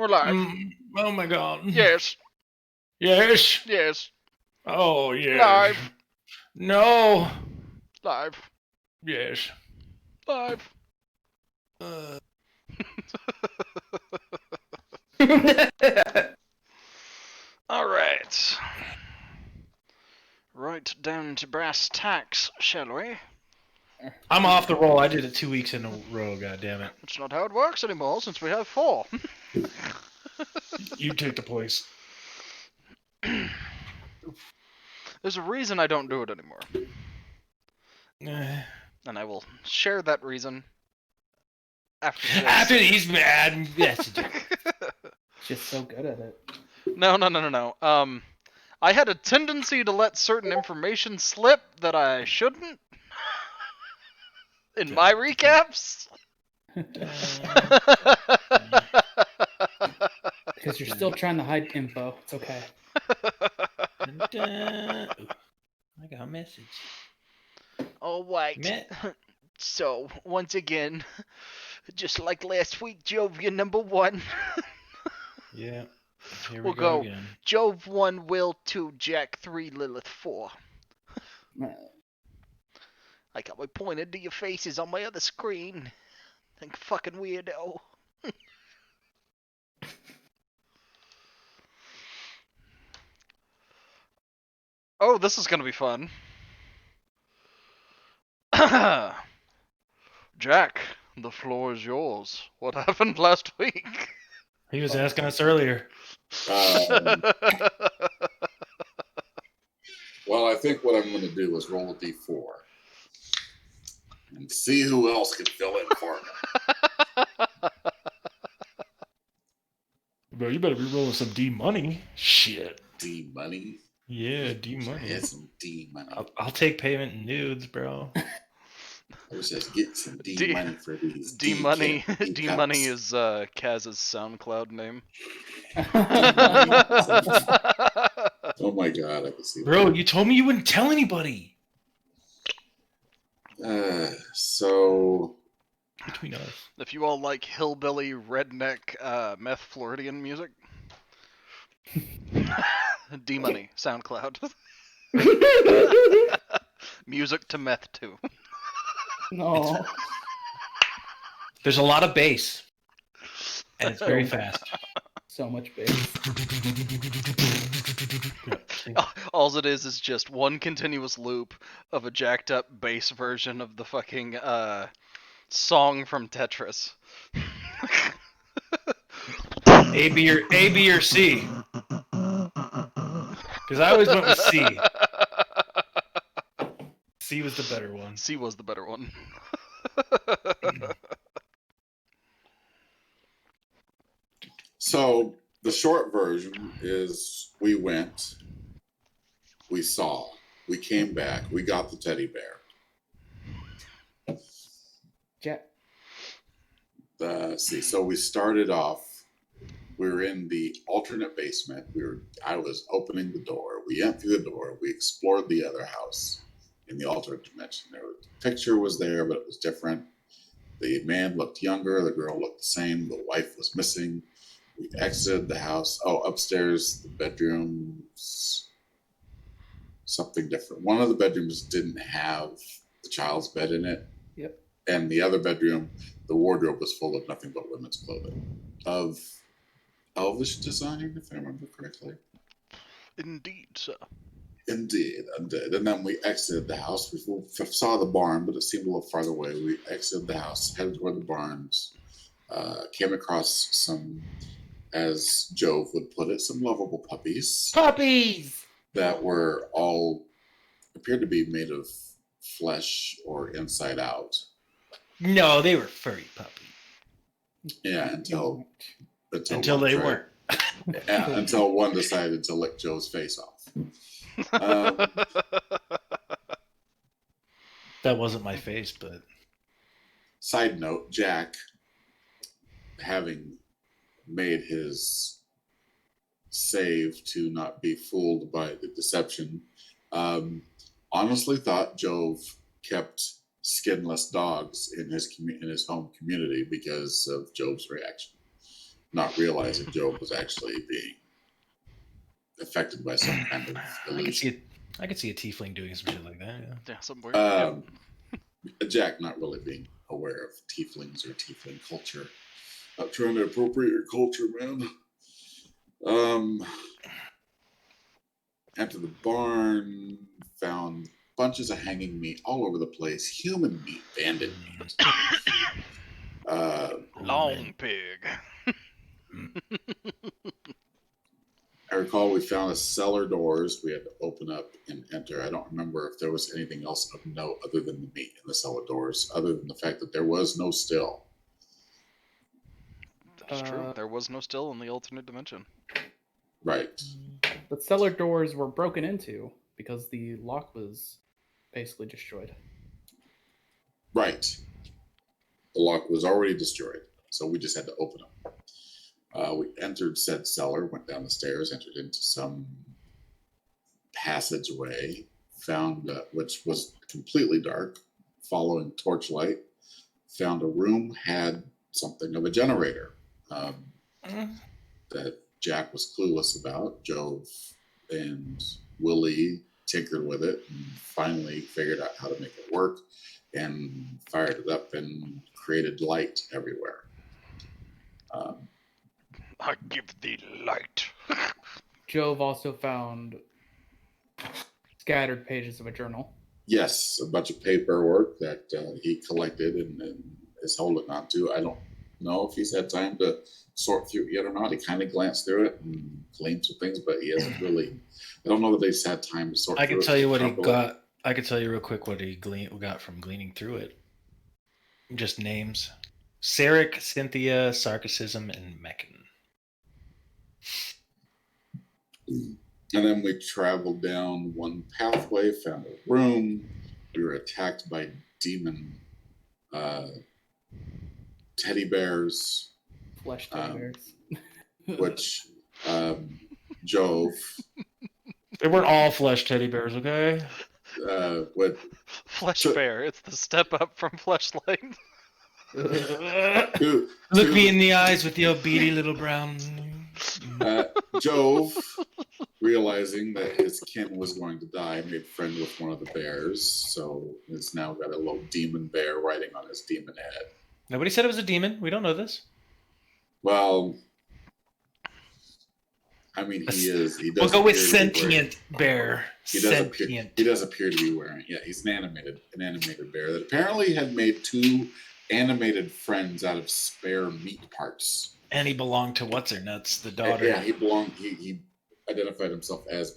We're live. Oh my god. Yes. Yes. Yes. Oh yes. Live. No. Live. Yes. Live. All right. Right down to brass tacks, shall we? I'm off the roll. I did it 2 weeks in a row. God damn it. That's not how it works anymore, since we have 4. You take the place. There's a reason I don't do it anymore. And I will share that reason after this. After he's mad. That's a joke. Just so good at it. No. I had a tendency to let certain information slip that I shouldn't in my recaps. Because you're still trying to hide info. It's okay. I got a message. All right. So, once again, just like last week, Jove, you're number 1. Yeah. Here We'll we go go. again. Jove 1, Will 2, Jack 3, Lilith 4. I got my pointer to your faces on my other screen. Like fucking weirdo. Oh, this is gonna be fun. Jack, the floor is yours. What happened last week? He was asking us earlier. Well, I think what I'm going to do is roll a d4 and see who else can fill in for me. Bro, you better be rolling some D money. Shit. D money? Yeah, D money. Get some D money. I'll take payment in nudes, bro. I was just getting some D money for these. D money. D money is Kaz's SoundCloud name. Oh my god, I can see that. Bro, you told me you wouldn't tell anybody. So between us, if you all like hillbilly redneck meth Floridian music, D money SoundCloud. Music to meth too. No. There's a lot of bass, and it's very fast. So much bass. All it is just one continuous loop of a jacked up bass version of the fucking song from Tetris. A, B, or C? Because I always went with C. C was the better one. C was the better one. So the short version is we went, we saw, we came back, we got the teddy bear. Yeah. So we started off, we were in the alternate basement. I was opening the door. We went through the door. We explored the other house in the alternate dimension. The picture was there, but it was different. The man looked younger. The girl looked the same. The wife was missing. We exited the house. Oh, upstairs, the bedrooms, something different. One of the bedrooms didn't have the child's bed in it. Yep. And the other bedroom, the wardrobe was full of nothing but women's clothing. Of Elvish design, if I remember correctly. Indeed, sir. Indeed. And then we exited the house. We saw the barn, but it seemed a little farther away. We exited the house, headed toward the barns, came across some, as Jove would put it, some lovable puppies. Puppies! That were all, appeared to be made of flesh or inside out. No, they were furry puppies. Yeah, until they weren't. Yeah, until one decided to lick Joe's face off. That wasn't my face, but... Side note, Jack, having made his save to not be fooled by the deception, honestly thought Jove kept skinless dogs in his home community because of Jove's reaction. not realizing Job was actually being affected by some kind of illusion. I could see a tiefling doing some shit like that. Yeah. Yeah, some weird. Jack not really being aware of tieflings or tiefling culture. Not trying to appropriate your culture, man. Entered the barn, found bunches of hanging meat all over the place. Human meat, bandit meat. Long pig. I recall we found a cellar doors we had to open up and enter. I don't remember if there was anything else of note other than the meat in the cellar doors, other than the fact that there was no still. That's true. There was no still in the alternate dimension. Right. The cellar doors were broken into because the lock was basically destroyed. Right. The lock was already destroyed, so we just had to open them. We entered said cellar, went down the stairs, entered into some passageway, found which was completely dark, following torchlight, found a room, had something of a generator that Jack was clueless about. Jove and Willie tinkered with it and finally figured out how to make it work and fired it up and created light everywhere. I give thee light. Jove also found scattered pages of a journal. Yes, a bunch of paperwork that he collected and is holding on to. I don't know if he's had time to sort through it yet or not. He kind of glanced through it and gleaned some things, but he hasn't really. I don't know that he's had time to sort. I through can tell it you what he properly. got. I can tell you real quick what he got from gleaning through it. Just names: Sarek, Cynthia, Sarcasm, and Meccan. And then we traveled down one pathway, found a room. We were attacked by demon teddy bears, Flesh teddy bears. which Jove They weren't all flesh teddy bears, okay? would Flesh So- bear. It's the step up from fleshlight. to, Look to- me in the eyes with your beady little brown. Jove, realizing that his kin was going to die, made friend with one of the bears, so he's now got a little demon bear riding on his demon head. Nobody said it was a demon. We don't know this. Well, I mean, he is. He does. We'll go with appear to be wearing- sentient bear. He does appear. Sentient. He does appear to be wearing. Yeah, he's an animated bear that apparently had made 2 animated friends out of spare meat parts. And he belonged to what's her nuts, the daughter. Yeah, he belonged. He identified himself as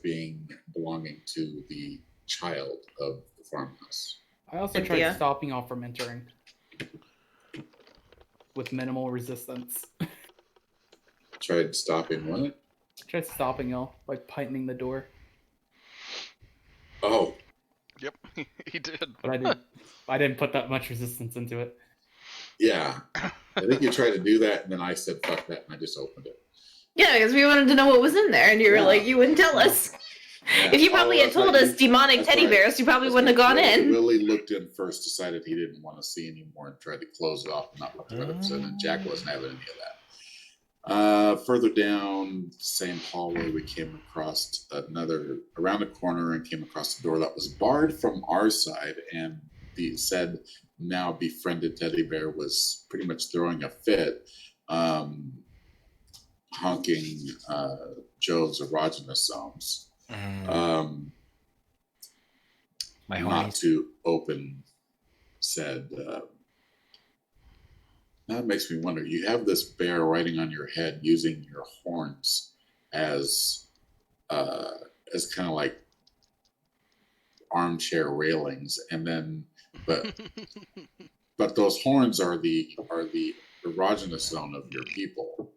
belonging to the child of the farmhouse. I also tried Cynthia. stopping y'all from entering with minimal resistance. Tried stopping what? Tried stopping y'all by tightening the door, Oh, Yep, he did. but I didn't put that much resistance into it. yeah. I think you tried to do that, and then I said "fuck that," and I just opened it. Yeah, because we wanted to know what was in there, and you were Yeah. like, you wouldn't tell us. Yeah. If you probably had that's told right. us demonic That's teddy right. bears, you probably That's wouldn't have right. gone in. Willie looked in first, decided he didn't want to see anymore, and tried to close it off and not look at it. So then Jack wasn't having any of that. Further down same hallway, we came across around a corner and came across a door that was barred from our side, and the said now befriended teddy bear was pretty much throwing a fit, honking Joe's erogenous zones. My Not hornies. to open said. That makes me wonder. You have this bear riding on your head, using your horns as kind of like armchair railings, and then but those horns are the erogenous zone of your people,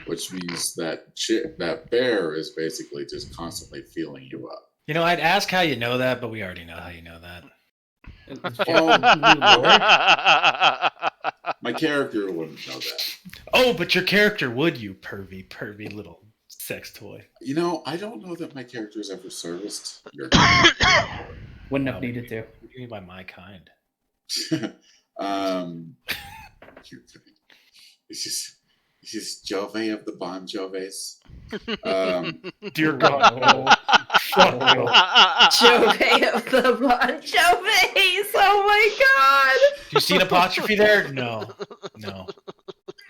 which means that that bear is basically just constantly feeling you up. You know, I'd ask how you know that, but we already know how you know that. It's Oh, Lord. My character wouldn't know that. Oh, but your character would, you pervy little sex toy. You know, I don't know that my character's ever serviced your Wouldn't have needed to. What do you mean by my kind? um, it's just He's Jove of the Bon Joves. Dear God, no. Fuck no. Jove of the Bon Jovis. Oh my god. Do you see an apostrophe there? No.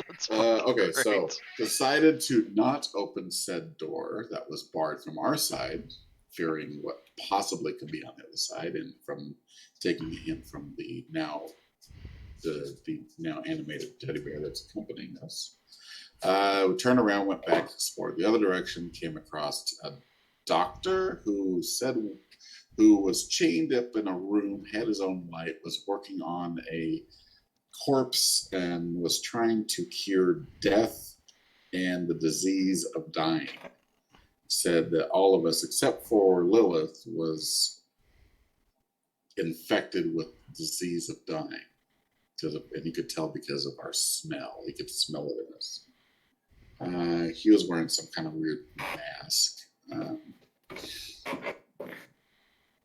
That's fucking Okay, great. so decided to not open said door that was barred from our side, fearing what possibly could be on the other side, and from taking a hint from the now animated teddy bear that's accompanying us. We turned around, went back, explored the other direction, came across a doctor who was chained up in a room, had his own light, was working on a corpse and was trying to cure death and the disease of dying. Said that all of us, except for Lilith, was infected with disease of dying. And he could tell because of our smell. He could smell it in us. He was wearing some kind of weird mask.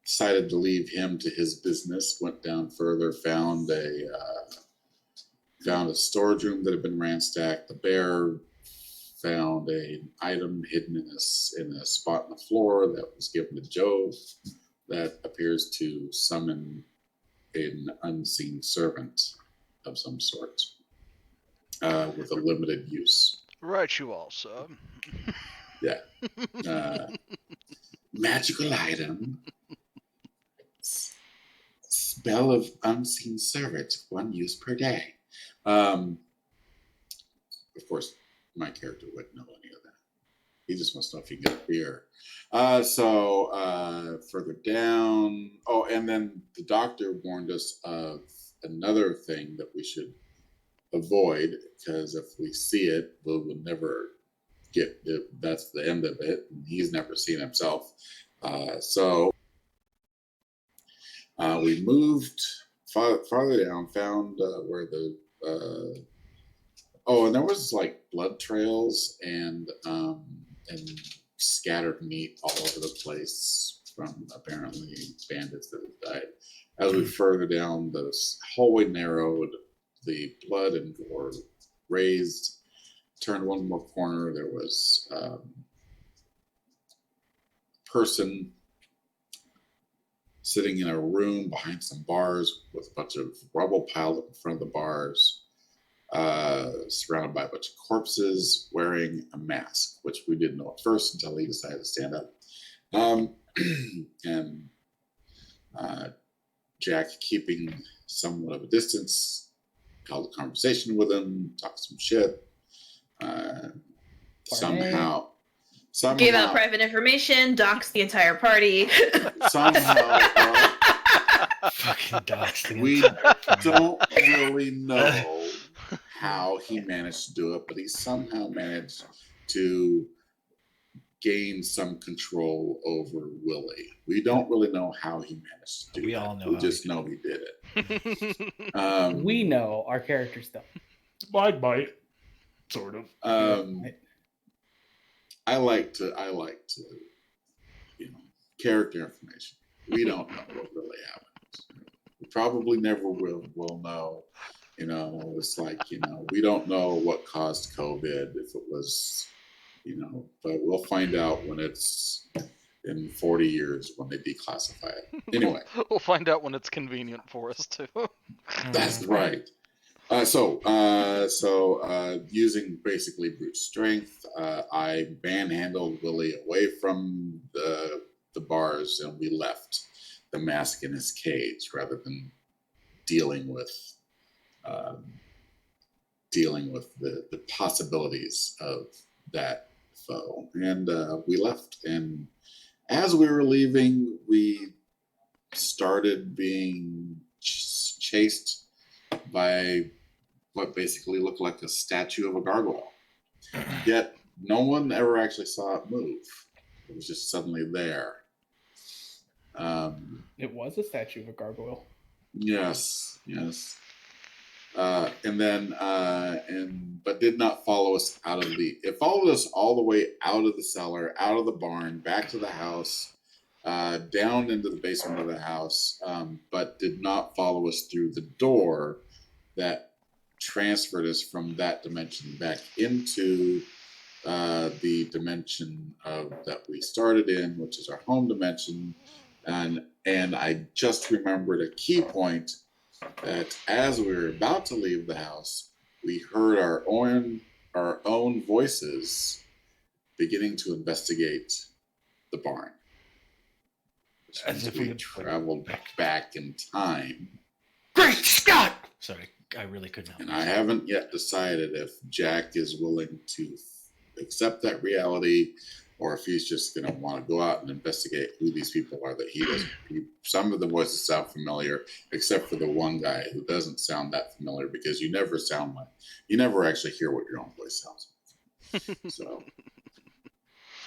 Decided to leave him to his business. Went down further, found a storage room that had been ransacked. The bear found an item hidden in a spot on the floor that was given to Jove that appears to summon an unseen servant of some sort with a limited use. Right, you all, sir. Magical item. Spell of unseen servant, 1 use per day. Of course, my character wouldn't know any of that. He just wants to know if he can get a beer. So further down. Oh, and then the doctor warned us of another thing that we should avoid, because if we see it, we will never get it. That's the end of it. And he's never seen himself. So we moved farther down, found where the and there was like blood trails and scattered meat all over the place from apparently bandits that had died. As we further down, the hallway narrowed, the blood and gore raised. Turned one more corner, there was a person sitting in a room behind some bars with a bunch of rubble piled up in front of the bars, surrounded by a bunch of corpses, wearing a mask, which we didn't know at first until he decided to stand up. And Jack, keeping somewhat of a distance, held a conversation with him, talked some shit. Somehow Gave out private information, doxed the entire party. somehow Fucking doxed. we don't really know how he managed to do it, but he somehow managed to gain some control over Willie. We don't really know how he managed to do We that. all know We how just he know he did it. We know our characters don't. Bite. Sort of. I like to, character information. We don't know what really happened. We probably never will know. It's like, we don't know what caused COVID, if it was, but we'll find out when it's in 40 years when they declassify it. Anyway. We'll find out when it's convenient for us to. That's right. So using basically brute strength, I manhandled Willie away from the bars, and we left the mask in his cage rather than dealing with the possibilities of that foe. And we left. And as we were leaving, we started being chased by what basically looked like a statue of a gargoyle. Yet no one ever actually saw it move. It was just suddenly there. It was a statue of a gargoyle. Yes. But did not follow us out of it followed us all the way out of the cellar, out of the barn, back to the house, down into the basement of the house, but did not follow us through the door that transferred us from that dimension back into the dimension that we started in, which is our home dimension. And I just remembered a key point that as we were about to leave the house, we heard our own voices beginning to investigate the barn. Which As means if we we had had traveled back in time. Great Scott! Sorry, I really couldn't help And myself. I haven't yet decided if Jack is willing to accept that reality or if he's just going to want to go out and investigate who these people are that he doesn't. Some of the voices sound familiar, except for the one guy who doesn't sound that familiar because you never actually hear what your own voice sounds like. So,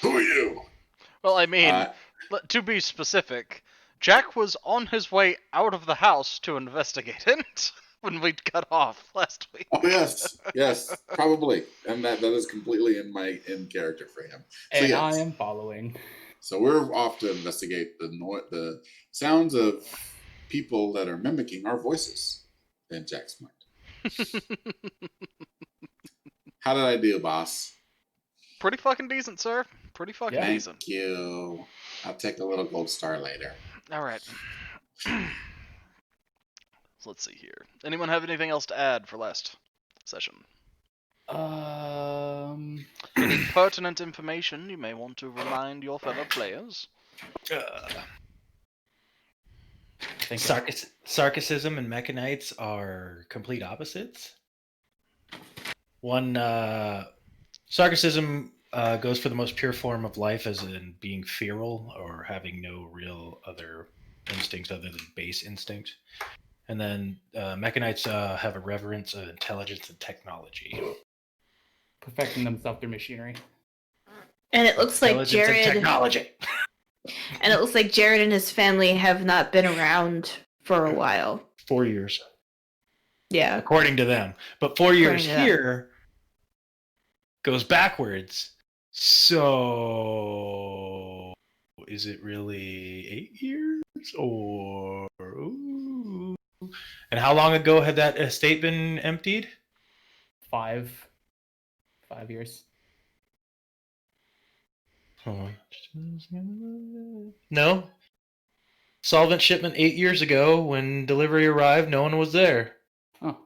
who are you? Well, I mean, to be specific, Jack was on his way out of the house to investigate it when we'd cut off last week. Oh yes, probably, and that is completely in character for him. So And yes. I am following. So we're off to investigate the sounds of people that are mimicking our voices in Jack's mind. How did I do, boss? Pretty fucking decent, sir. Pretty fucking Yeah. decent. Thank you. I'll take a little gold star later. All right. So let's see here. Anyone have anything else to add for last session? Any pertinent information you may want to remind your fellow players? Sarcasm and mechanites are complete opposites. One, sarcasm goes for the most pure form of life, as in being feral or having no real other instincts other than base instinct. And then mechanites have a reverence of intelligence and technology. Perfecting themselves through machinery. And it looks like Intelligence and Jared. technology. And it looks like Jared and his family have not been around for a while. 4 years, Yeah. according to them. But 4 years According to them. here goes backwards. So is it really 8 years or? Ooh. And how long ago had that estate been emptied? 5 years. Hold on. No. Solvent shipment 8 years ago. When delivery arrived, no one was there. Oh.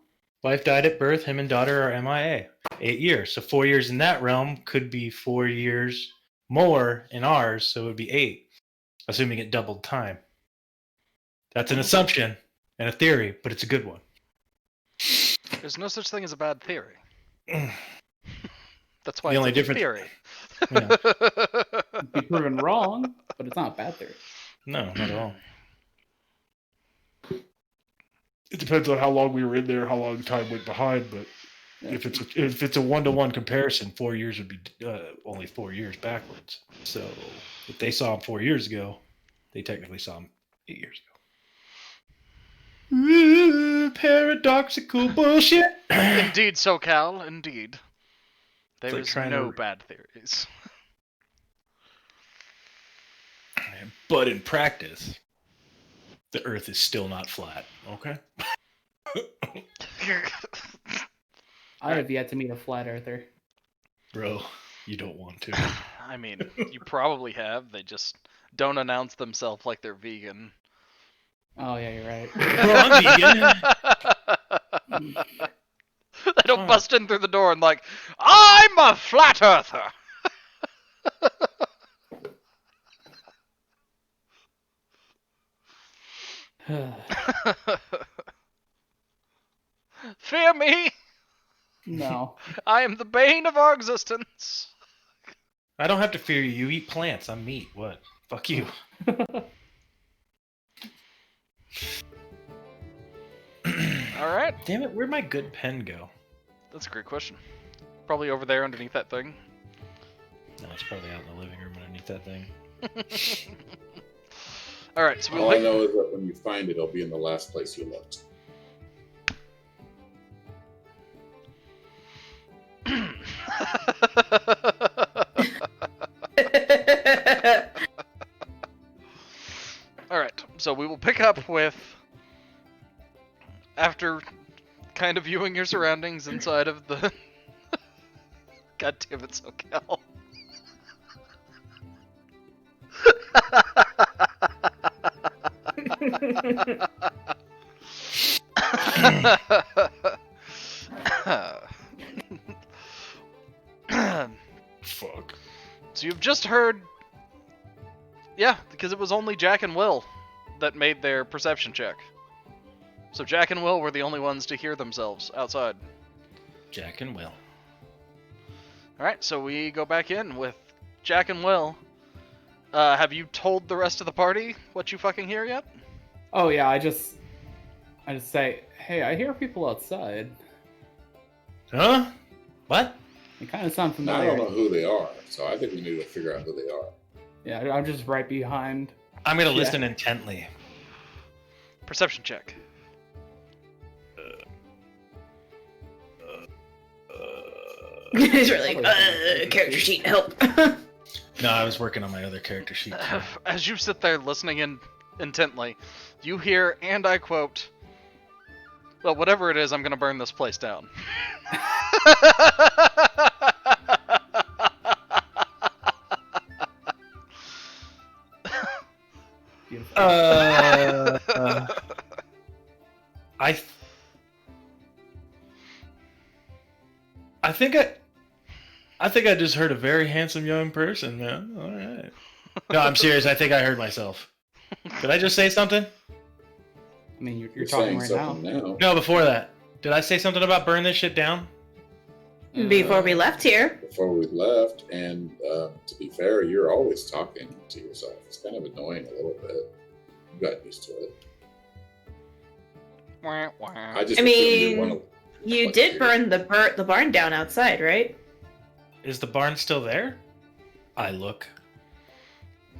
Wife died at birth. Him and daughter are MIA. 8 years. So 4 years in that realm could be 4 years more in ours. So it would be 8, assuming it doubled time. That's an assumption and a theory, but it's a good one. There's no such thing as a bad theory. That's why The it's only a difference- theory. Yeah. Be proven wrong, but it's not a bad theory. No, not at all. It depends on how long we were in there, how long time went behind. But if it's a 1-to-1 Comparison, 4 years would be only 4 years backwards. So if they saw him 4 years ago, they technically saw him 8 years ago. Paradoxical bullshit. Indeed, SoCal, indeed. There like is trying no to- bad theories. But in practice, the Earth is still not flat. Okay. I have yet to meet a flat earther. Bro, you don't want to. I mean, you probably have. They just don't announce themselves like they're vegan. Oh yeah, you're right. Bro, I'm vegan. They don't bust in through the door and like, I'm a flat earther. Fear me, No. I am the bane of our existence. I don't have to fear you. You eat plants. I'm meat. What? Fuck you. All right, Damn it, where'd my good pen go? that's a great question. Probably over there underneath that thing. No, it's probably out in the living room underneath that thing. All right, so we'll All I pick... know is that when you find it, it'll be in the last place you looked. All right, so we will pick up with after kind of viewing your surroundings inside of the... God damn it, SoCal. Fuck. So you've just heard... Yeah, because it was only Jack and Will that made their perception check. So Jack and Will were the only ones to hear themselves outside. Jack and Will. Alright, so we go back in with Jack and Will. Have you told the rest of the party what you fucking hear yet? Oh yeah, I just say, hey, I hear people outside. Huh? What? They kind of sound Now, I familiar. don't know who they are, so I think we need to figure out who they are. Yeah, I'm just right behind. I'm gonna Yeah. listen intently. Perception check. He's really character sheet help. No, I was working on my other character sheet. Too. As you sit there listening in intently, you hear, and I quote, well, whatever it is, I'm gonna burn this place down. Beautiful. I think I just heard a very handsome young person, man. All right. No, I'm serious. I think I heard myself. Did I just say something? I mean, you're You're talking saying right something now. now. No, before that. Did I say something about burn this shit down? Before we left here. Before we left, and to be fair, you're always talking to yourself. It's kind of annoying a little bit. You got used to it. I just I assumed mean, you're one of- You Like, did here. burn the barn down outside, right? Is the barn still there? I look.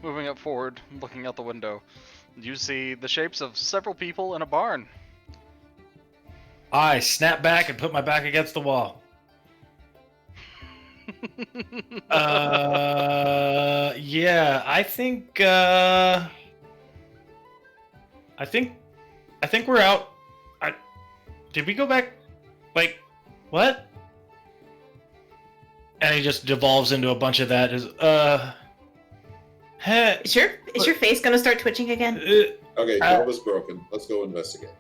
Moving up forward, looking out the window, you see the shapes of several people in a barn. I snap back and put my back against the wall. Yeah, I think we're out. Did we go back? Like, what? And he just devolves into a bunch of that. Hey, Is your face gonna start twitching again? Okay, Uh, door was broken. Let's go investigate.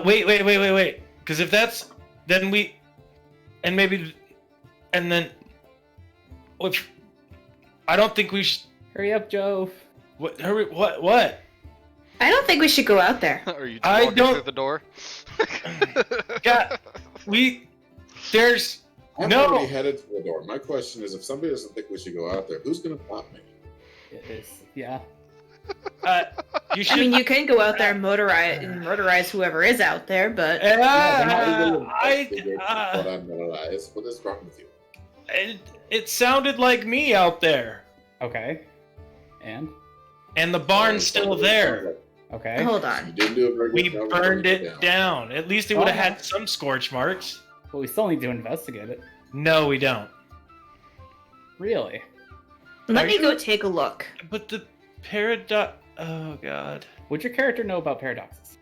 wait. Because if that's, then we, and maybe, and then, if, I don't think we should. Hurry up, Joe. What? Hurry! What? I don't think we should go out there. Are you I walking don't- through the door? God, there's. I'm No. already headed to the door. My question is, if somebody doesn't think we should go out there, who's going to pop me? Yeah. You should. I mean, you can go out there and murderize whoever is out there, but But I'm not alive. What is wrong with you? It sounded like me out there, Okay. And and the barn's still there. okay. hold You on. didn't do a very We good job of burned burning it down. At least it would have had some scorch marks. But we still need to investigate it. No, we don't. Really? Let Are me you- go take a look. But the paradox. Oh God. Would your character know about paradoxes?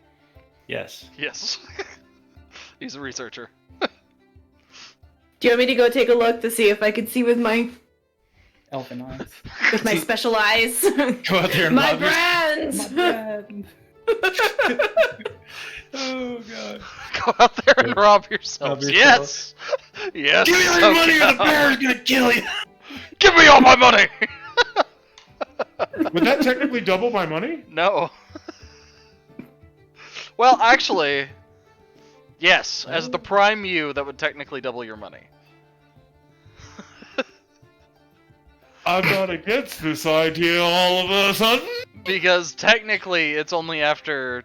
Yes. Yes. He's a researcher. Do you want me to go take a look to see if I can see with my Elfin eyes. special eyes? Go out there and My rob your- brands. My bad. Oh God. Go out there and rob yourselves. Rob Yes! Yes! Give me all your money or the SoCal. bear is gonna kill you. Give me all my money! Would that technically double my money? No. Well, actually, yes. As the prime you, that would technically double your money. I'm not against this idea all of a sudden. Because technically, it's only after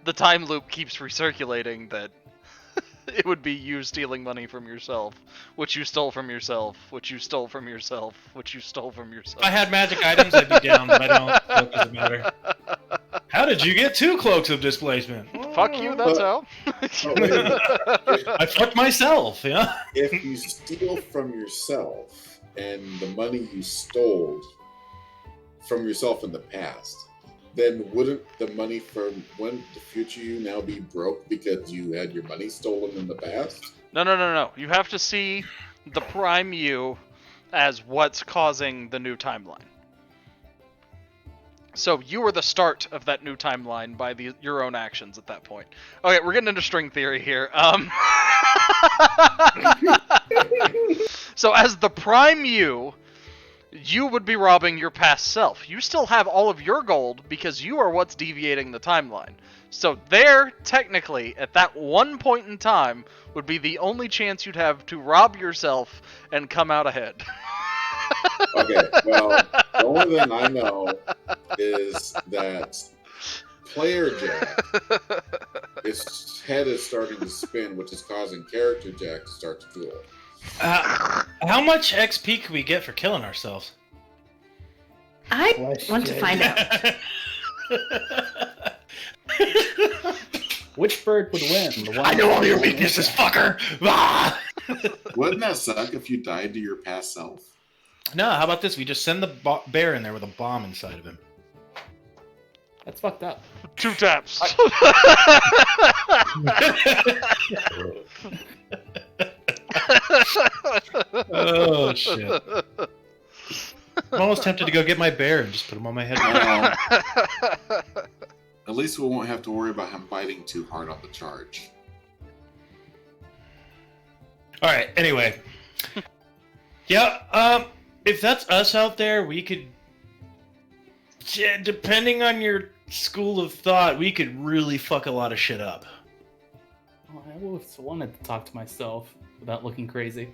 the time loop keeps recirculating that it would be you stealing money from yourself, which you stole from yourself, which you stole from yourself, which you stole from yourself. If I had magic items, I'd be down, but I don't. So it doesn't matter. How did you get 2 cloaks of displacement? Fuck you, that's how. Oh, wait a minute. I fucked myself. Yeah. If you steal from yourself and the money you stole from yourself in the past, then wouldn't the money from when the future you now be broke because you had your money stolen in the past? No. You have to see the prime you as what's causing the new timeline. So you were the start of that new timeline by your own actions at that point. Okay, we're getting into string theory here. So as the prime you would be robbing your past self. You still have all of your gold because you are what's deviating the timeline. So there, technically, at that one point in time, would be the only chance you'd have to rob yourself and come out ahead. Okay, well, the only thing I know is that player Jack, his head is starting to spin, which is causing character Jack to start to drool. How much XP could we get for killing ourselves? I want to find out. Which bird would win? The one I know all your weaknesses, fucker! Ah! Wouldn't that suck if you died to your past self? No, how about this? We just send the bear in there with a bomb inside of him. That's fucked up. 2 taps. Oh, shit. I'm almost tempted to go get my bear and just put him on my head. At least we won't have to worry about him biting too hard on the charge. Alright, anyway. Yeah, if that's us out there, we could... Yeah, depending on your school of thought, we could really fuck a lot of shit up. Oh, I always wanted to talk to myself without looking crazy.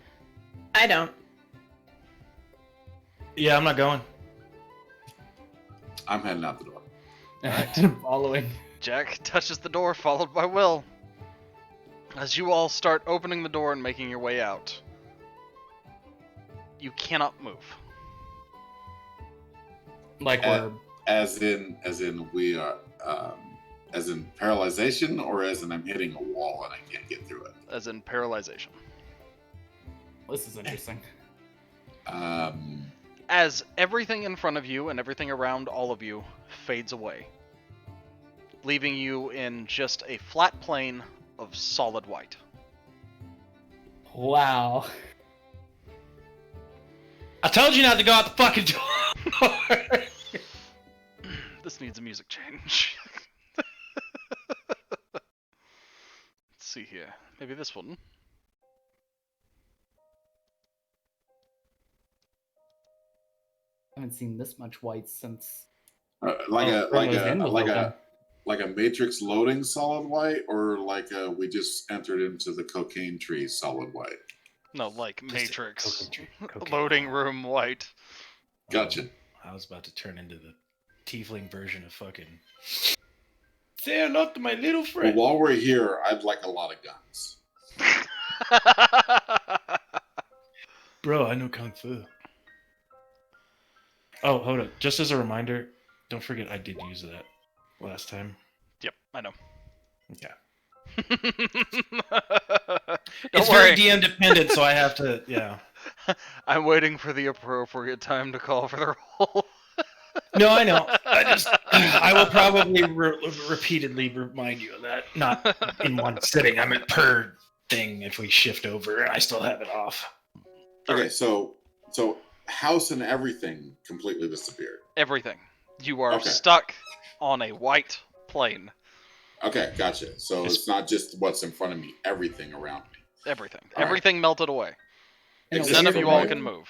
I don't. Yeah, I'm not going. I'm heading out the door. Following. Jack touches the door, followed by Will. As you all start opening the door and making your way out, you cannot move. Like we're... As in we are, as in paralyzation, or as in I'm hitting a wall and I can't get through it? As in paralyzation. This is interesting. As everything in front of you and everything around all of you fades away, leaving you in just a flat plane of solid white. Wow. I told you not to go out the fucking door! This needs a music change. Let's see here. Maybe this one. I haven't seen this much white since... Like a a Matrix loading solid white, or like we just entered into the cocaine tree solid white. No, like Matrix. Cocaine. Loading room white. Gotcha. I was about to turn into the tiefling version of fucking... Say hello to my little Well, friend. while we're here, I'd like a lot of guns. Bro, I know Kung Fu. Oh, hold up. Just as a reminder, don't forget I did use that last time. Yep, I know. Yeah. Don't It's worry. very DM dependent, so I have to, yeah. I'm waiting for the appropriate time to call for the roll. No, I know. I will probably repeatedly remind you of that. Not in one sitting. I meant per thing if we shift over and I still have it off. Okay, so house and everything completely disappeared. Everything. You are Okay. stuck on a white plane. Okay, gotcha. So it's not just what's in front of me, everything around me. Everything. All right. Everything melted away. And None of Except you for all my- can move.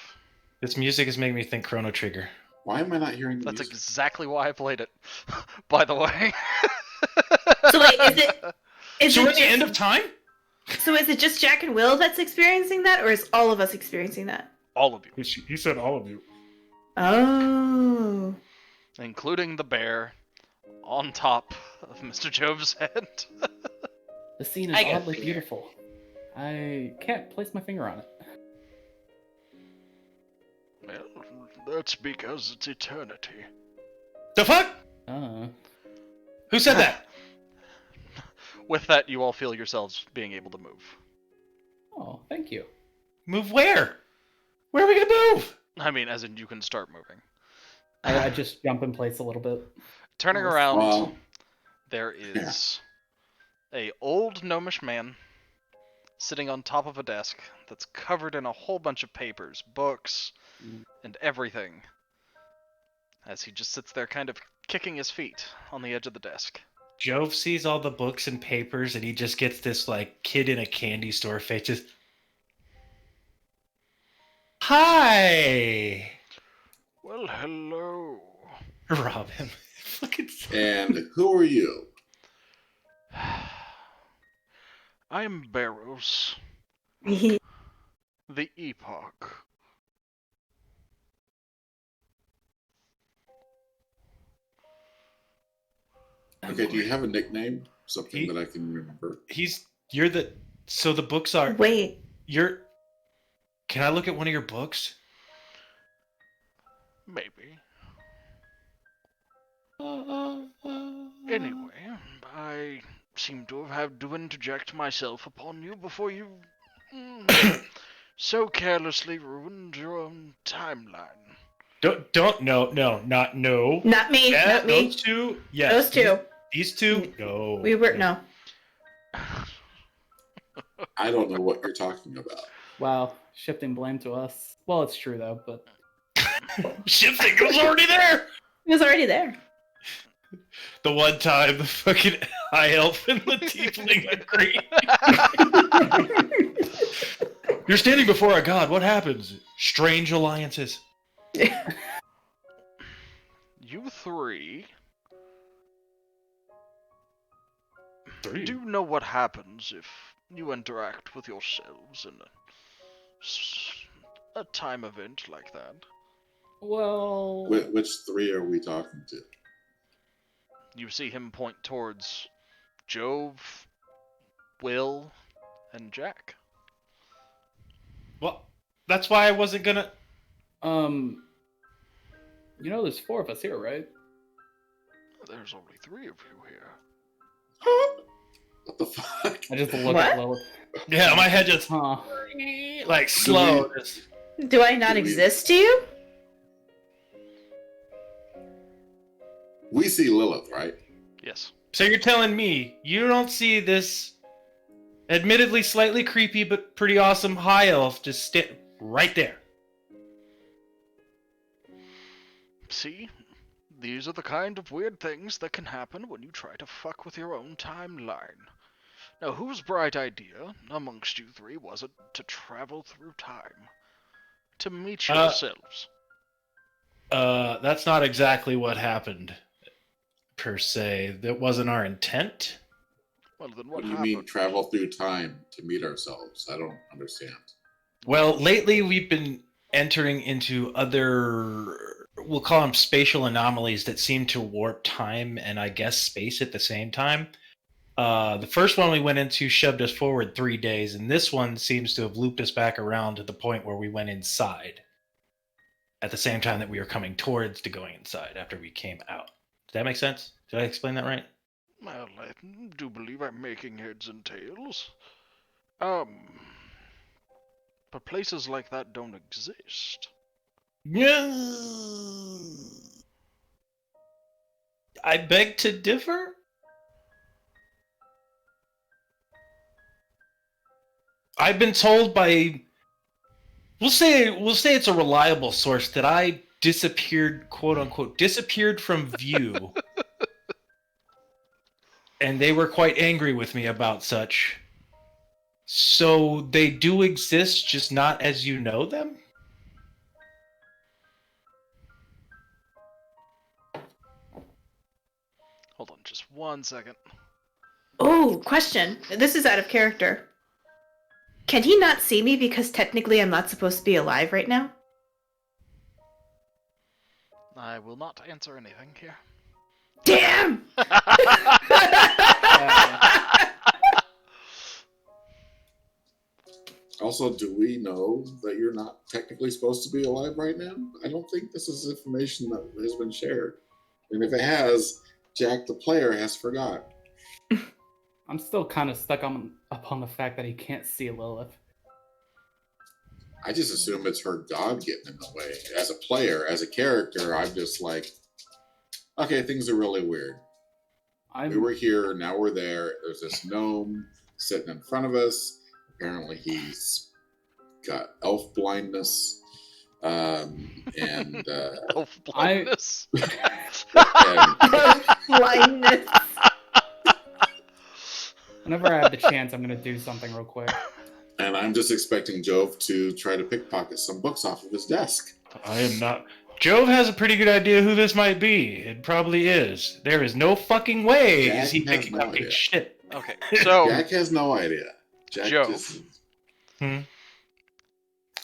This music is making me think Chrono Trigger. Why am I not hearing the That's music? exactly why I played it. By the way. So wait, is So it we're at the just, end of time? so is it just Jack and Will that's experiencing that, or is all of us experiencing that? All of you. He said all of you. Oh. Including the bear on top of Mr. Jove's head. The scene is I get oddly it. beautiful. I can't place my finger on it. Well, that's because it's eternity. The fuck? Who said that? With that, you all feel yourselves being able to move. Oh, thank you. Move where? Where are we gonna move? I mean, as in you can start moving. I just jump in place a little bit. Turning Oh, around, Well, there is a old gnomish man sitting on top of a desk that's covered in a whole bunch of papers, books, and everything. As he just sits there kind of kicking his feet on the edge of the desk. Jove sees all the books and papers, and he just gets this like kid in a candy store face. Just, hi, Well, hello. rob him. Fucking. and who are you? I am Barrows, the Epoch. Okay, do you have a nickname? Something He- that I can remember? You're the. So the books are. Wait. You're. Can I look at one of your books? Maybe. Anyway, I seem to have had to interject myself upon you before you so carelessly ruined your own timeline. Don't, no, not no. Not me. Yeah, not me. those two, yes. Those two. These two, no. We were no. I don't know what you're talking about. Wow, shifting blame to us. Well, it's true though, but Shifting was already there. It was already there. The one time the fucking high elf and the tiefling agree. You're standing before a god. What happens? Strange alliances. You three Three. do know what happens if you interact with yourselves in a time event like that. well, Which three are we talking to? You see him point towards Jove, Will, and Jack. Well, that's why I wasn't gonna. there's 4 of us here, right? There's only 3 of you here. What the fuck? I just look What? at Lilith. Yeah, my head just Huh. like slow. Just- Do I not Do we- exist to you? We see Lilith, right? Yes. So you're telling me you don't see this, admittedly slightly creepy but pretty awesome high elf just right there? See? These are the kind of weird things that can happen when you try to fuck with your own timeline. Now, whose bright idea amongst you 3 was it to travel through time? To meet yourselves? That's not exactly what happened, per se. That wasn't our intent. Well, then What what do you happened? mean travel through time to meet ourselves? I don't understand. Well, lately we've been entering into other, we'll call them spatial anomalies that seem to warp time and I guess space at the same time. The first one we went into shoved us forward 3 days, and this one seems to have looped us back around to the point where we went inside at the same time that we were coming towards to going inside after we came out. Does that make sense? Did I explain that right? Well, I do believe I'm making heads and tails. But places like that don't exist. Yeah. I beg to differ. I've been told by we'll say it's a reliable source that I disappeared, quote unquote, disappeared from view. And they were quite angry with me about such. So they do exist, just not as you know them? Hold on just 1 second. Oh, question. This is out of character. Can he not see me because technically I'm not supposed to be alive right now? I will not answer anything here. Damn! Also, do we know that you're not technically supposed to be alive right now? I don't think this is information that has been shared. And if it has, Jack the player has forgot. I'm still kind of stuck up on the fact that he can't see Lilith. I just assume it's her god getting in the way. As a player, as a character, I'm just like, Okay, things are really weird. I'm We were here, now we're there. There's this gnome sitting in front of us. Apparently, he's got elf blindness. And Elf blindness. Blindness. whenever I have the chance, I'm gonna do something real quick. and I'm just expecting Jove to try to pickpocket some books off of his desk. I am not. Jove has a pretty good idea who this might be. It probably is. There is no fucking way Jack is he has picking no up idea. his shit. Okay, so Jack has no idea. Jack Jove. just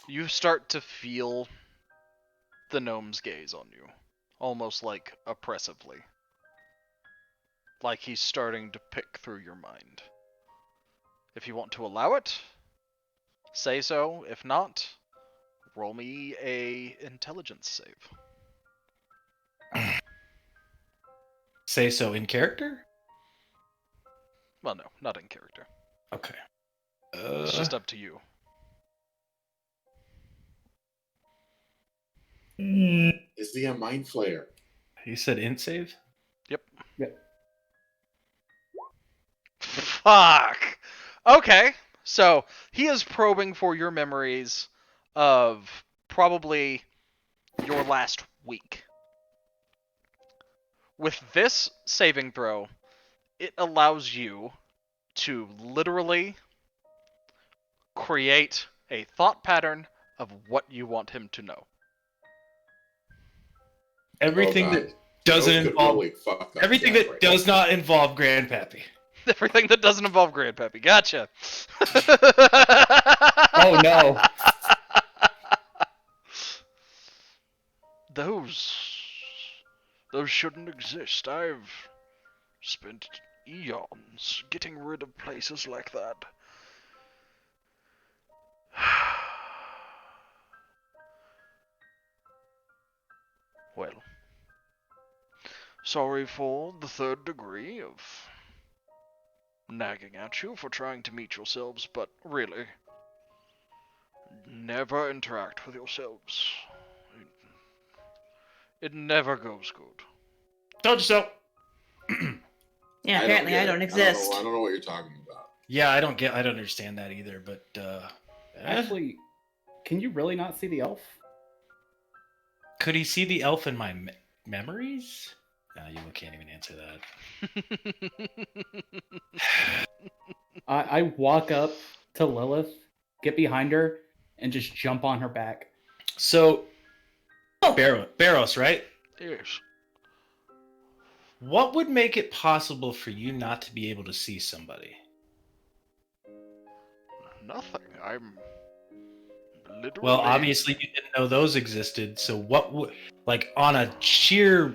you start to feel the gnome's gaze on you, almost like oppressively. Like he's starting to pick through your mind. If you want to allow it, say so. If not, roll me a intelligence save. Say so in character? Well, no, not in character. Okay. It's just up to you. is he a mind flayer? You said int save? Yep. Yep. Fuck. Okay, so he is probing for your memories of probably your last week. With this saving throw, it allows you to literally create a thought pattern of what you want him to know. Everything Oh, that God. doesn't Jove could involve really fuck up everything Jack that right does not involve Grandpappy. Everything that doesn't involve Grandpappy. Gotcha. Oh no! Those shouldn't exist. I've spent eons getting rid of places like that. Well, sorry for the third degree of nagging at you for trying to meet yourselves, but really, never interact with yourselves. It never goes good. Told you so. Yeah, I apparently get I it. don't exist. I don't know what you're talking about. Yeah, I don't understand that either, but Actually, can you really not see the elf? could he see the elf in my memories? No, you can't even answer that. I walk up to Lilith, get behind her, and just jump on her back. So, Barros, right? Yes. What would make it possible for you not to be able to see somebody? Nothing. I'm literally. Well, obviously you didn't know those existed, so what would, like, on a sheer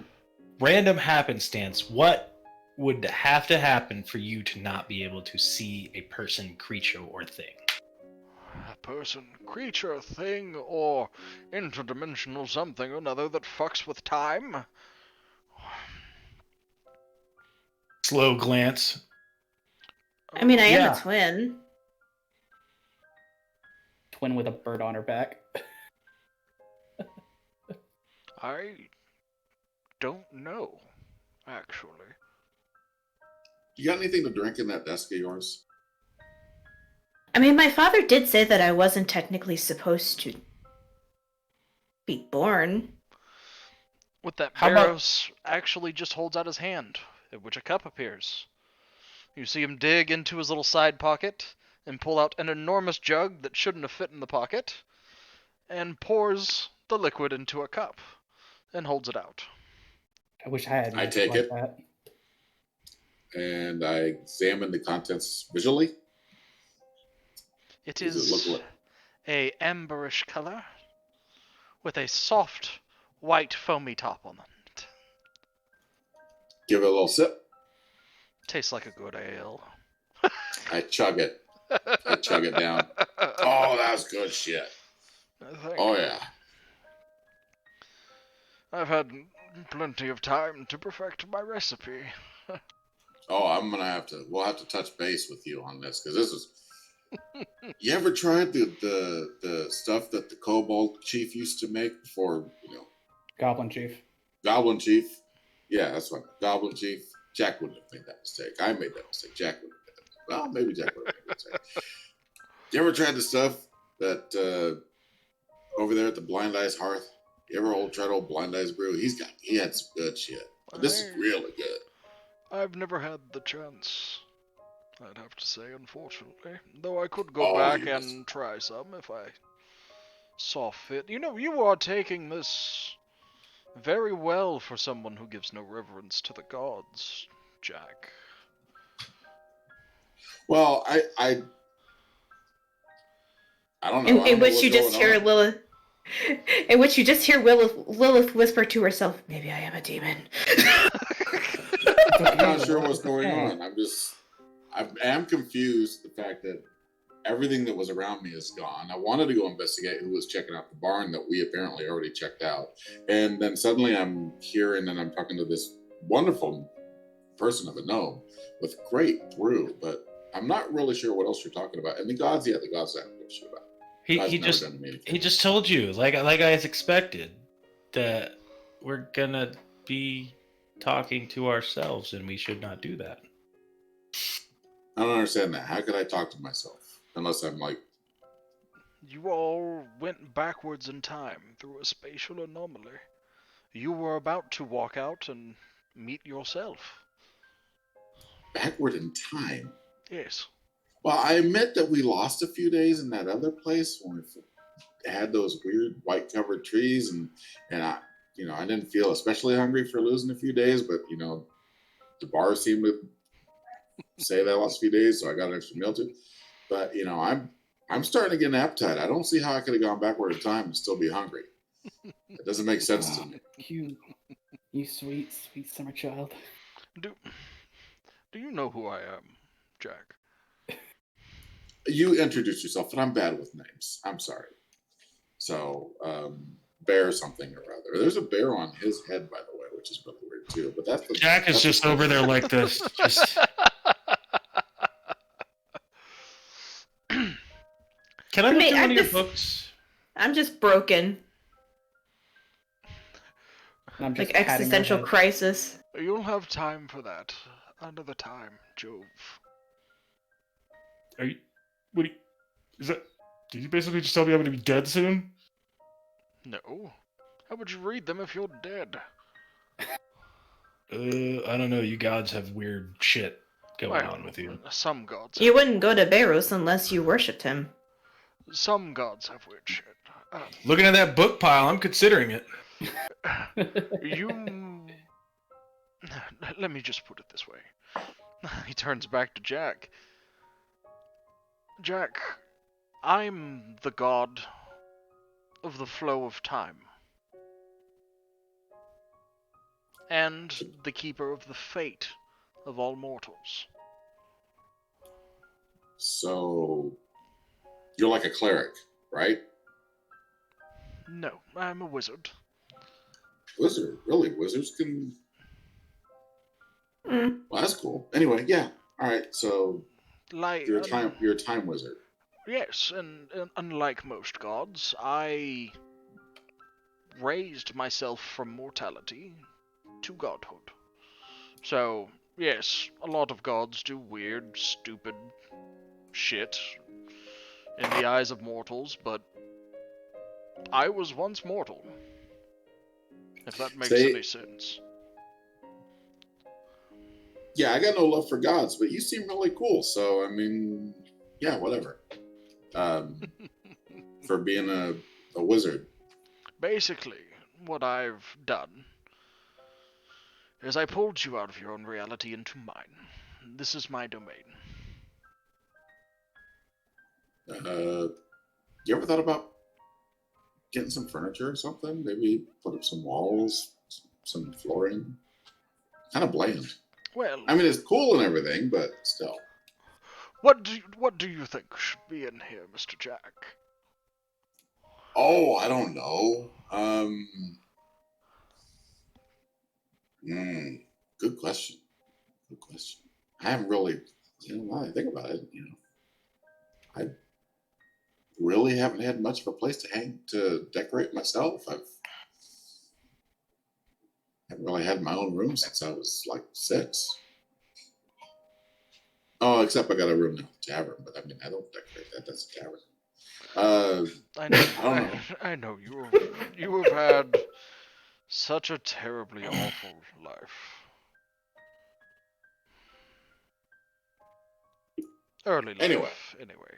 random happenstance, what would have to happen for you to not be able to see a person, creature, or thing? A person, creature, thing, or interdimensional something or another that fucks with time? Slow glance. I mean, I am Yeah. a twin. Twin with a bird on her back. I don't know, actually. You got anything to drink in that desk of yours? I mean, my father did say that I wasn't technically supposed to be born. With that, How about- Barros actually just holds out his hand, at which a cup appears. You see him dig into his little side pocket and pull out an enormous jug that shouldn't have fit in the pocket, and pours the liquid into a cup and holds it out. I wish I had. I magic take like it. that. And I examine the contents visually. It Does it is look like? a amberish color with a soft white foamy top on it. Give it a little sip. Tastes like a good ale. I chug it. I chug it down. Oh, that's good shit. Oh yeah. I've had plenty of time to perfect my recipe. Oh, we'll have to touch base with you on this because this is. You ever tried the stuff that the Kobold Chief used to make before, Goblin Chief. Goblin Chief? Yeah, that's fine. Goblin Chief. Jack wouldn't have made that mistake. I made that mistake. Jack would have made that mistake. Well, maybe Jack would have made that mistake. You ever tried the stuff that over there at the Blind Eyes Hearth? You ever tried old Blind Eyes Brew? He had some good shit. But this is really good. I've never had the chance, I'd have to say, unfortunately. Though I could go Oh, back you must- and try some if I saw fit. You know, you are taking this very well for someone who gives no reverence to the gods, Jack. Well, I don't know. I In don't know which what's you just going hear on. Lilith. In which you just hear Lilith whisper to herself, "Maybe I am a demon." I'm not sure what's going Okay. on. I am confused. The fact that everything that was around me is gone. I wanted to go investigate who was checking out the barn that we apparently already checked out, and then suddenly I'm hearing and I'm talking to this wonderful person of a gnome with great brew, but I'm not really sure what else you're talking about. And the gods, I don't give a shit about. He God's never just done to me anything. he just told you, like I expected, that we're gonna be talking to ourselves, and we should not do that. I don't understand that. How could I talk to myself unless I'm like, You all went backwards in time through a spatial anomaly. You were about to walk out and meet yourself. backward in time? Yes. Well, I admit that we lost a few days in that other place when we had those weird white covered trees, and I, I didn't feel especially hungry for losing a few days, but the bar seemed to say that I lost a few days, so I got an extra meal too. But I'm starting to get an appetite. I don't see how I could have gone backward in time and still be hungry. It doesn't make sense to me. You sweet, sweet summer child. Do you know who I am, Jack? You introduced yourself, and I'm bad with names. I'm sorry. So, bear something or other. There's a bear on his head, by the way, which is really weird too. But Jack is just over there like this. Just Can I look Mate, through one I'm of your just- books? I'm just broken. And I'm just Like patting her existential head. crisis. You'll have time for that. Another time, Jove. are you? What? Is that? Did you basically just tell me I'm going to be dead soon? No. How would you read them if you're dead? I don't know. You gods have weird shit going on with you. Some gods. You wouldn't go to Beirut unless you worshipped him. Some gods have weird shit. Looking at that book pile, I'm considering it. You. Let me just put it this way. He turns back to Jack. Jack, I'm the god of the flow of time. And the keeper of the fate of all mortals. So, you're like a cleric, right? No, I'm a wizard. Wizard, really? Wizards can. Mm. Well, that's cool. Anyway, yeah. All right. So Like, you're a time wizard. yes, and unlike most gods, I raised myself from mortality to godhood. So, yes, a lot of gods do weird, stupid shit in the eyes of mortals, but I was once mortal. If that makes Say- any sense. Yeah, I got no love for gods, but you seem really cool. So I mean, yeah, whatever. For being a wizard. Basically, what I've done is I pulled you out of your own reality into mine. This is my domain. You ever thought about getting some furniture or something? Maybe put up some walls, some flooring. Kind of bland. Well, I mean, it's cool and everything, but still. what do you think should be in here, Mr. Jack? Oh, I don't know. Good question. Good question. I haven't really, now that I think about it, I really haven't had much of a place to decorate myself. haven't really had my own room since I was like 6. Oh, except I got a room in a tavern, but I mean, I don't decorate that. That's a tavern. I know. I don't know. I know you have had such a terribly awful life. Early life, Anyway. anyway.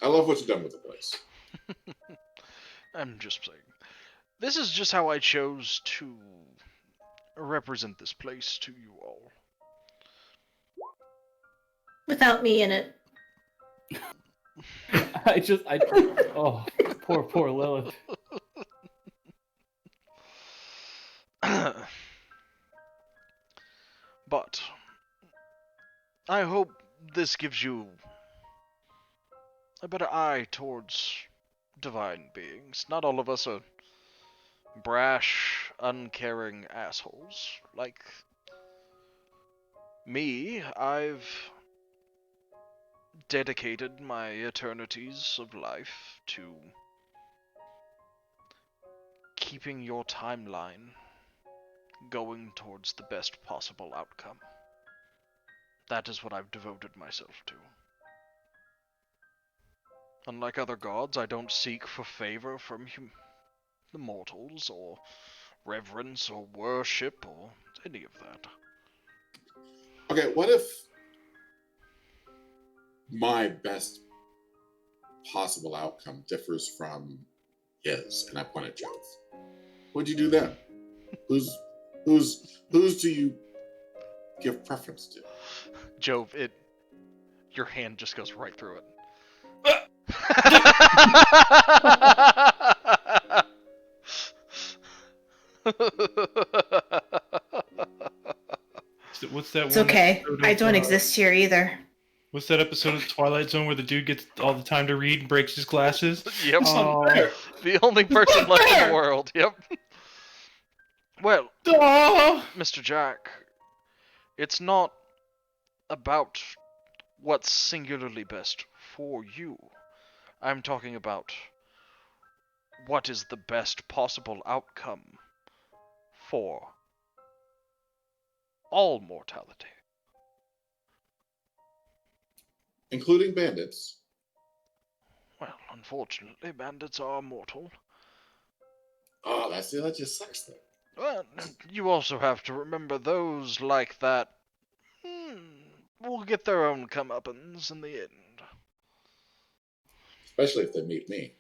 I love what you've done with the place. I'm just saying. This is just how I chose to represent this place to you all. Without me in it. Oh, poor Lilith. But I hope this gives you a better eye towards divine beings. Not all of us are brash, uncaring assholes. Like me, I've dedicated my eternities of life to keeping your timeline going towards the best possible outcome. That is what I've devoted myself to. Unlike other gods, I don't seek for favor from the mortals, or reverence, or worship, or any of that. Okay, what if my best possible outcome differs from his? And I point at Jove. What'd you do then? Who's do you give preference to? Jove, your hand just goes right through it. What's that It's one okay. episode I of, don't exist here either. What's that episode of Twilight Zone where the dude gets all the time to read and breaks his glasses? Yep. Oh, The only person left in the world. Yep. Well, Oh! Mr. Jack, it's not about what's singularly best for you. I'm talking about what is the best possible outcome for all mortality. Including bandits. Well, unfortunately, bandits are mortal. Oh, that just sucks then. Well, you also have to remember those like that will get their own comeuppance in the end. Especially if they meet me.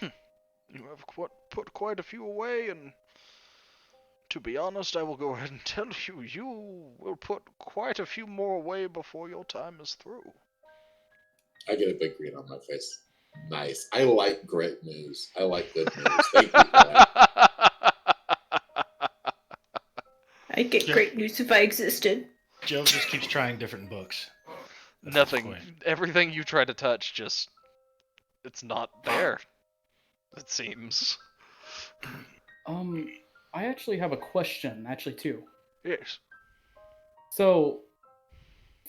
You have put quite a few away, and to be honest, I will go ahead and tell you, you will put quite a few more away before your time is through. I get a big grin on my face. Nice. I like great news. I like good news. Thank you for that. I'd get Yeah. great news if I existed. Joe just keeps trying different books. That's Nothing. the point. Everything you try to touch it's not there. It seems. I actually have a question, actually, too. Yes. So,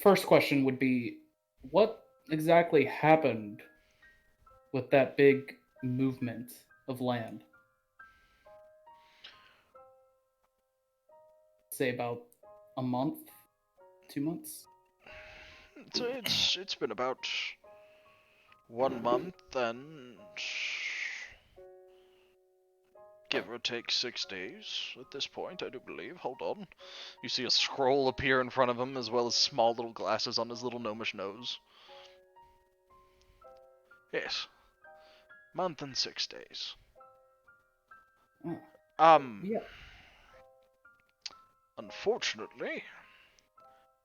first question would be, what exactly happened with that big movement of land? Say about a month, 2 months? So it's been about 1 month and give or take 6 days at this point, I do believe. Hold on. You see a scroll appear in front of him, as well as small little glasses on his little gnomish nose. Yes. Month and 6 days. Oh. Yeah. Unfortunately,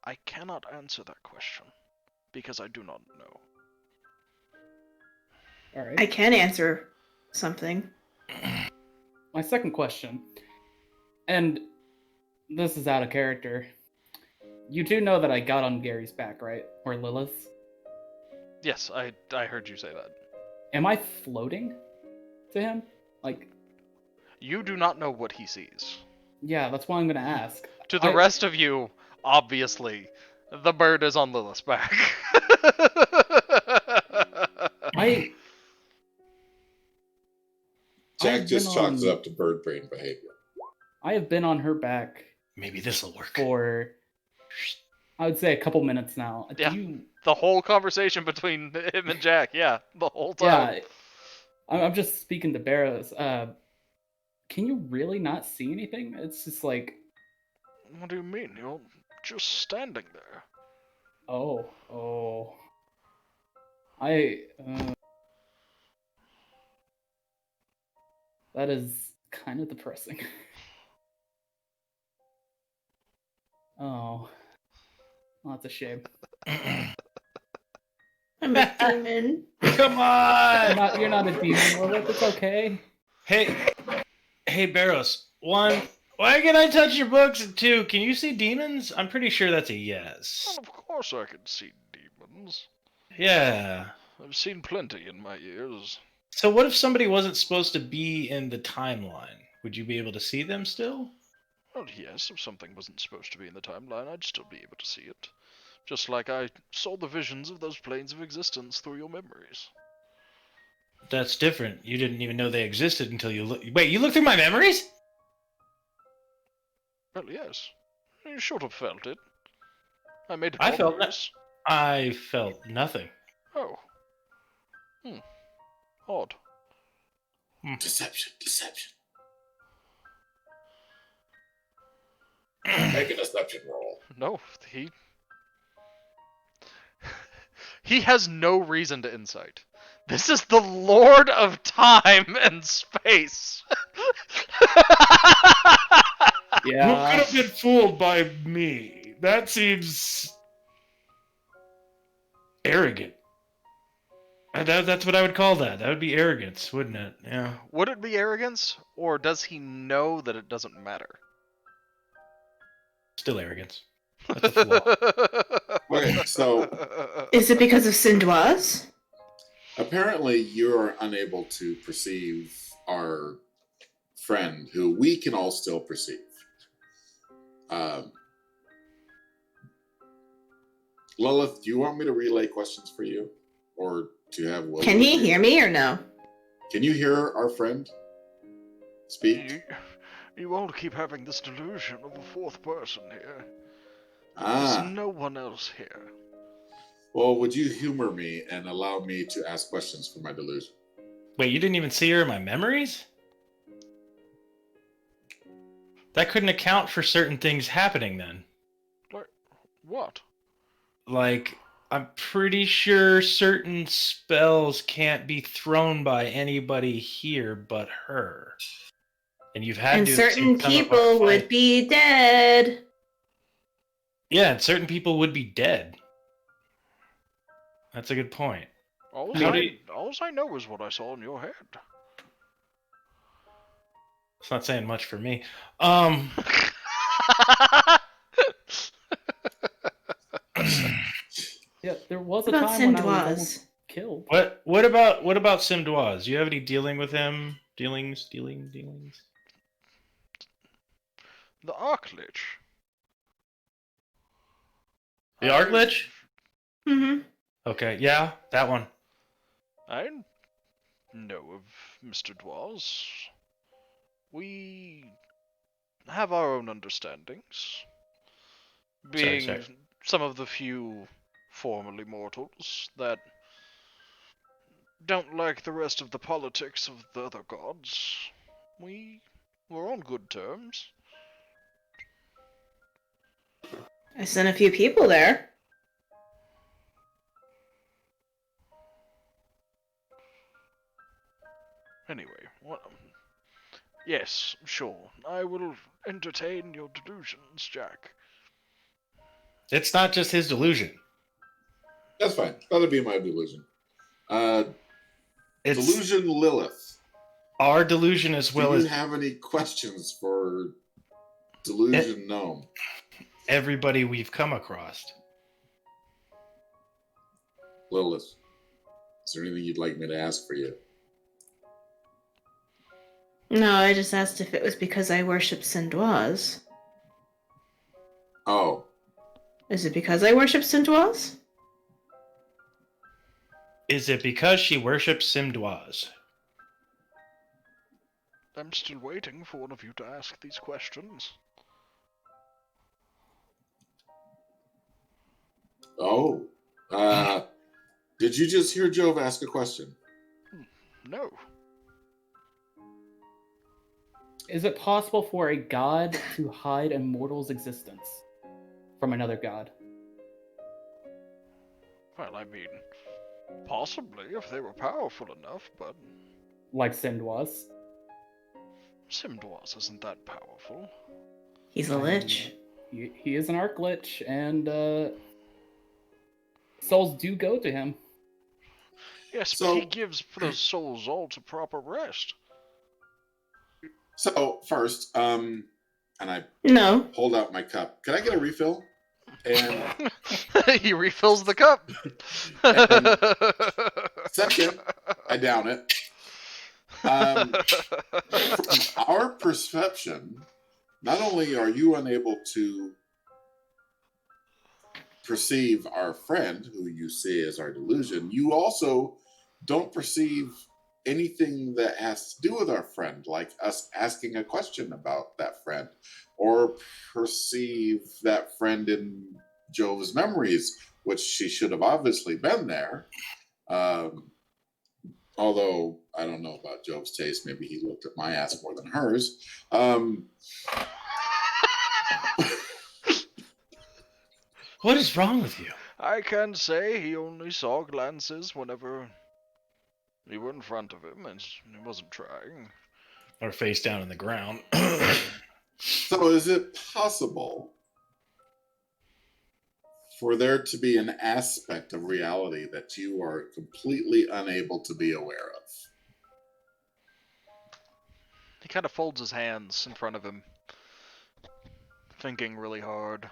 I cannot answer that question, because I do not know. All right. I can answer something. My second question, and this is out of character. You do know that I got on Gary's back, right? Or Lilith's? Yes, I heard you say that. Am I floating to him? Like, You do not know what he sees. yeah, that's what I'm gonna ask. To the rest of you, obviously, the bird is on Lilith's back. Jack I've just been chalks it on- up to bird brain behavior. I have been on her back Maybe this'll work. for, I would say, a couple minutes now. Yeah. Do you, The whole conversation between him and Jack, yeah, the whole time. yeah, I'm just speaking to Barrows. Can you really not see anything? It's just like, What do you mean? You're just standing there. oh. That is kind of depressing. Oh. Well, that's a shame. I'm a demon. Come on! You're not a demon, Lilith. It's okay. Hey, Barrows. 1, why can I touch your books? And 2, can you see demons? I'm pretty sure that's a yes. Well, of course I can see demons. Yeah. I've seen plenty in my years. So what if somebody wasn't supposed to be in the timeline? Would you be able to see them still? Well, yes, if something wasn't supposed to be in the timeline, I'd still be able to see it. Just like I saw the visions of those planes of existence through your memories. That's different. You didn't even know they existed until you look. Wait, you looked through my memories? Well, yes. You should have felt it. I made it I felt obvious. I felt nothing. Oh. Odd. Deception. Make a deception roll. No, he has no reason to insight. This is the Lord of Time and Space. Who could Yeah. have been fooled by me? That seems arrogant. That's what I would call that. That would be arrogance, wouldn't it? Yeah. Would it be arrogance, or does he know that it doesn't matter? Still arrogance. That's a flaw. Okay, so Is it because of Sindoise? apparently you're unable to perceive our friend, who we can all still perceive. Lilith, do you want me to relay questions for you, or to have Will? Can he hear me or no? Can you hear our friend speak? You all keep having this delusion of a fourth person here. Ah, There's no one else here. well, would you humor me and allow me to ask questions for my delusion? Wait, you didn't even see her in my memories? That couldn't account for certain things happening then. What? Like, I'm pretty sure certain spells can't be thrown by anybody here but her. And you've had And to have certain seen some of our people would fights. be dead. Yeah, and certain people would be dead. That's a good point. All How do you- I know is what I saw in your head. It's not saying much for me. Yeah, there was a What about time when I was Sindoise? almost killed. What about Simdoise? Do you have any dealing with him? Dealings? The Archlich. The Archlich? Mm-hmm. Okay, yeah, that one. I know of Mr. Dwaz. We have our own understandings. Being sorry. some of the few formerly mortals that don't like the rest of the politics of the other gods, we were on good terms. I sent a few people there. Anyway, yes, sure. I will entertain your delusions, Jack. It's not just his delusion. That's fine. That'll be my delusion. It's Delusion Lilith. our delusion as well Do you as have any questions for Delusion Gnome? everybody we've come across. Lilith, is there anything you'd like me to ask for you? No, I just asked if it was because I worship Sindoise. Oh, Is it because I worship Sindoise? Is it because she worships Simdoise? I'm still waiting for one of you to ask these questions. Oh. Did you just hear Jove ask a question? No. Is it possible for a god to hide a mortal's existence from another god? Well, I mean, possibly if they were powerful enough, but Like Sind was? Simdwas isn't that powerful. He's a lich. He is an arc lich, and souls do go to him. Yes, So- but he gives those souls all to proper rest. So first, and I No. hold out my cup. Can I get a refill? And He refills the cup. second, I down it. From our perception, not only are you unable to perceive our friend, who you see as our delusion, you also don't perceive anything that has to do with our friend, like us asking a question about that friend, or perceive that friend in Jove's memories, which she should have obviously been there. Although I don't know about Jove's taste, maybe he looked at my ass more than hers. What is wrong with you? I can say he only saw glances whenever you were in front of him, and he wasn't trying. Or face down in the ground. So is it possible for there to be an aspect of reality that you are completely unable to be aware of? He kind of folds his hands in front of him, thinking really hard.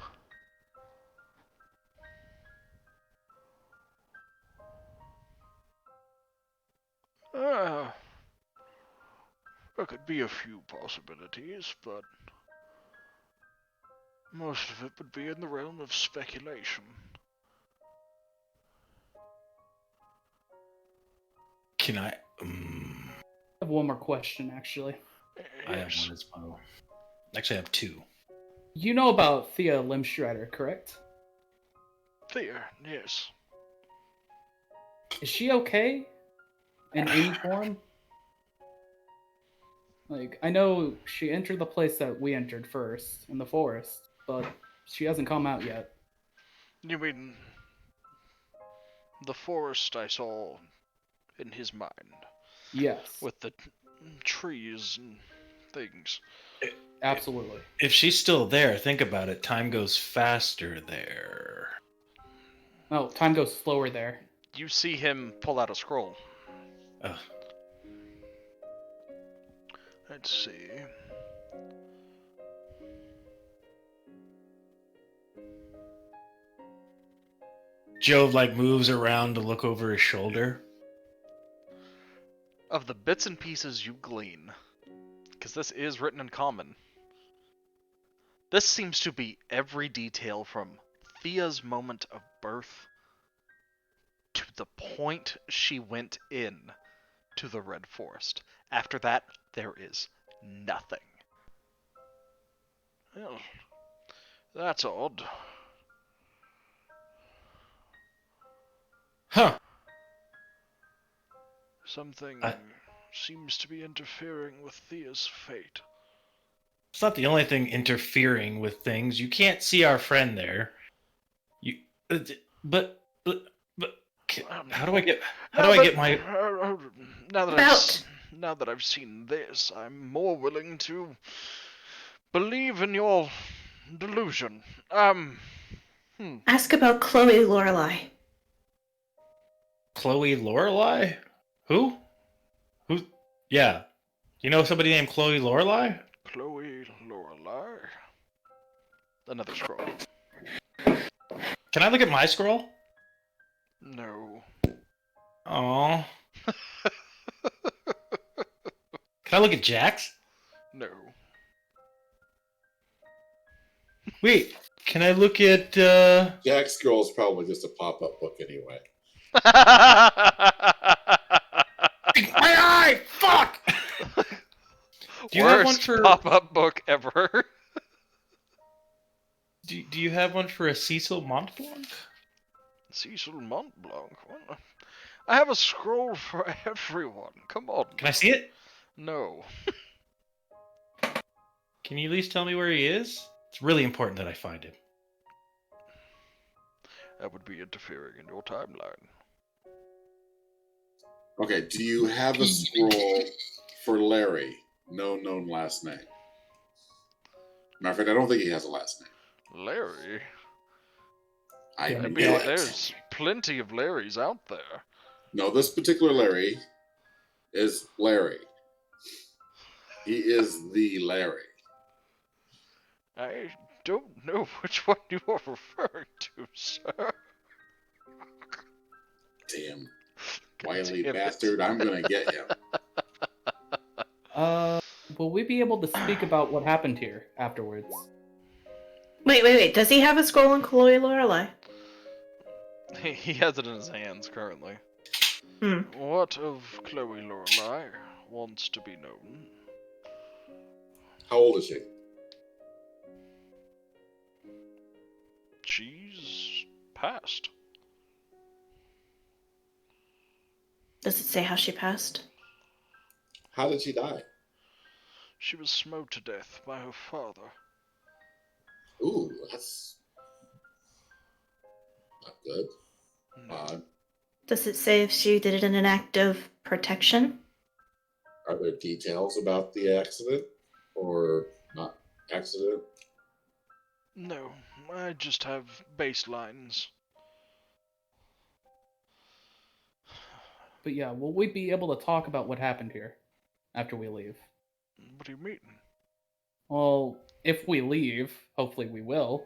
There could be a few possibilities, but most of it would be in the realm of speculation. Can I? I have one more question, actually. I have one as well. Actually, I have two. You know about Thea Limshredder, correct? Thea, yes. Is she okay? In any form? Like, I know she entered the place that we entered first, in the forest, but she hasn't come out yet. You mean the forest I saw in his mind, Yes, with the trees and things? absolutely. If she's still there, think about it. Time goes faster there. No, time goes slower there. You see him pull out a scroll. Ugh. Let's see. Jove moves around to look over his shoulder. Of the bits and pieces you glean, because this is written in common, this seems to be every detail from Thea's moment of birth to the point she went in to the Red Forest. After that, there is nothing. Well, that's odd. Huh. Something seems to be interfering with Thea's fate. It's not the only thing interfering with things. You can't see our friend there. You, but how do I get? How do I get my? Now that I've seen this, I'm more willing to believe in your delusion. Ask about Chloe Lorelei. Chloe Lorelei? Who? Who? Yeah. You know somebody named Chloe Lorelei? Chloe Lorelei. Another scroll. Can I look at my scroll? No. Oh. Can I look at Jack's? No. Wait, can I look at Jack Scroll is probably just a pop-up book anyway. my eye! Fuck! Do you have one Worst for? pop-up book ever. Do you have one for a Cecil Montblanc? Cecil Montblanc. What? I have a scroll for everyone. Come on. Can I see it? No. Can you at least tell me where he is? It's really important that I find him. That would be interfering in your timeline. Okay, do you have a scroll for Larry? No known last name. Matter of fact, I don't think he has a last name. Larry? I Yeah, knew mean, it. there's plenty of Larrys out there. No, this particular Larry is Larry. He is the Larry. I don't know which one you are referring to, sir. Damn. Wily Damn it. bastard, I'm gonna get him. Will we be able to speak about what happened here afterwards? Wait. Does he have a scroll in Chloe Lorelei? He has it in his hands currently. Hmm. What of Chloe Lorelei wants to be known? How old is she? She's passed. Does it say how she passed? How did she die? She was smote to death by her father. Ooh, that's not good. No. Does it say if she did it in an act of protection? Are there details about the accident or not accident? No, I just have baselines. But yeah, will we be able to talk about what happened here after we leave? What do you mean? Well, if we leave, hopefully we will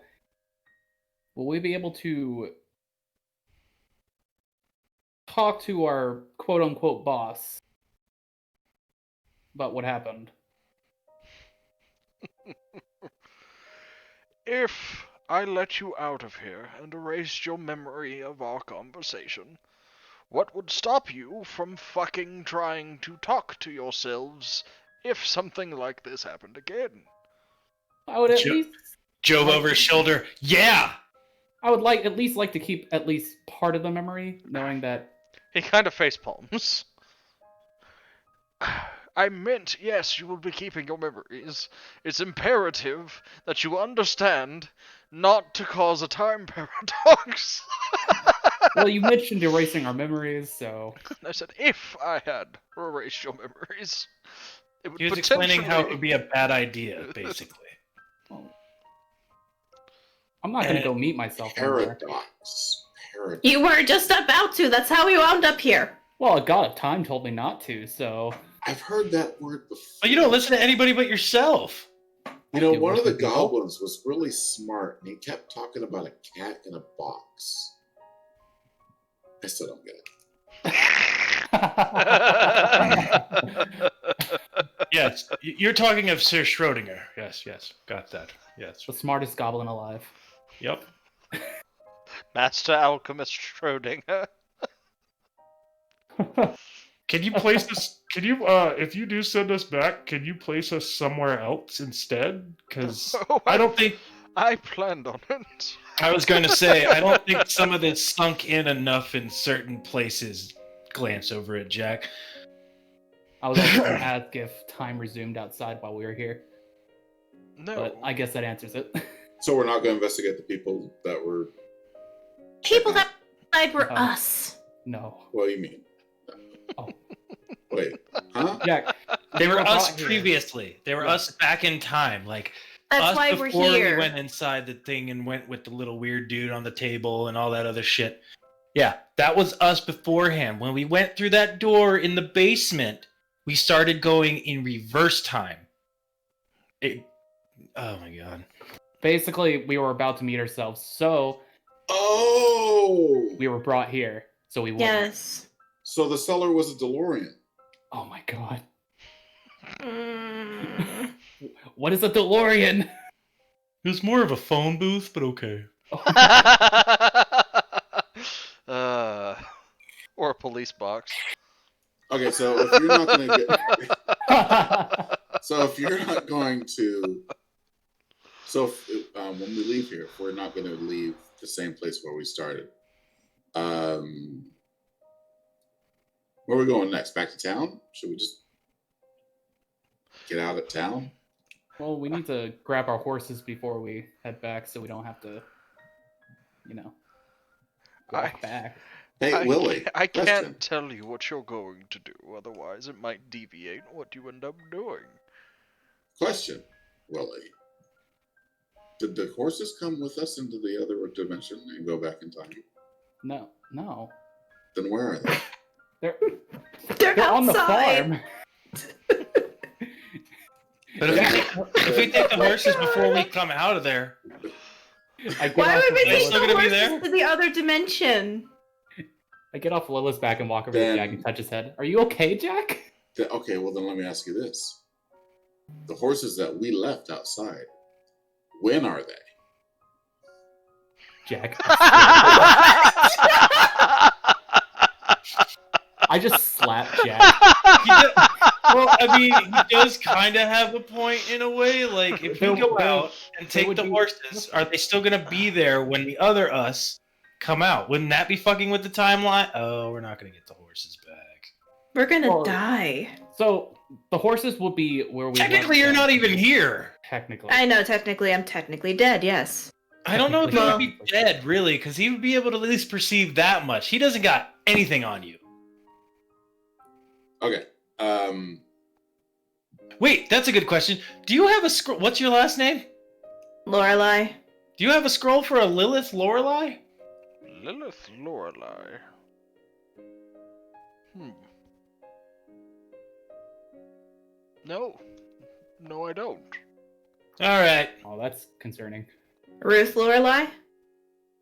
we be able to talk to our quote-unquote boss about what happened? If I let you out of here and erased your memory of our conversation, what would stop you from fucking trying to talk to yourselves if something like this happened again? I would at Sure. least Jove over his shoulder. Yeah. I would at least like to keep at least part of the memory, knowing that He kind of facepalms. I meant, yes, you will be keeping your memories. It's imperative that you understand not to cause a time paradox. well, you mentioned erasing our memories, so I said, if I had erased your memories, it would He was potentially... explaining how it would be a bad idea, basically. I'm not going to go meet myself anymore. Paradox. You were just about to. That's how we wound up here. Well, a god of time told me not to, so I've heard that word before. But you don't listen to anybody but yourself. You know, do one of the listen to people. goblins was really smart, and he kept talking about a cat in a box. I still don't get it. Yes, you're talking of Sir Schrodinger. Yes, got that. Yes. the smartest goblin alive. Yep. Master Alchemist Schrodinger. Can you place us? Can you, if you do send us back, can you place us somewhere else instead? Because Oh, I don't think. I planned on it. I was going to say I don't think some of this sunk in enough in certain places. Glance over at Jack. I was also going to ask if time resumed outside while we were here, No. but I guess that answers it. So we're not going to investigate the people that were. People that died were Oh. us. No. What do you mean? Oh. Wait, huh? Jack, They were us brought here. previously. They were us back in time. Like That's us why we're before here. we went inside the thing and went with the little weird dude on the table and all that other shit. Yeah, that was us beforehand. When we went through that door in the basement, we started going in reverse time. Oh my god. basically, we were about to meet ourselves, so Oh! we were brought here, so we wouldn't. Yes. So the cellar was a DeLorean. Oh my god. Mm. What is a DeLorean? It was more of a phone booth, but okay. Or a police box. Okay, so if you're not going to get. So if you're not going to, when we leave here, if we're not going to leave the same place where we started, where are we going next? Back to town? Should we just get out of town? Well, we need to grab our horses before we head back, so we don't have to, walk back. Hey, Willie. I question. can't tell you what you're going to do, otherwise it might deviate what you end up doing. Question, Willie. Did the horses come with us into the other dimension and go back in time? No. Then where are they? They're on the outside. farm. But if we take the horses before we come out of there, Why would we Are they take still the gonna be horses there? to the other dimension? I get off Lila's back and walk over Then- to Jack and touch his head. Are you okay, Jack? Okay, well then let me ask you this. The horses that we left outside, when are they? Jack. I just slapped Jack. well, I mean, he does kind of have a point in a way. Like, if we go out and take the horses, are they still going to be there when the other us come out? Wouldn't that be fucking with the timeline? Oh, we're not going to get the horses back. We're gonna Well, die. So the horses will be where we. Technically, you're not even here. Technically. I know, technically, I'm technically dead, yes. I don't know if he Well- would be dead, really, because he would be able to at least perceive that much. He doesn't got anything on you. Okay. Wait, that's a good question. Do you have a scroll? What's your last name? Lorelei. Do you have a scroll for a Lilith Lorelei? Lilith Lorelei. No, I don't. All right. Oh, that's concerning. Ruth Lorelei?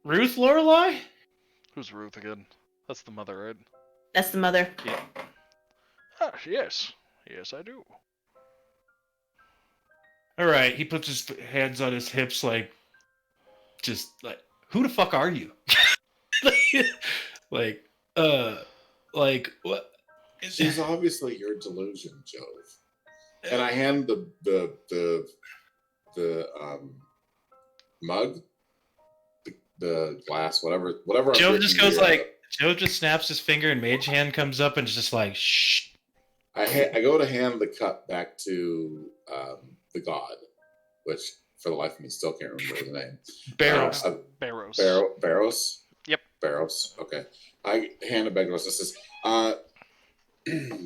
Ruth Lorelei? Who's Ruth again? That's the mother, right? That's the mother. Ah, yes. Yes, I do. All right, he puts his hands on his hips, just like, who the fuck are you? like, what? She's obviously your delusion, Jove. And I hand the mug, the glass, whatever. Joe just goes like, Joe just snaps his finger and Mage Hand comes up and is just like, shh. I go to hand the cup back to the god, which for the life of me still can't remember the name. Barrows. Barrows. Barrows? Yep. Barrows. Okay. I hand it back to Barrows. This is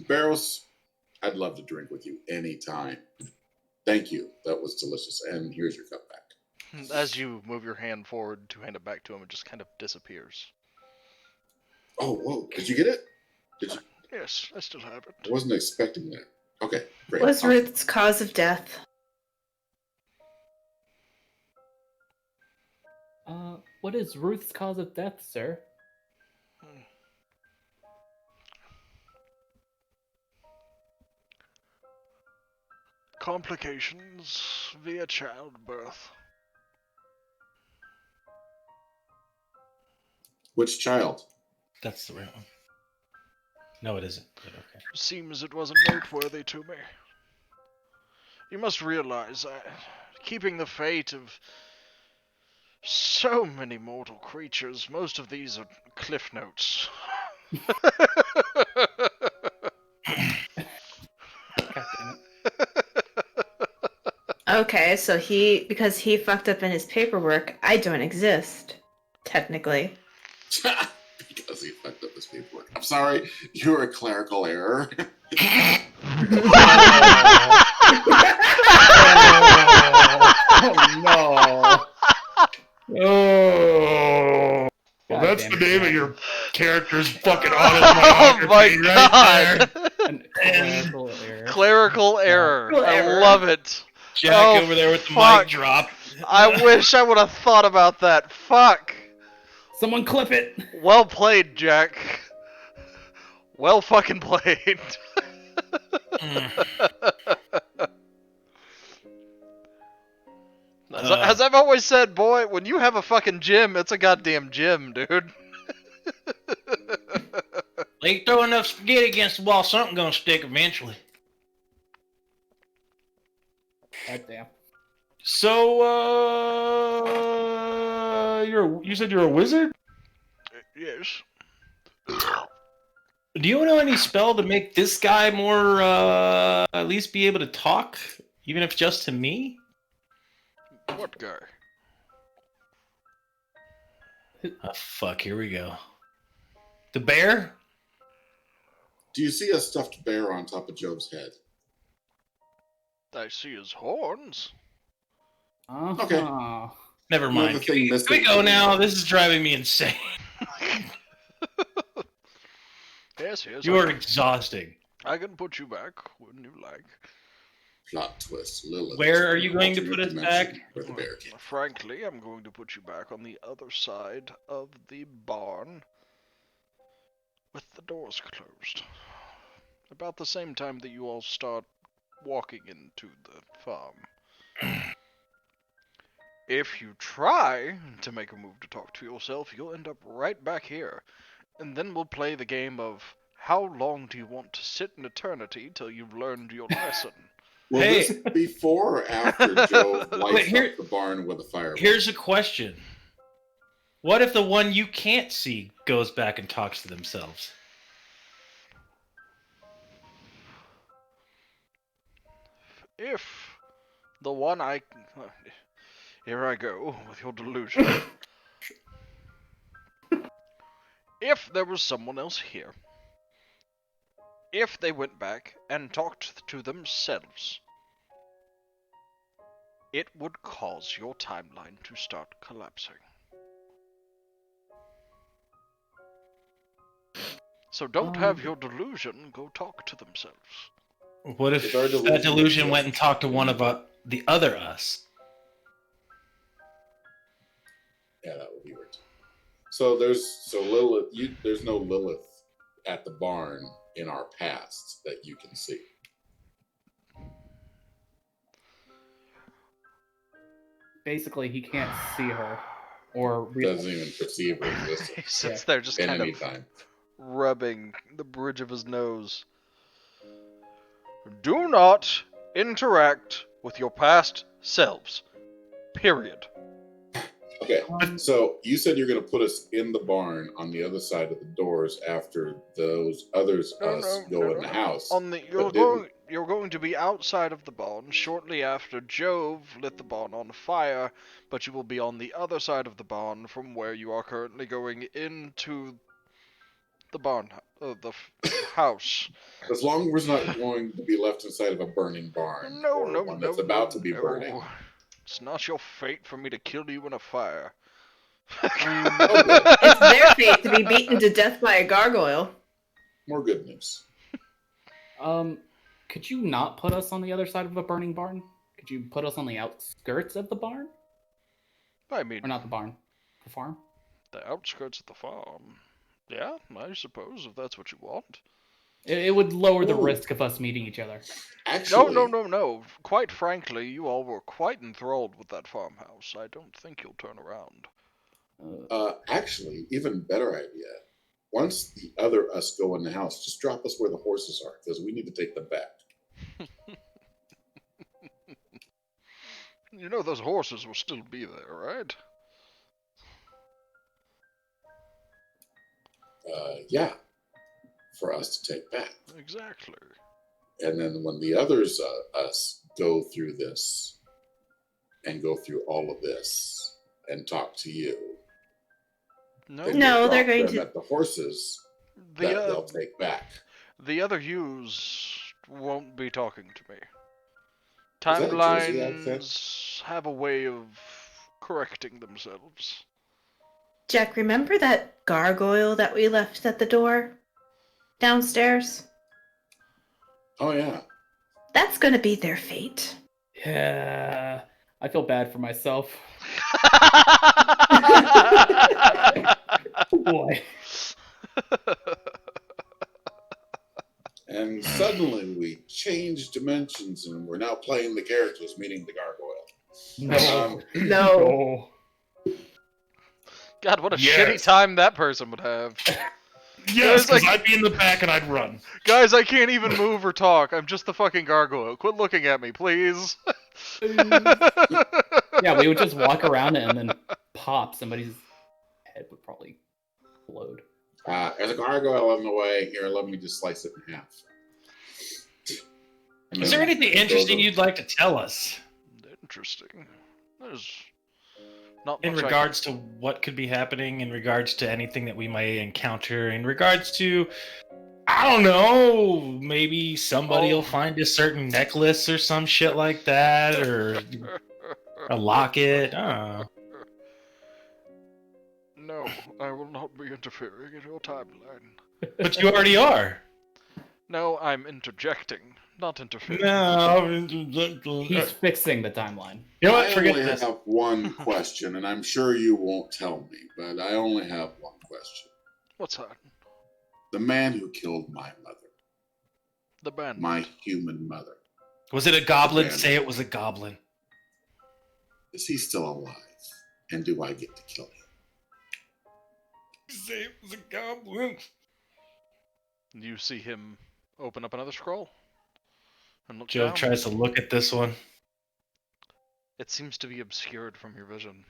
Barrows, I'd love to drink with you anytime. Thank you. That was delicious. And here's your cup back. As you move your hand forward to hand it back to him, it just kind of disappears. Oh, whoa. Did you get it? Did you? Yes, I still have it. I wasn't expecting that. Okay, great. What's Awesome. Ruth's cause of death? What is Ruth's cause of death, sir? Complications via childbirth. Which child? That's the right one. No, it isn't. But okay. Seems it wasn't noteworthy to me. You must realize, keeping the fate of so many mortal creatures, most of these are cliff notes. God damn it. Okay, so because he fucked up in his paperwork, I don't exist. Technically. Because he fucked up his paperwork. I'm sorry, you're a clerical error. Oh no. Oh, well, God that's damn the it, name Jack. of your character's fucking Oh autobiography my right god! there. An clerical error. Clerical error. Clerical I error. love it. Jack Oh, over there with the fuck. mic drop. I wish I would have thought about that. Fuck. Someone clip it. Well played, Jack. Well fucking played. As I've always said, boy, when you have a fucking gym, it's a goddamn gym, dude. Like, throw enough spaghetti against the wall, something gonna stick eventually. God damn. So, you said you're a wizard? Yes. Do you know any spell to make this guy more, at least be able to talk? Even if just to me? What guy? Oh, fuck, here we go. The bear? Do you see a stuffed bear on top of Job's head? I see his horns. Okay. Never mind. Another thing Can missing we go from now? the- This is driving me insane. Yes. You are exhausting. I can put you back when you like. Plot twist. Lilith. Where are you going to put us Alternate back? dimension Where the bear came. Frankly, I'm going to put you back on the other side of the barn with the doors closed. About the same time that you all start walking into the farm. If you try to make a move to talk to yourself, you'll end up right back here. And then we'll play the game of how long do you want to sit in eternity till you've learned your lesson? Will Hey. this be before or after Joe lights here- up the barn with a fireball? Here's a question. What if the one you can't see goes back and talks to themselves? If the one I... Here I go with your delusion. If there was someone else here, if they went back and talked to themselves, it would cause your timeline to start collapsing. So don't have your delusion go talk to themselves. What if Is our that delusion delusion went and talked to one of the other us? Yeah, that would be weird. So Lilith. There's no Lilith at the barn in our past that you can see. Basically, he can't see her or Doesn't even perceive her He existence sits there just at kind any of time. rubbing the bridge of his nose. Do not interact with your past selves. Period. Okay, so you said you're going to put us in the barn on the other side of the doors after those others go in the house. You're going to be outside of the barn shortly after Jove lit the barn on fire, but you will be on the other side of the barn from where you are currently going into the barn, the house. As long as we're not going to be left inside of a burning barn or one that's about to be burning. It's not your fate for me to kill you in a fire. It's their fate to be beaten to death by a gargoyle. More good news. Could you not put us on the other side of a burning barn? Could you put us on the outskirts of the barn? I mean, Or not the barn, the farm? the outskirts of the farm. Yeah, I suppose, if that's what you want. It would lower the Ooh. risk of us meeting each other. Actually, No. Quite frankly, you all were quite enthralled with that farmhouse. I don't think you'll turn around. Actually, even better idea. Once the other us go in the house, just drop us where the horses are, because we need to take them back. You know those horses will still be there, right? Yeah, for us to take back. Exactly. And then when the others, us, go through this and go through all of this and talk to you, No, then No, you'll they're drop going them to- at the horses the that they'll take back. the other yous won't be talking to me. that a Jersey Timelines have a way of correcting themselves. Jack, remember that gargoyle that we left at the door? Downstairs? Oh yeah. That's gonna be their fate. Yeah, I feel bad for myself. Boy. And suddenly we changed dimensions and we're now playing the characters meeting the gargoyle. No. No. God, what a Yes. shitty time that person would have. Yes, It's like- because I'd be in the back and I'd run. Guys, I can't even move or talk. I'm just the fucking gargoyle. Quit looking at me, please. Yeah, we would just walk around it and then pop. Somebody's head would probably explode. As a gargoyle on the way, here, let me just slice it in half. And Is there then anything throw interesting the- you'd like to tell us Interesting. There's not in much regards to what could be happening, in regards to anything that we may encounter, in regards to, I don't know, maybe somebody will find a certain necklace or some shit like that, or a locket. I don't know. No, I will not be interfering in your timeline. But you already are. No, I'm interjecting, not interfering. No. He's fixing the timeline. You know what? I Forget only this. have one question, and I'm sure you won't tell me, but I only have one question. What's that? The man who killed my mother, The bandit. my human mother, Was it a goblin? Man. Say it was a goblin. is he still alive? And do I get to kill him? Say it was a goblin. You see him open up another scroll and look Joe down. tries to look at this one. It seems to be obscured from your vision.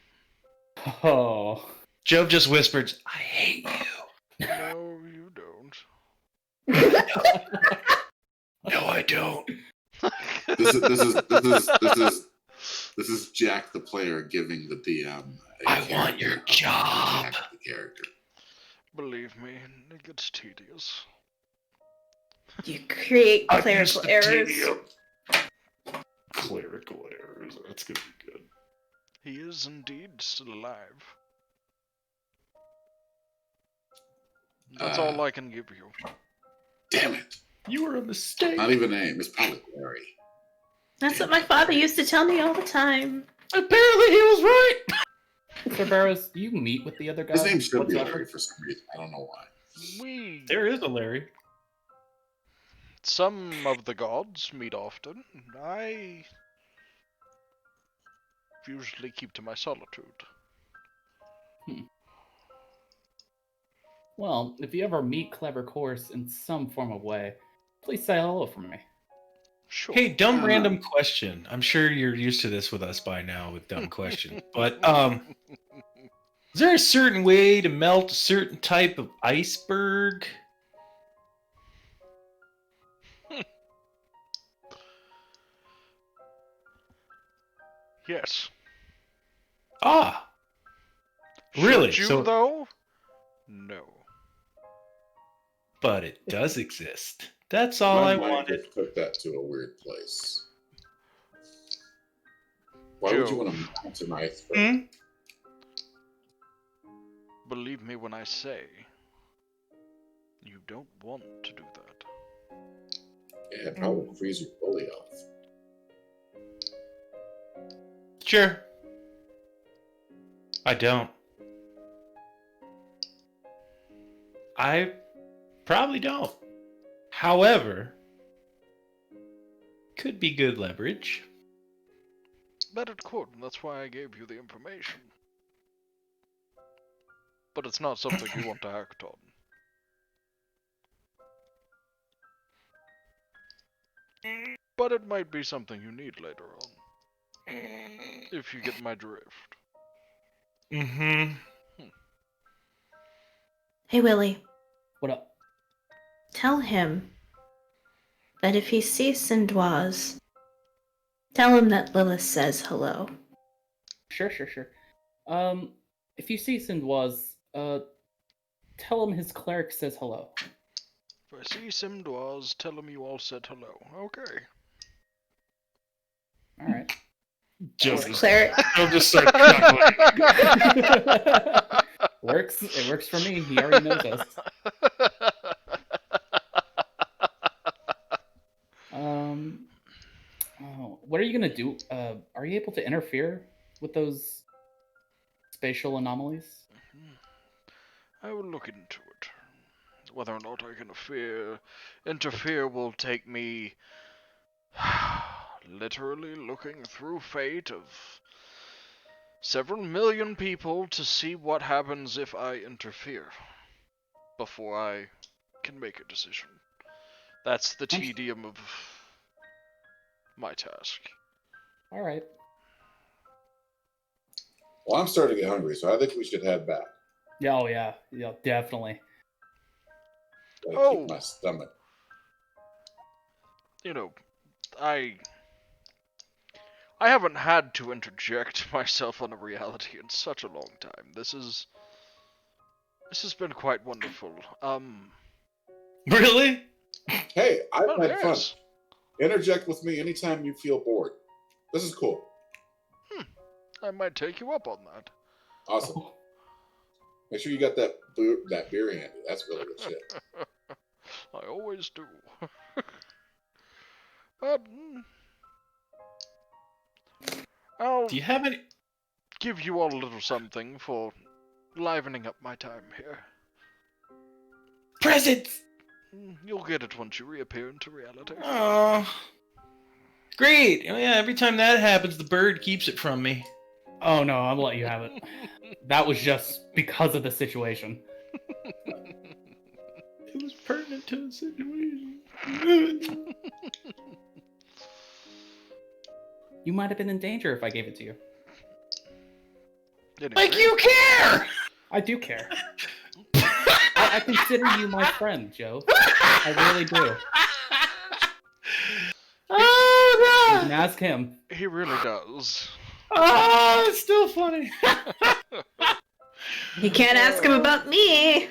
Oh. Joe just whispers, "I hate you." No, you don't. No, I don't. This is Jack the player giving the DM. I want your job. Jack the character. Believe me, it gets tedious. You create I'm clerical used to errors. tedium. Clerical errors. That's gonna be good. He is indeed still alive. That's all I can give you. Damn it! You were a mistake. Not even a name. It's probably Larry. That's what my father used to tell me all the time. Apparently, he was right. Sir Barrows, do you meet with the other guy? His name should be whatsoever? Larry for some reason. I don't know why. There is a Larry. Some of the gods meet often. I usually keep to my solitude. Well, if you ever meet Clever Course in some form of way, please say hello from me. Sure. Hey, dumb random question. I'm sure you're used to this with us by now with dumb question. But is there a certain way to melt a certain type of iceberg? Yes. Ah, really? Should you, So, though? No. but it does exist. That's all My I mind wanted. just took that to a weird place. Why would you Joe. want to mount an iceberg? Hmm? Believe me when I say, you don't want to do that. Yeah, it probably freeze your bully off. Sure. I don't. I probably don't. However, could be good leverage. Bet it could, and that's why I gave you the information. But it's not something you want to act on. But it might be something you need later on. If you get my drift. Mm-hmm. Hey, Willie, What up? tell him that if he sees Sindoise, tell him that Lilith says hello. Sure. If you see Sindoise, tell him his cleric says hello. If I see Simdoise, tell him you all said hello. Okay. All right. Joe His cleric. just start chuckling. Works. It works for me. He already knows us. What are you gonna do? Are you able to interfere with those spatial anomalies? I will look into it. Whether or not I can interfere will take me literally looking through fate of several million people to see what happens if I interfere before I can make a decision. That's the tedium of my task. All right. Well, I'm starting to get hungry, so I think we should head back. Yeah. Oh yeah. Yeah. Definitely. Gotta Oh. keep my stomach. You know, I haven't had to interject myself on a reality in such a long time. This has been quite wonderful. Really? Hey, I've Well, had fun. yes. Interject with me anytime you feel bored. This is cool. I might take you up on that. Awesome. Oh, Make sure you got that beer handy. That's really good shit. I always do. But I'll Do you have any? give you all a little something for livening up my time here. Presents! You'll get it once you reappear into reality. Oh, great! Oh yeah, every time that happens, the bird keeps it from me. oh no, I'll let you have it. That was just because of the situation. It was pertinent to the situation. You might have been in danger if I gave it to you. Anyway, Like you care! I do care. I consider you my friend, Joe. I really do. Oh You can no! ask him. he really does. Oh, it's still funny. You can't ask him about me.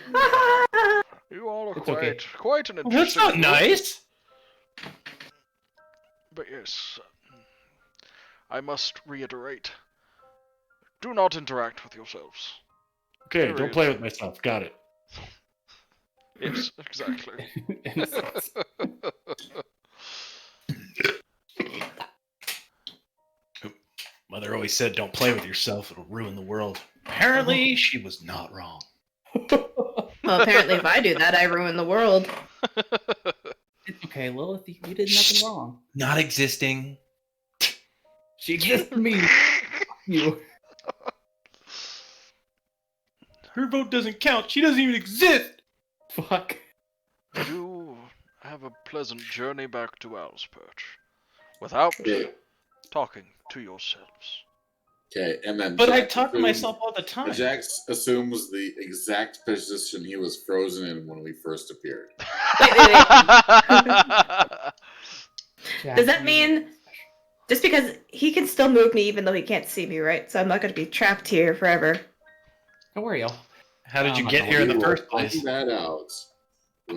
You all are It's okay. quite an Well, interesting that's not group. nice. But yes, I must reiterate. Do not interact with yourselves. Okay, don't play with myself. Got it. Yes, exactly. Innocence. Mother always said, "Don't play with yourself; it'll ruin the world." Apparently, she was not wrong. Well, apparently, if I do that, I ruin the world. It's okay, Lilith. You did nothing wrong. Not existing. She exists for me. You. Her vote doesn't count. She doesn't even exist. Fuck. You have a pleasant journey back to Owl's Perch without Okay. talking to yourselves. Okay, and then. But I Jack talk to assumes- myself all the time. Jack assumes the exact position he was frozen in when we first appeared. Wait. Jack, Does that you- mean just because he can still move me even though he can't see me, right? So I'm not going to be trapped here forever. Don't worry, y'all. How did you Oh, get my here in the We will first place? find that out.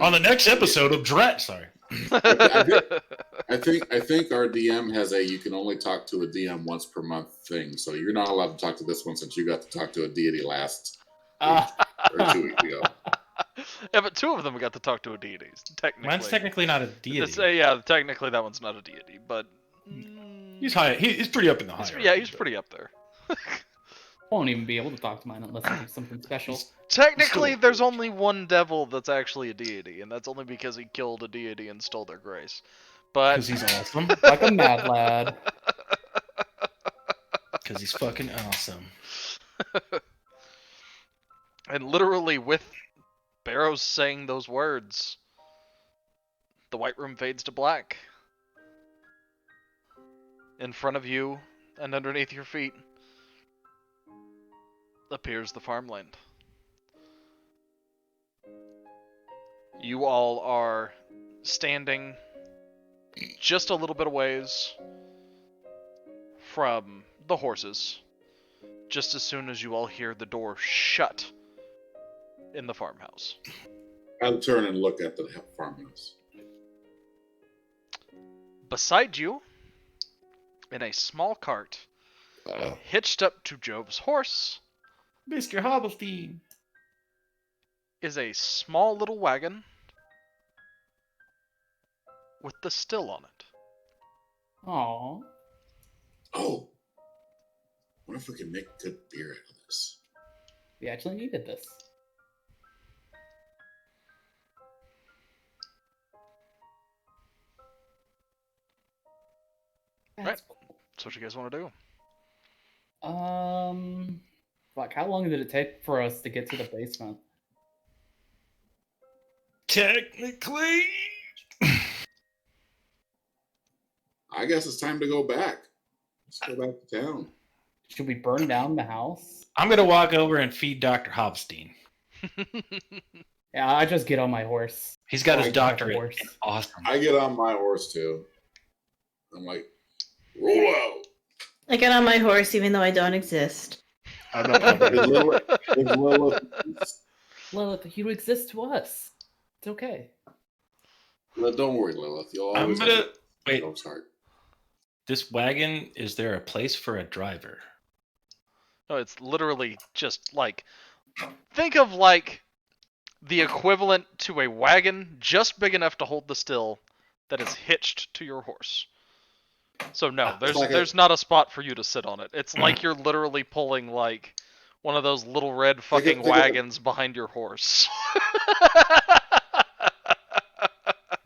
On the next episode of Drat. Sorry. I think our DM has a you can only talk to a DM once per month thing, so you're not allowed to talk to this one since you got to talk to a deity last or 2 weeks ago. Yeah, but two of them got to talk to a deity. Technically, Mine's technically not a deity. yeah, technically that one's not a deity, but He's high. He's pretty up in the he's- hierarchy. yeah, he's pretty up there. Won't even be able to talk to mine unless I do something special. Technically, Still- there's only one devil that's actually a deity, and that's only because he killed a deity and stole their grace. But Because he's awesome. Like a mad lad. Because he's fucking awesome. and literally with Barrows saying those words, the white room fades to black. In front of you and underneath your feet appears the farmland. You all are standing just a little bit of ways from the horses, just as soon as you all hear the door shut in the farmhouse. I'll turn and look at the farmhouse. Beside you, in a small cart, hitched up to Jove's horse, Mr. Hobblestein. is a small little wagon with the still on it. Aww. Oh, what if we can make good beer out of this? We actually needed this. That's So what you guys want to do? cool. Like, how long did it take for us to get to the basement? Technically. I guess it's time to go back. Let's go back to town. Should we burn down the house? I'm gonna walk over and feed Dr. Hobstein. Yeah, I just get on my horse. He's got I his don't have a doctorate. horse. Awesome. I get on my horse too. I'm like, roll out. I get on my horse even though I don't exist. I'm not It's coming. Lilith. It's Lilith. Lilith, you exist to us. It's okay. Don't worry, Lilith. You'll I'm always gonna have wait. Joe's heart. This wagon, is there a place for a driver? No, it's literally just like, think of like the equivalent to a wagon just big enough to hold the still that is hitched to your horse. So no, there's not a spot for you to sit on it. It's like you're literally pulling like one of those little red fucking wagons behind your horse.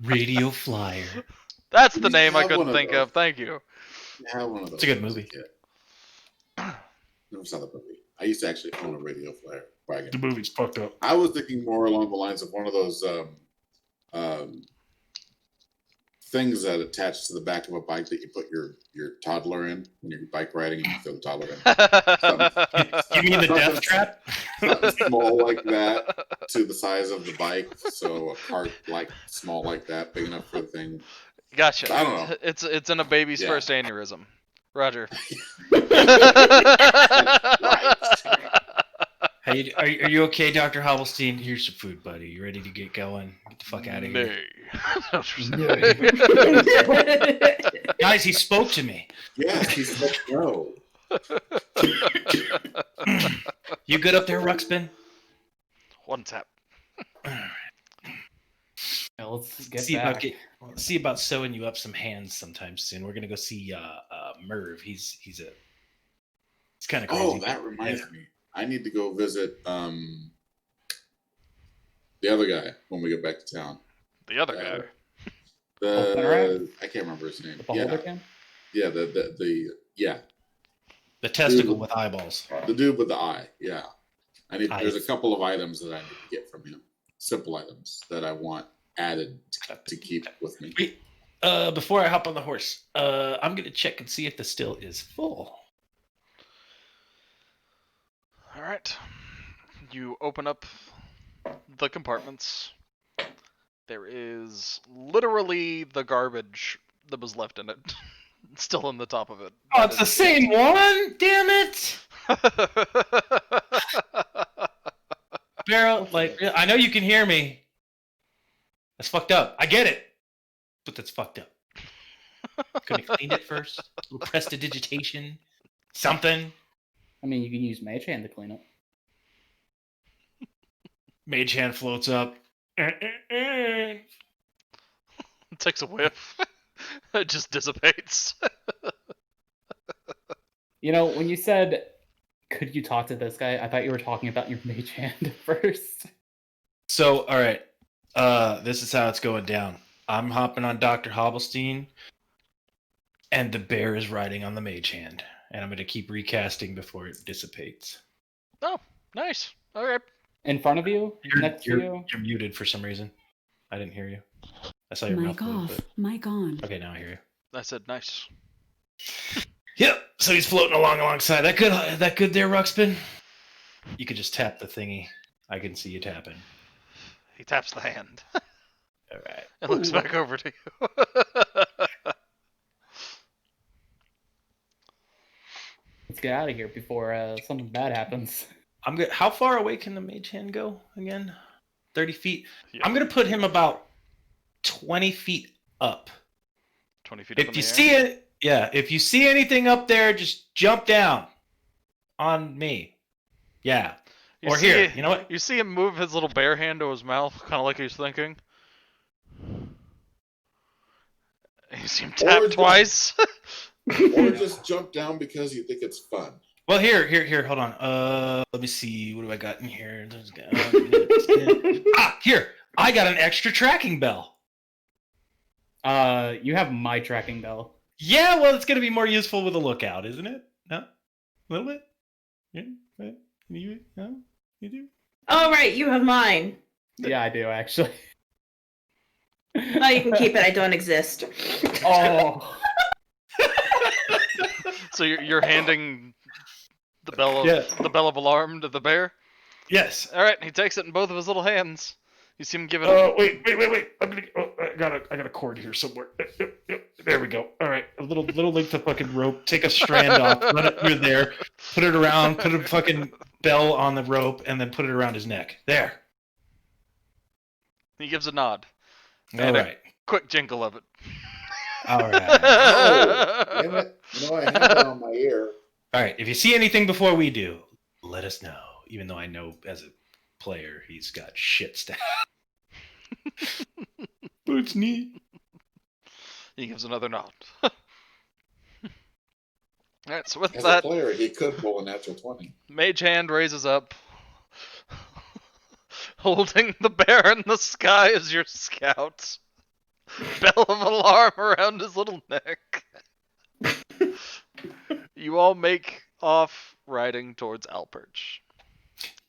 Radio Flyer. That's We the used to name I have couldn't one of think those. of. Thank you. I had one of those. It's a good when I was movie. kid. Never saw the movie. I used to actually own a radio flyer wagon. The movie's fucked up. I was thinking more along the lines of one of those things that attach to the back of a bike that you put your toddler in when you're bike riding and you throw the toddler in. You mean the death trap? Something small like that to the size of the bike, so a cart like small like that, big enough for the thing. Gotcha. I don't know. It's in a baby's Yeah. first aneurysm. Roger. Hey, are you okay, Dr. Hobblestein? Here's some food, buddy. You ready to get going? Get the fuck out of here. Nay. Guys, he spoke to me. Yes, he said no. You good up there, Ruxpin? One tap. Yeah, let's get See back. about sewing you up some hands sometime soon. We're gonna go see Merv. He's kind of crazy. Oh, that reminds me. I need to go visit the other guy when we get back to town. The other guy. I can't remember his name. The beholder can? Yeah, the The testicle with eyeballs. the dude with the eye. Yeah, there's a Eyes. couple of items that I need to get from him. Simple items that I want added to keep with me. Wait, before I hop on the horse, I'm gonna check and see if the still is full. All right. You open up the compartments. There is literally the garbage that was left in it, still in the top of it. Oh, it's the same one! Damn it! Barrel, like, I know you can hear me. That's fucked up. I get it. But that's fucked up. Couldn't have cleaned it first? A little prestidigitation? Something? I mean, you can use Mage Hand to clean it. Mage hand floats up. It takes a whiff. It just dissipates. You know, when you said, could you talk to this guy? I thought you were talking about your Mage Hand at first. So, alright. This is how it's going down. I'm hopping on Dr. Hobblestein, and the bear is riding on the mage hand. And I'm going to keep recasting before it dissipates. Oh, nice. Okay. In front of you? Next to you? You're muted for some reason. I didn't hear you. I saw your mouth Mic move, off. Mic on. but... Okay, now I hear you. I said nice. Yep. So he's floating alongside. That good there, Ruxpin? You could just tap the thingy. I can see you tapping. He taps the hand All right. and looks back over to you. Let's get out of here before something bad happens. I'm good. How far away can the mage hand go again? 30 feet. Yeah. I'm gonna put him about 20 feet up. 20 feet up in If the you air. see it, yeah. If you see anything up there, just jump down on me. Yeah. You Or see here. it- You know what? You see him move his little bare hand to his mouth, kind of like he's thinking. You see him tap just- twice. Or just jump down because you think it's fun. Well, here. Hold on. Let me see. What do I got in here? Here. I got an extra tracking bell. You have my tracking bell. Yeah. Well, it's gonna be more useful with a lookout, isn't it? No. A little bit. Yeah. Right. You do. Oh, right, you have mine. Yeah, I do, actually. Oh, you can keep it. I don't exist. Oh. So you're handing the bell of Yeah. the bell of alarm to the bear. Yes. All right, he takes it in both of his little hands. You see him give it. Wait. I'm gonna. I got a cord here somewhere. There we go. All right, a little length of fucking rope. Take a strand off, run it through there, put it around, put a fucking bell on the rope, and then put it around his neck. There. He gives a nod. All And right. Quick jingle of it. All right. Oh, damn it. You know, I have that on my ear. All right. If you see anything before we do, let us know. Even though I know as a player, he's got shit stats. But it's neat. He gives another nod. Alright, so with As a that, player, he could roll a natural 20. Mage Hand raises up, holding the bear in the sky as your scout. Bell of alarm around his little neck. You all make off riding towards Alperch.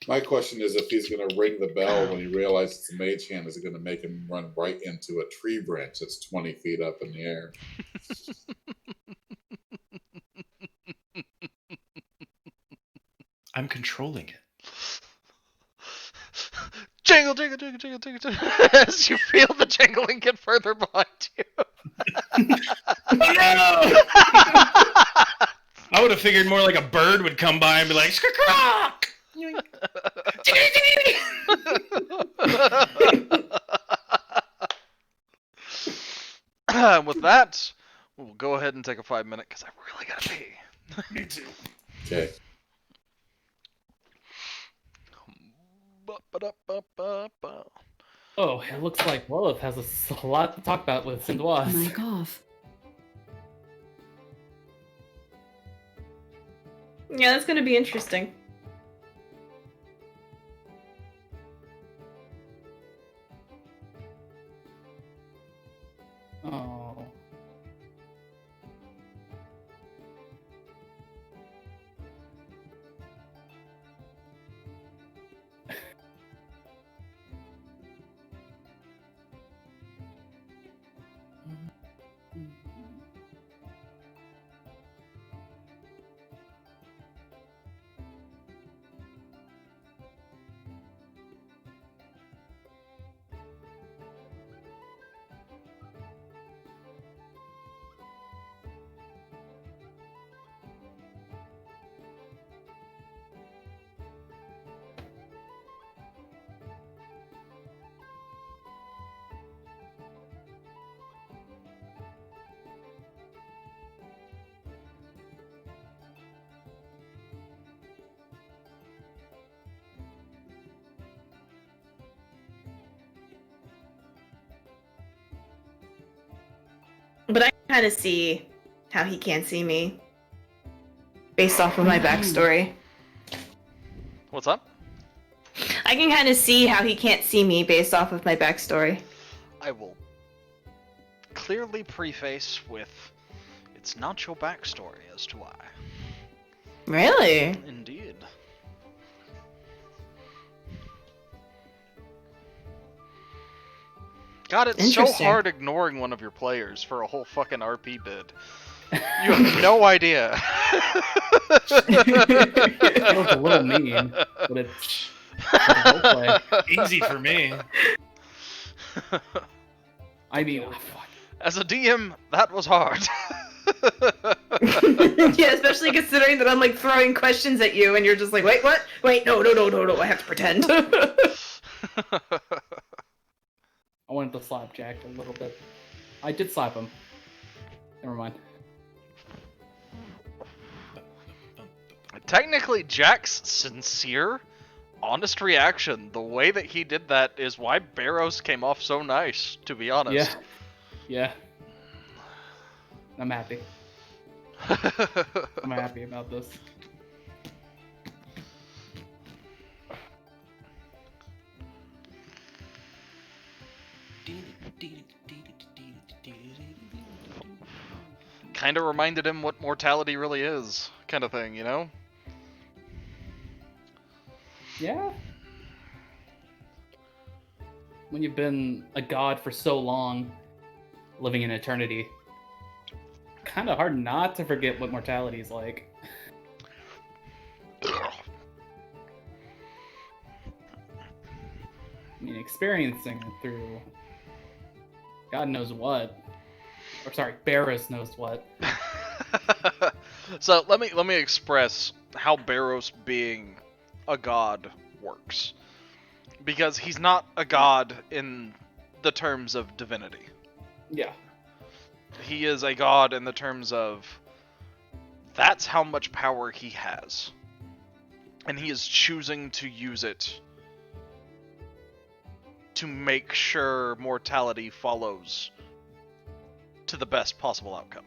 My question is if he's going to ring the bell when he realizes it's a mage hand, is it going to make him run right into a tree branch that's 20 feet up in the air? I'm controlling it. Jingle, jingle, jingle, jingle, jingle, jingle. As you feel the jingling get further behind you. No! I would have figured more like a bird would come by and be like, "Skr-crock!" With that, we'll go ahead and take a 5-minute because I really gotta pee. Me too. Okay. Ba-ba-da-ba-ba-ba. Oh, it looks like Lilith has a lot to talk about with Sindoise. Mic off. Yeah, that's gonna be interesting. Oh. But I kind of see how he can't see me based off of my backstory. What's up? I can kind of see how he can't see me based off of my backstory. I will clearly preface with, it's not your backstory as to why. Really? Indeed. God, it's so Interesting. hard ignoring one of your players for a whole fucking RP bid. You have no idea. It was a little mean, but it's roleplay. Easy for me. I mean, oh, fuck. As a DM, that was hard. Yeah, especially considering that I'm like throwing questions at you and you're just like, wait, what? Wait, no, I have to pretend. I wanted to slap Jack a little bit. I did slap him. Never mind. Technically, Jack's sincere, honest reaction, the way that he did that is why Barrows came off so nice, to be honest. Yeah. Yeah. I'm happy. I'm happy about this. Kind of reminded him what mortality really is, kind of thing, you know? Yeah. When you've been a god for so long, living in eternity, kind of hard not to forget what mortality is like. I mean, experiencing it through God knows what. Or sorry, Barrows knows what. So let me express how Barrows being a god works. Because he's not a god in the terms of divinity. Yeah. He is a god in the terms of that's how much power he has. And he is choosing to use it to make sure mortality follows to the best possible outcome.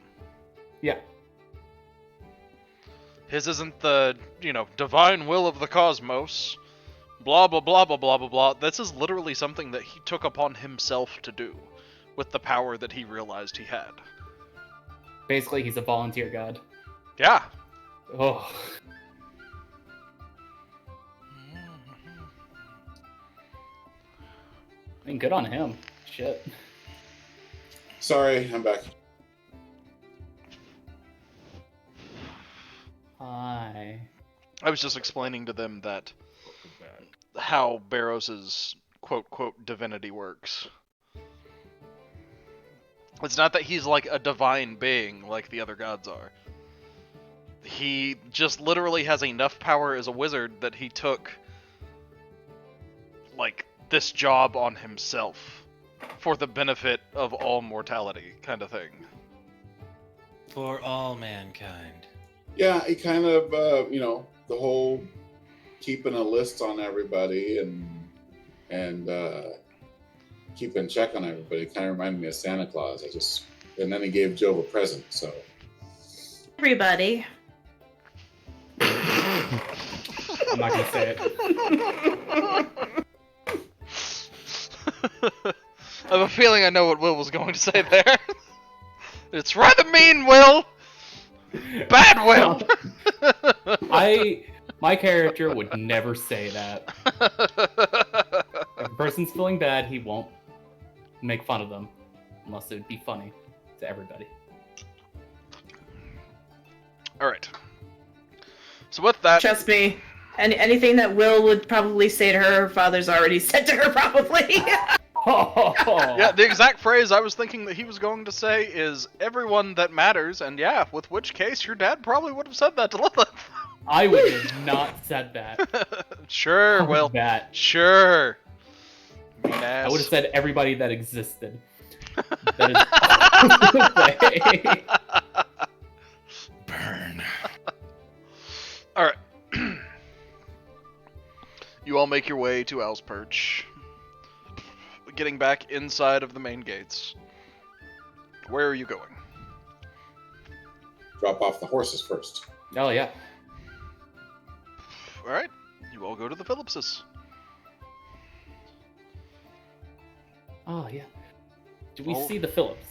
Yeah. His isn't the, divine will of the cosmos, blah blah blah blah blah blah blah. This is literally something that he took upon himself to do with the power that he realized he had. Basically, he's a volunteer god. Yeah. Oh. I mean, good on him. Shit. Sorry, I'm back. Hi. I was just explaining to them that how Barrows's quote divinity works. It's not that he's like a divine being like the other gods are. He just literally has enough power as a wizard that he took like this job on himself for the benefit of all mortality kind of thing. For all mankind. Yeah, he kind of, the whole keeping a list on everybody and keeping check on everybody kind of reminded me of Santa Claus. And then he gave Job a present, so. Everybody. I'm not gonna say it. I have a feeling I know what Will was going to say there. It's rather mean, Will! Bad Will! My character would never say that. If a person's feeling bad, he won't make fun of them. Unless it would be funny to everybody. Alright. So with that... Trust me. Anything that Will would probably say to her father's already said to her, probably. Yeah, the exact phrase I was thinking that he was going to say is, everyone that matters, and yeah, with which case your dad probably would have said that to Lilith. I would have not said that. Sure, Will. That. Sure. Mean I ass. would have said everybody that existed. That is Burn. Alright. You all make your way to Owl's Perch. Getting back inside of the main gates. Where are you going? Drop off the horses first. Oh, yeah. Alright. You all go to the Phillipses. Oh, yeah. Do we Oh. see the Phillips?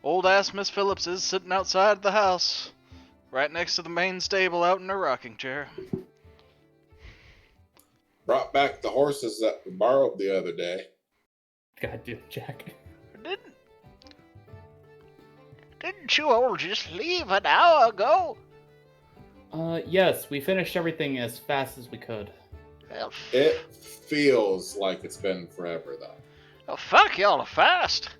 Old ass Miss Phillips is sitting outside the house. Right next to the main stable out in her rocking chair. Brought back the horses that we borrowed the other day. God damn, Jack. Didn't you all just leave an hour ago? Yes, we finished everything as fast as we could. Well, It feels like it's been forever, though. well, fuck y'all are fast.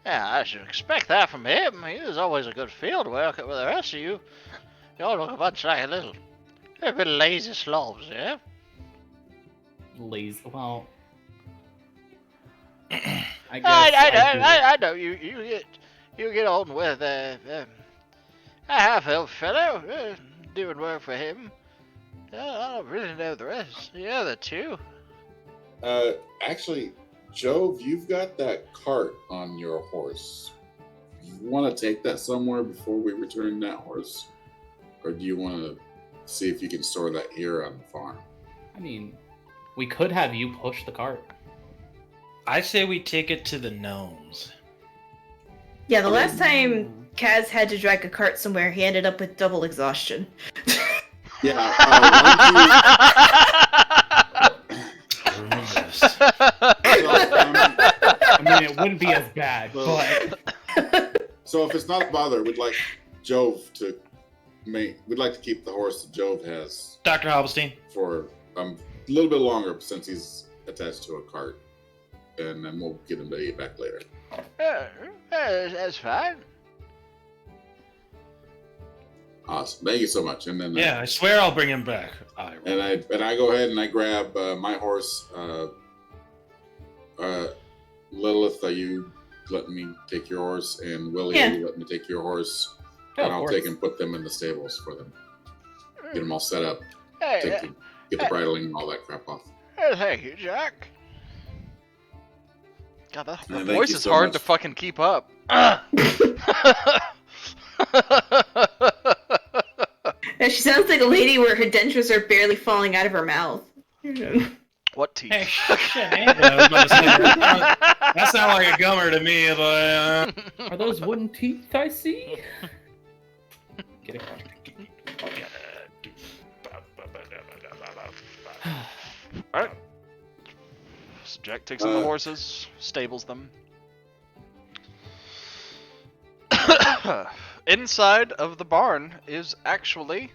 Yeah, I should expect that from him. He was always a good field worker with the rest of you. Y'all look a bunch like a little bit lazy slobs, yeah? Lazy. Well, I guess I know you get on with a half-elf fellow doing work for him. I don't really know the rest. The other two. Actually, Jove, you've got that cart on your horse. Do you want to take that somewhere before we return that horse? Or do you want to see if you can store that here on the farm? I mean, we could have you push the cart. I say we take it to the gnomes. Yeah, the last time Kaz had to drag a cart somewhere, he ended up with double exhaustion. Yeah. I remember this. I mean, it wouldn't be as bad, but So if it's not a bother, we'd like Jove to we'd like to keep the horse that Jove has Dr. Halberstein. for a little bit longer since he's attached to a cart. And then we'll get him to eat back later. That's fine. Awesome. Thank you so much. And then Yeah, I swear I'll bring him back. and I go ahead and I grab my horse. Lilith, are you letting me take your horse? And Willie, are you letting me take your horse? And I'll take and put them in the stables for them. Get them all set up. Get the bridling and all that crap off. Thank you, Jack. God, that Thank voice you is so hard much. to fucking keep up. And she sounds like a lady where her dentures are barely falling out of her mouth. What teeth? Hey, shit, I was about to say, that sounds like a gummer to me, but Are those wooden teeth I see? Get it? Alright. So Jack takes in the horses, stables them. Inside of the barn is actually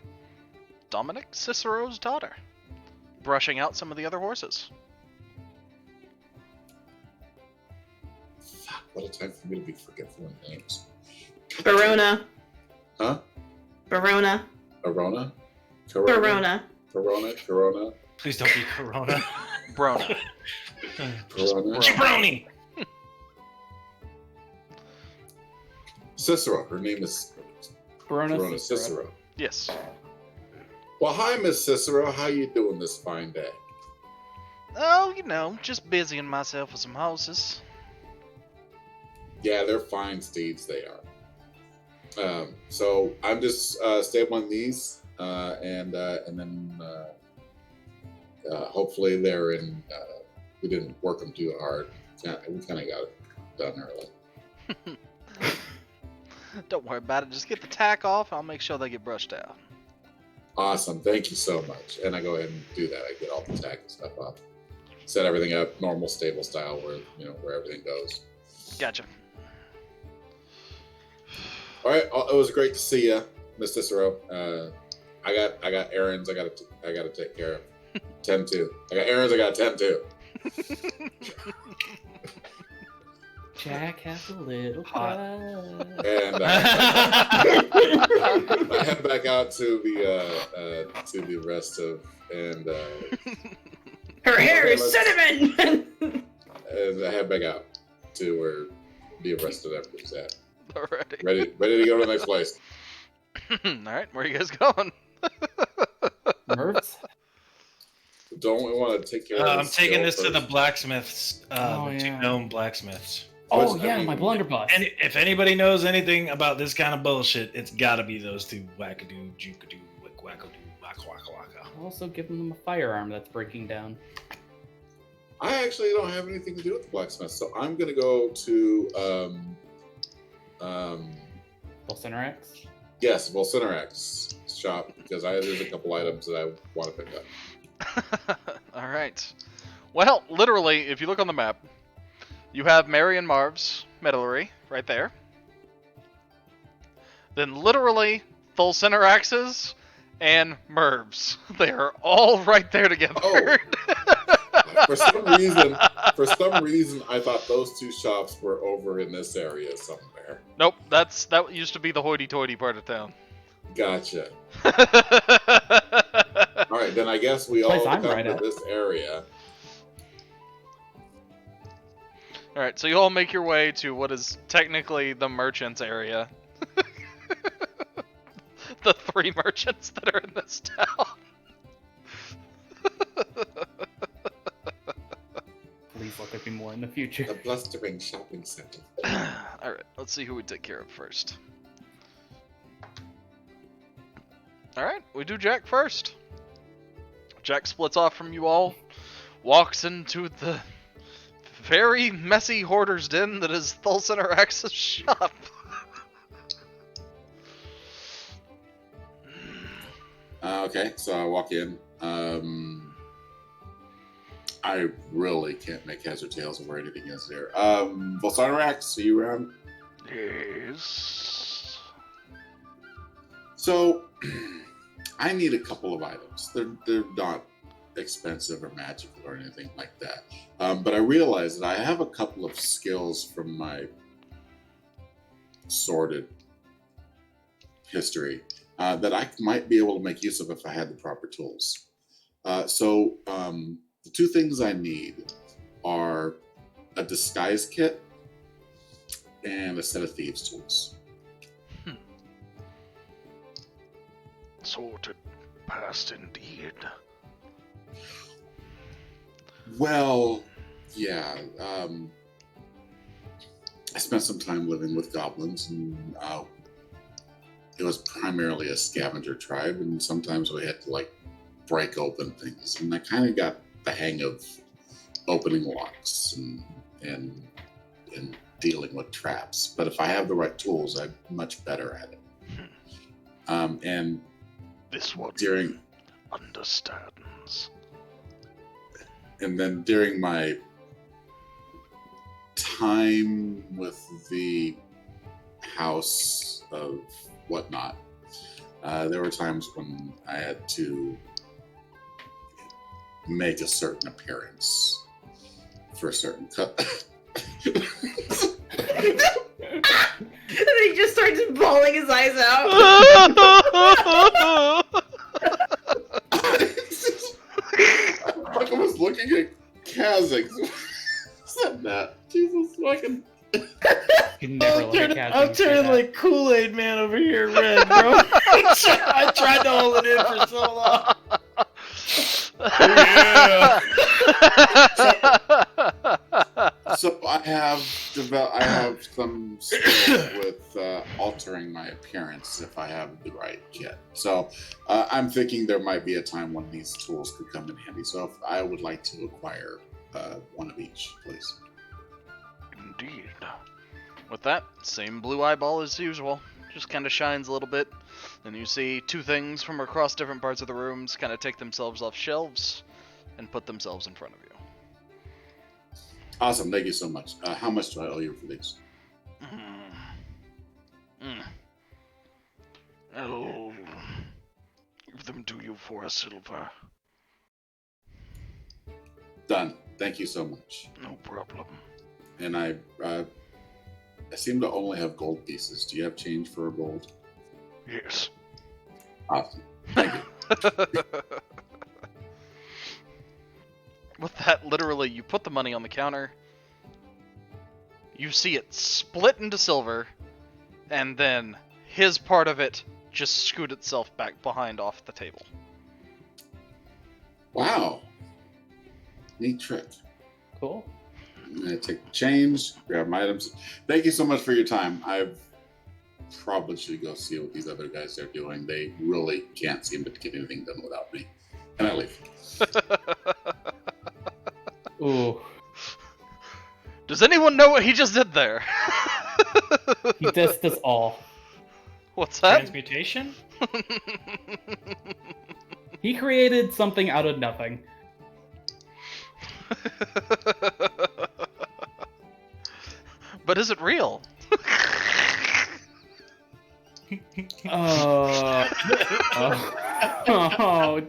Dominic Cicero's daughter, brushing out some of the other horses. Fuck, what a time for me to be forgetful of names. Verona. Huh? Verona. Arona? Verona. Corona? please don't be Corona. Brona. Corona? Jabroni! Cicero. Her name is Verona Corona Cicero. Cicero. Yes. Well, hi, Miss Cicero. How you doing this fine day? Oh, you know, just busying myself with some horses. Yeah, they're fine steeds. They are. So I'm just stabling these, and then hopefully they're in. We didn't work them too hard. We kind of got it done early. Don't worry about it. Just get the tack off. I'll make sure they get brushed out. Awesome. Thank you so much. And I go ahead and do that. I get all the tack and stuff up, set everything up normal stable style where everything goes. Gotcha. All right. It was great to see you, Miss Cicero. I got errands I got to take care of. Tend to. I got errands I got to tend to. Jack has a little Hot. pride. And I head back out to the rest of and Her hair Okay, is cinnamon! and I head back out to where the rest of everybody's at. Alrighty. Ready to go to the next place. Alright, where are you guys going? Mervs? Don't we want to take care of I'm taking this to the first? blacksmiths, Oh, the two yeah. gnome blacksmiths. Oh, I yeah, mean- my blunderbuss. And if anybody knows anything about this kind of bullshit, it's gotta be those two. Wackadoo, jukadoo, wackadoo, waka waka waka. I'm also giving them a firearm that's breaking down. I actually don't have anything to do with the blacksmith, so I'm gonna go to Bolsonarax? yes, Volcinerax shop because there's a couple items that I want to pick up. Alright. Well, literally, if you look on the map, you have Mary and Marv's metallery right there. Then literally, Volcinerax's and Merv's. They are all right there together. Oh. For some reason, I thought those two shops were over in this area somewhere. Nope, that used to be the hoity-toity part of town. Gotcha. All right, then I guess we all Place come I'm right to at. this area. Alright, so you all make your way to what is technically the merchant's area. The three merchants that are in this town. Please let there be more in the future. The blustering shopping center. Alright, let's see who we take care of first. Alright, we do Jack first. Jack splits off from you all, walks into the very messy hoarder's den that is Thulcinerax's shop. Okay, so I walk in. I really can't make heads or tails of where anything is there. Volcinerax, are you around? Yes. So, I need a couple of items. They're not expensive or magical or anything like that. But I realize that I have a couple of skills from my sordid history that I might be able to make use of if I had the proper tools. So the two things I need are a disguise kit and a set of thieves' tools. Sorted past indeed. Well, yeah. I spent some time living with goblins, and it was primarily a scavenger tribe, and sometimes we had to like break open things, and I kind of got the hang of opening locks and dealing with traps. But if I have the right tools, I'm much better at it. And This one during understands. and then during my time with the house of whatnot, there were times when I had to make a certain appearance for a certain cut. And then he just starts bawling his eyes out. I was looking at Kazakh. Said that. Jesus fucking. You never look at Kaz when I'm you say turning that. like Kool-Aid Man over here red, bro. I tried to hold it in for so long. Yeah. So I have some skills with altering my appearance if I have the right kit. So I'm thinking there might be a time when these tools could come in handy. So if I would like to acquire one of each, please. Indeed. With that, same blue eyeball as usual. Just kind of shines a little bit. And you see two things from across different parts of the rooms kind of take themselves off shelves and put themselves in front of you. Awesome, thank you so much. How much do I owe you for these? I'll give them to you for a silver. Done. Thank you so much. No problem. And I seem to only have gold pieces. Do you have change for a gold? Yes. Awesome. Thank you. With that, literally, you put the money on the counter, you see it split into silver, and then his part of it just scoot itself back behind off the table. Wow. Neat trick. Cool. I'm gonna take the change, grab my items. Thank you so much for your time. I probably should go see what these other guys are doing. They really can't seem to get anything done without me. And I leave. Ooh. Does anyone know what he just did there? He dissed us all. What's that? Transmutation? He created something out of nothing. But is it real? Oh,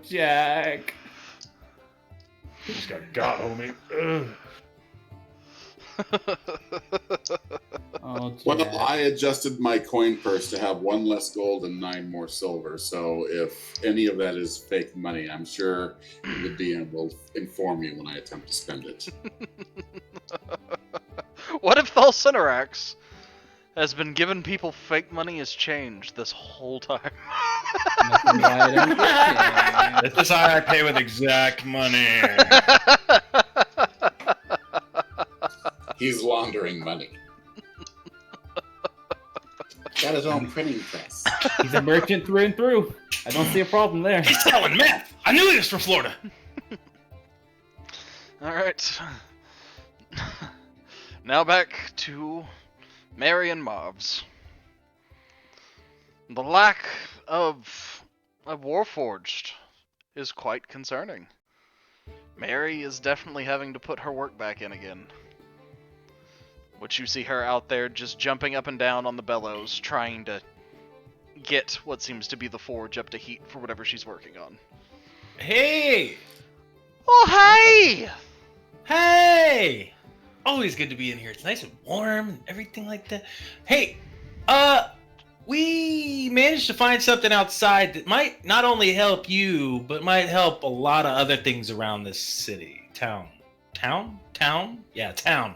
Jack. Just got homie. Ugh. Oh, Jack. Well, I adjusted my coin purse to have 1 less gold and 9 more silver. So if any of that is fake money, I'm sure the DM will inform me when I attempt to spend it. What if Thalcinarax has been giving people fake money as change this whole time? Nothing why I don't get This is how I pay with exact money. He's laundering money. Got his own printing press. He's a merchant through and through. I don't see a problem there. He's selling meth. I knew he was from Florida. Alright. Now back to Mary and Mobs. The lack of a Warforged is quite concerning. Mary is definitely having to put her work back in again. which you see her out there just jumping up and down on the bellows, trying to get what seems to be the forge up to heat for whatever she's working on. Hey! Oh, hey! Hey! Always good to be in here. It's nice and warm and everything like that. Hey, we managed to find something outside that might not only help you, but might help a lot of other things around this city. Town. Yeah, town.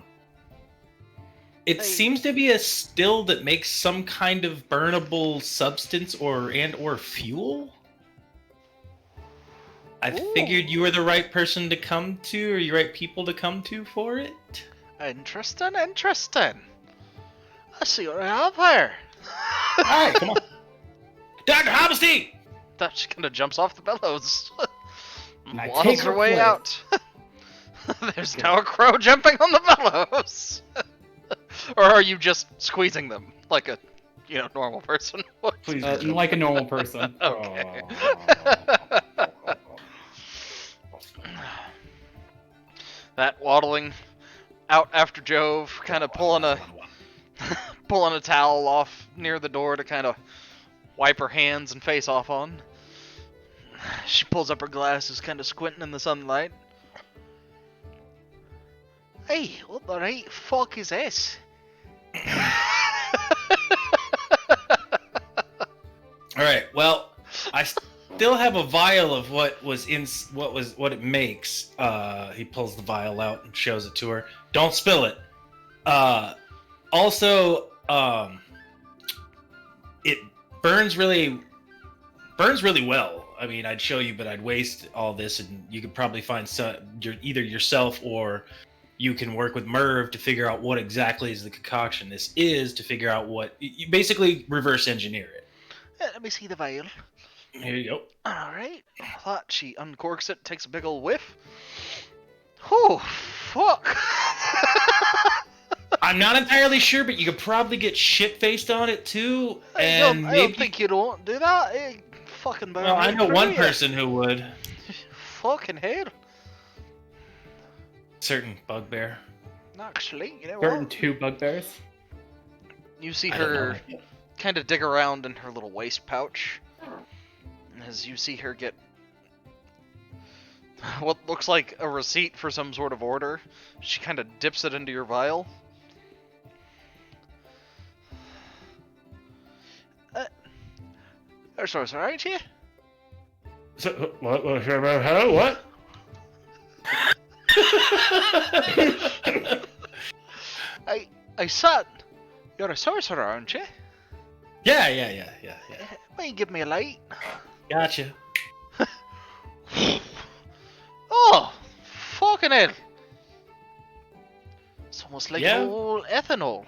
It seems to be a still that makes some kind of burnable substance or fuel. I figured you were the right person to come to, or the right people to come to for it. Interesting. I see what I have here. Alright, come on. Dr. Hammerstein! That she kind of jumps off the bellows. And I Waddles take her her way place. out. There's now a crow jumping on the bellows. Or are you just squeezing them like a, normal person? Please. Like a normal person. Okay. That waddling out after Jove, kind of pulling a towel off near the door to kind of wipe her hands and face off on. She pulls up her glasses, kind of squinting in the sunlight. Hey, what the right fuck is this? All right. Well, I still have a vial of what it makes. He pulls the vial out and shows it to her. Don't spill it. Also, it burns really well. I mean, I'd show you, but I'd waste all this, and you could probably find either yourself or you can work with Merv to figure out what exactly is the concoction this is, to figure out what you basically reverse engineer it. Let me see the vial. Here you go. Alright. Thought she uncorks it, takes a big old whiff. Oh, fuck. I'm not entirely sure, but you could probably get shit-faced on it too. I don't think you'd want to do that. It fucking burn. Well, I know one person who would. Fucking hell. Certain bugbear. Actually, you know Certain what? two bugbears. You see I don't know. her kind of dig around in her little waist pouch. As you see her get what looks like a receipt for some sort of order, she kind of dips it into your vial. Sorry, aren't you? So, what? What? I said, you're a sorcerer, aren't you? Yeah. Will you give me a light? Gotcha. Oh, fucking hell. It's almost like Yeah. old ethanol.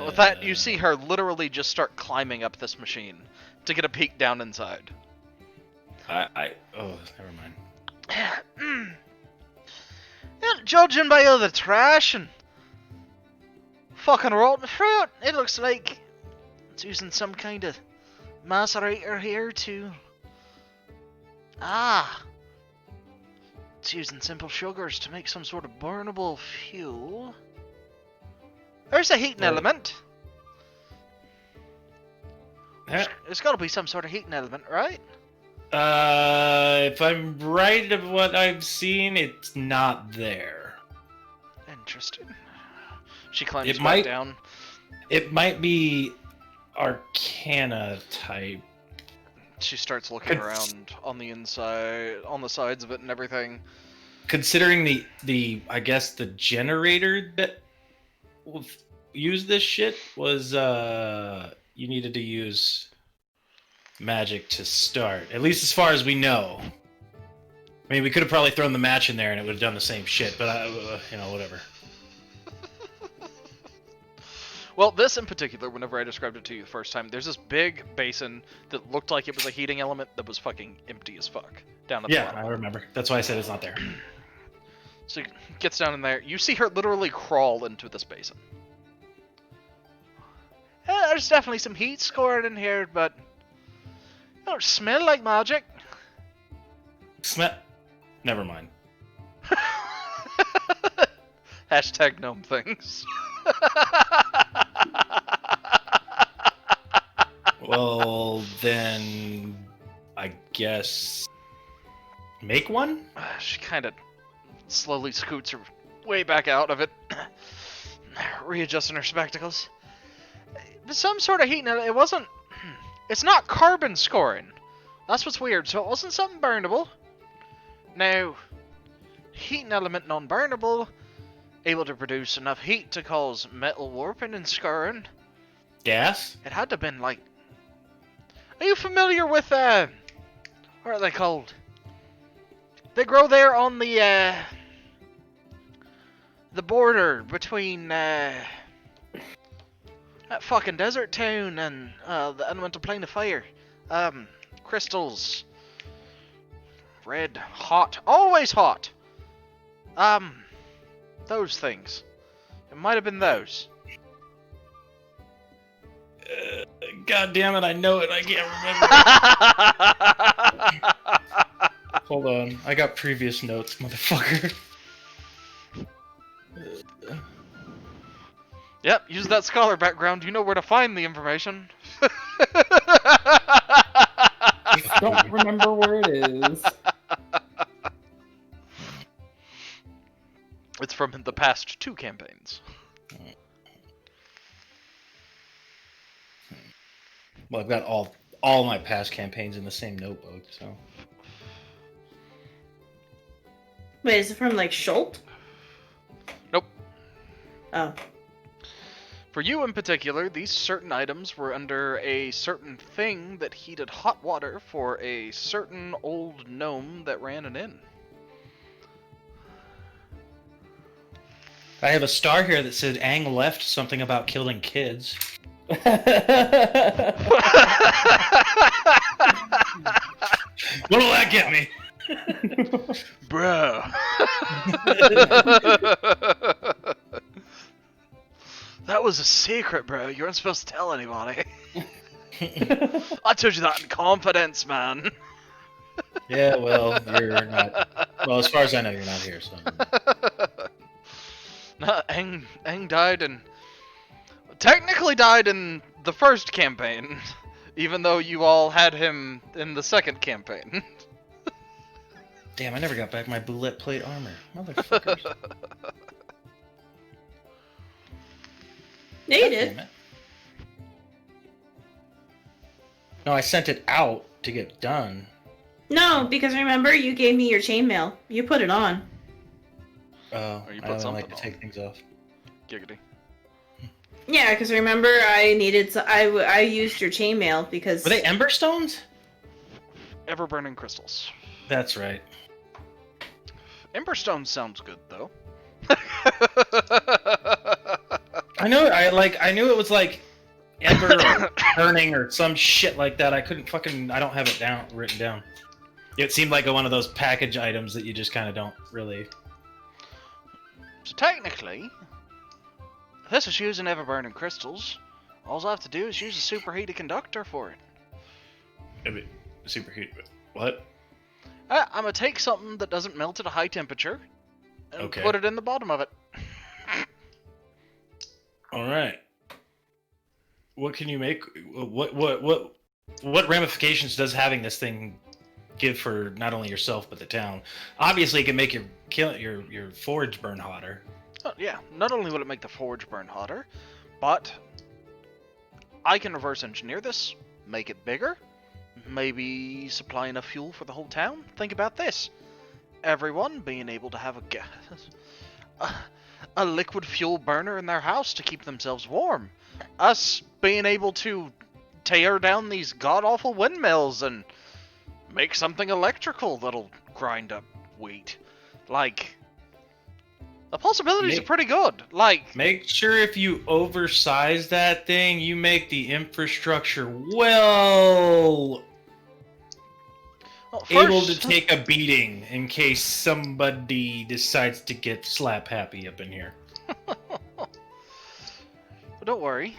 With that, you see her literally just start climbing up this machine to get a peek down inside. Oh, never mind. Judging by all the trash and fucking rotten fruit, it looks like it's using some kind of macerator here to... It's using simple sugars to make some sort of burnable fuel. There's a heating element. There's got to be some sort of heating element, right? If I'm right of what I've seen, it's not there. Interesting. She climbs It back might- down. It might be Arcana type. She starts looking Cons- around on the inside, on the sides of it and everything. Considering the I guess the generator that used this shit was you needed to use magic to start, at least as far as we know. I mean, we could have probably thrown the match in there and it would have done the same shit, but whatever. Well, this in particular, whenever I described it to you the first time, there's this big basin that looked like it was a heating element that was fucking empty as fuck down at the Yeah, bottom. I remember. That's why I said it's not there. So he gets down in there. You see her literally crawl into this basin. There's definitely some heat scored in here, but it don't smell like magic. Never mind. Hashtag gnome things. Well, then I guess make one? She kind of slowly scoots her way back out of it, readjusting her spectacles. Some sort of heat. It wasn't. It's not carbon scoring. That's what's weird. So it wasn't something burnable. Now, heating element non-burnable, able to produce enough heat to cause metal warping and scarring. Gas? It had to have been like. Are you familiar with what are they called? They grow there on the border between that fucking desert town and the elemental plane of fire. Crystals. Red, hot, always hot. Those things. It might have been those. God damn it, I know it. I can't remember. Hold on. I got previous notes, motherfucker. Yep, use that scholar background. You know where to find the information. Don't remember where it is. It's from the past 2 campaigns. Well, I've got all my past campaigns in the same notebook, so. Wait, is it from like Schult? Nope. Oh. For you in particular, these certain items were under a certain thing that heated hot water for a certain old gnome that ran an inn. I have a star here that said Aang left something about killing kids. What'll that get me? Bro. That was a secret, bro. You weren't supposed to tell anybody. I told you that in confidence, man. Yeah, well, you're not. Well, as far as I know, you're not here, so. No, Aang died and technically died in the first campaign, even though you all had him in the second campaign. Damn, I never got back my bullet plate armor. Motherfuckers. Yeah, you God did. damn it. No, I sent it out to get done. No, because remember, you gave me your chainmail. You put it on. Oh, Or you I put don't like something to take things off. Giggity. Yeah, because remember, I needed. I used your chainmail because. Were they ember stones? Ever burning crystals. That's right. Emberstone sounds good though. I know. I knew it was like ember or burning or some shit like that. I couldn't fucking. I don't have it written down. It seemed like one of those package items that you just kind of don't really. So technically, this is using ever burning crystals. All I have to do is use a superheated conductor for it. Superheat. What? I'm gonna take something that doesn't melt at a high temperature and Okay. put it in the bottom of it. All right. What can you make? What ramifications does having this thing give for not only yourself but the town? Obviously, it can make your forge burn hotter. Oh, yeah, not only will it make the forge burn hotter, but I can reverse engineer this, make it bigger, maybe supply enough fuel for the whole town. Think about this. Everyone being able to have a liquid fuel burner in their house to keep themselves warm. Us being able to tear down these god-awful windmills and make something electrical that'll grind up wheat. Like, the possibilities are pretty good. Like, Make sure if you oversize that thing, you make the infrastructure well able to take a beating in case somebody decides to get slap happy up in here. But don't worry.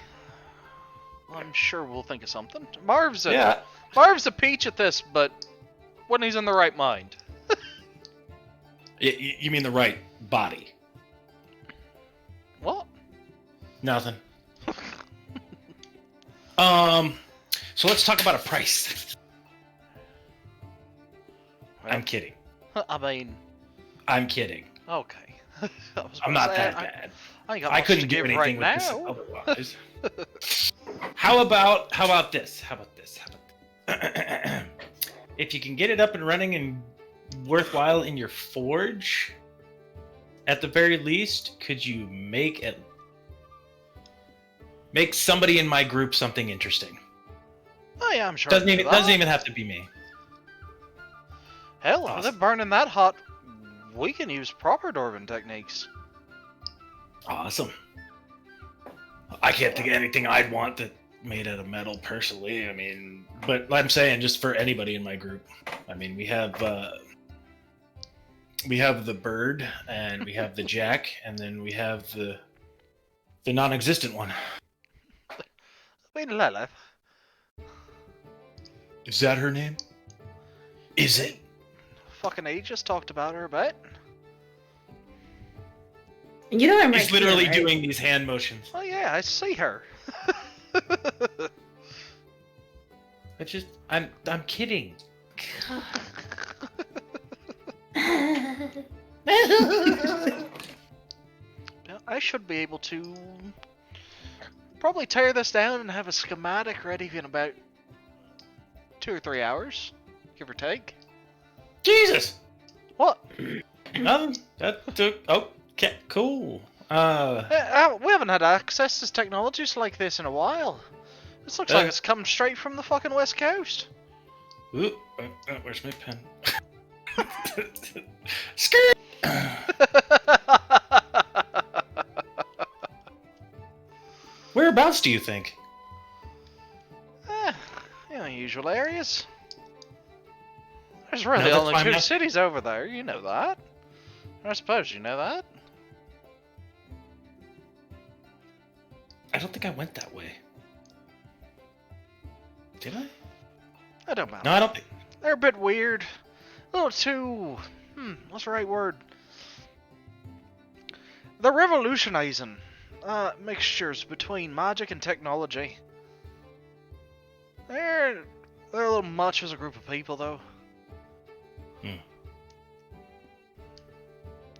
I'm sure we'll think of something. Marv's a peach at this, but when he's in the right mind. You mean the right body? Nothing. So let's talk about a price. I'm kidding. I mean, I'm kidding. okay. I'm not that bad. I, ain't got I much couldn't to do give anything right with this now. otherwise. How about this? If you can get it up and running and worthwhile in your forge, at the very least, could you make somebody in my group something interesting? Oh yeah, I'm sure. Doesn't even have to be me. Hell, with Awesome. it burning that hot, we can use proper dwarven techniques. Awesome. I can't think of anything I'd want that made out of metal personally. I mean, but I'm saying just for anybody in my group. I mean, we have the bird, and we have the jack, and then we have the non-existent one. I mean, Lilith. Is that her name? Is it? Fucking Aegis talked about her a bit. You know I'm right He's literally here, right? doing these hand motions. Oh yeah, I see her. I'm kidding. I should be able to probably tear this down and have a schematic ready in about 2 or 3 hours, give or take. Jesus. What? Nothing. That took. Oh, okay, cool. We haven't had access to technologies like this in a while. This looks like it's come straight from the fucking West Coast. Ooh, where's my pen? Skirt. Whereabouts do you think? Usual areas. There's really that's only why I'm 2 not- cities over there, you know that. I suppose you know that. I don't think I went that way. Did I? I don't know. No, I don't think. They're a bit weird. A little too... what's the right word? They're revolutionizing mixtures between magic and technology. They're a little much as a group of people, though.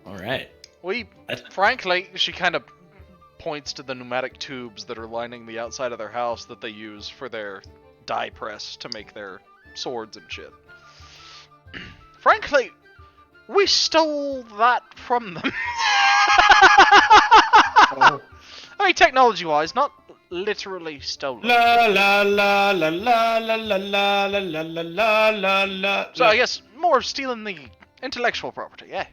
All right. Frankly, she kind of points to the pneumatic tubes that are lining the outside of their house that they use for their die press to make their swords and shit. Frankly, we stole that from them. Oh. I mean, technology-wise, not literally stolen. La la la la la la la la la la la la la. So I guess more of stealing the intellectual property, yeah.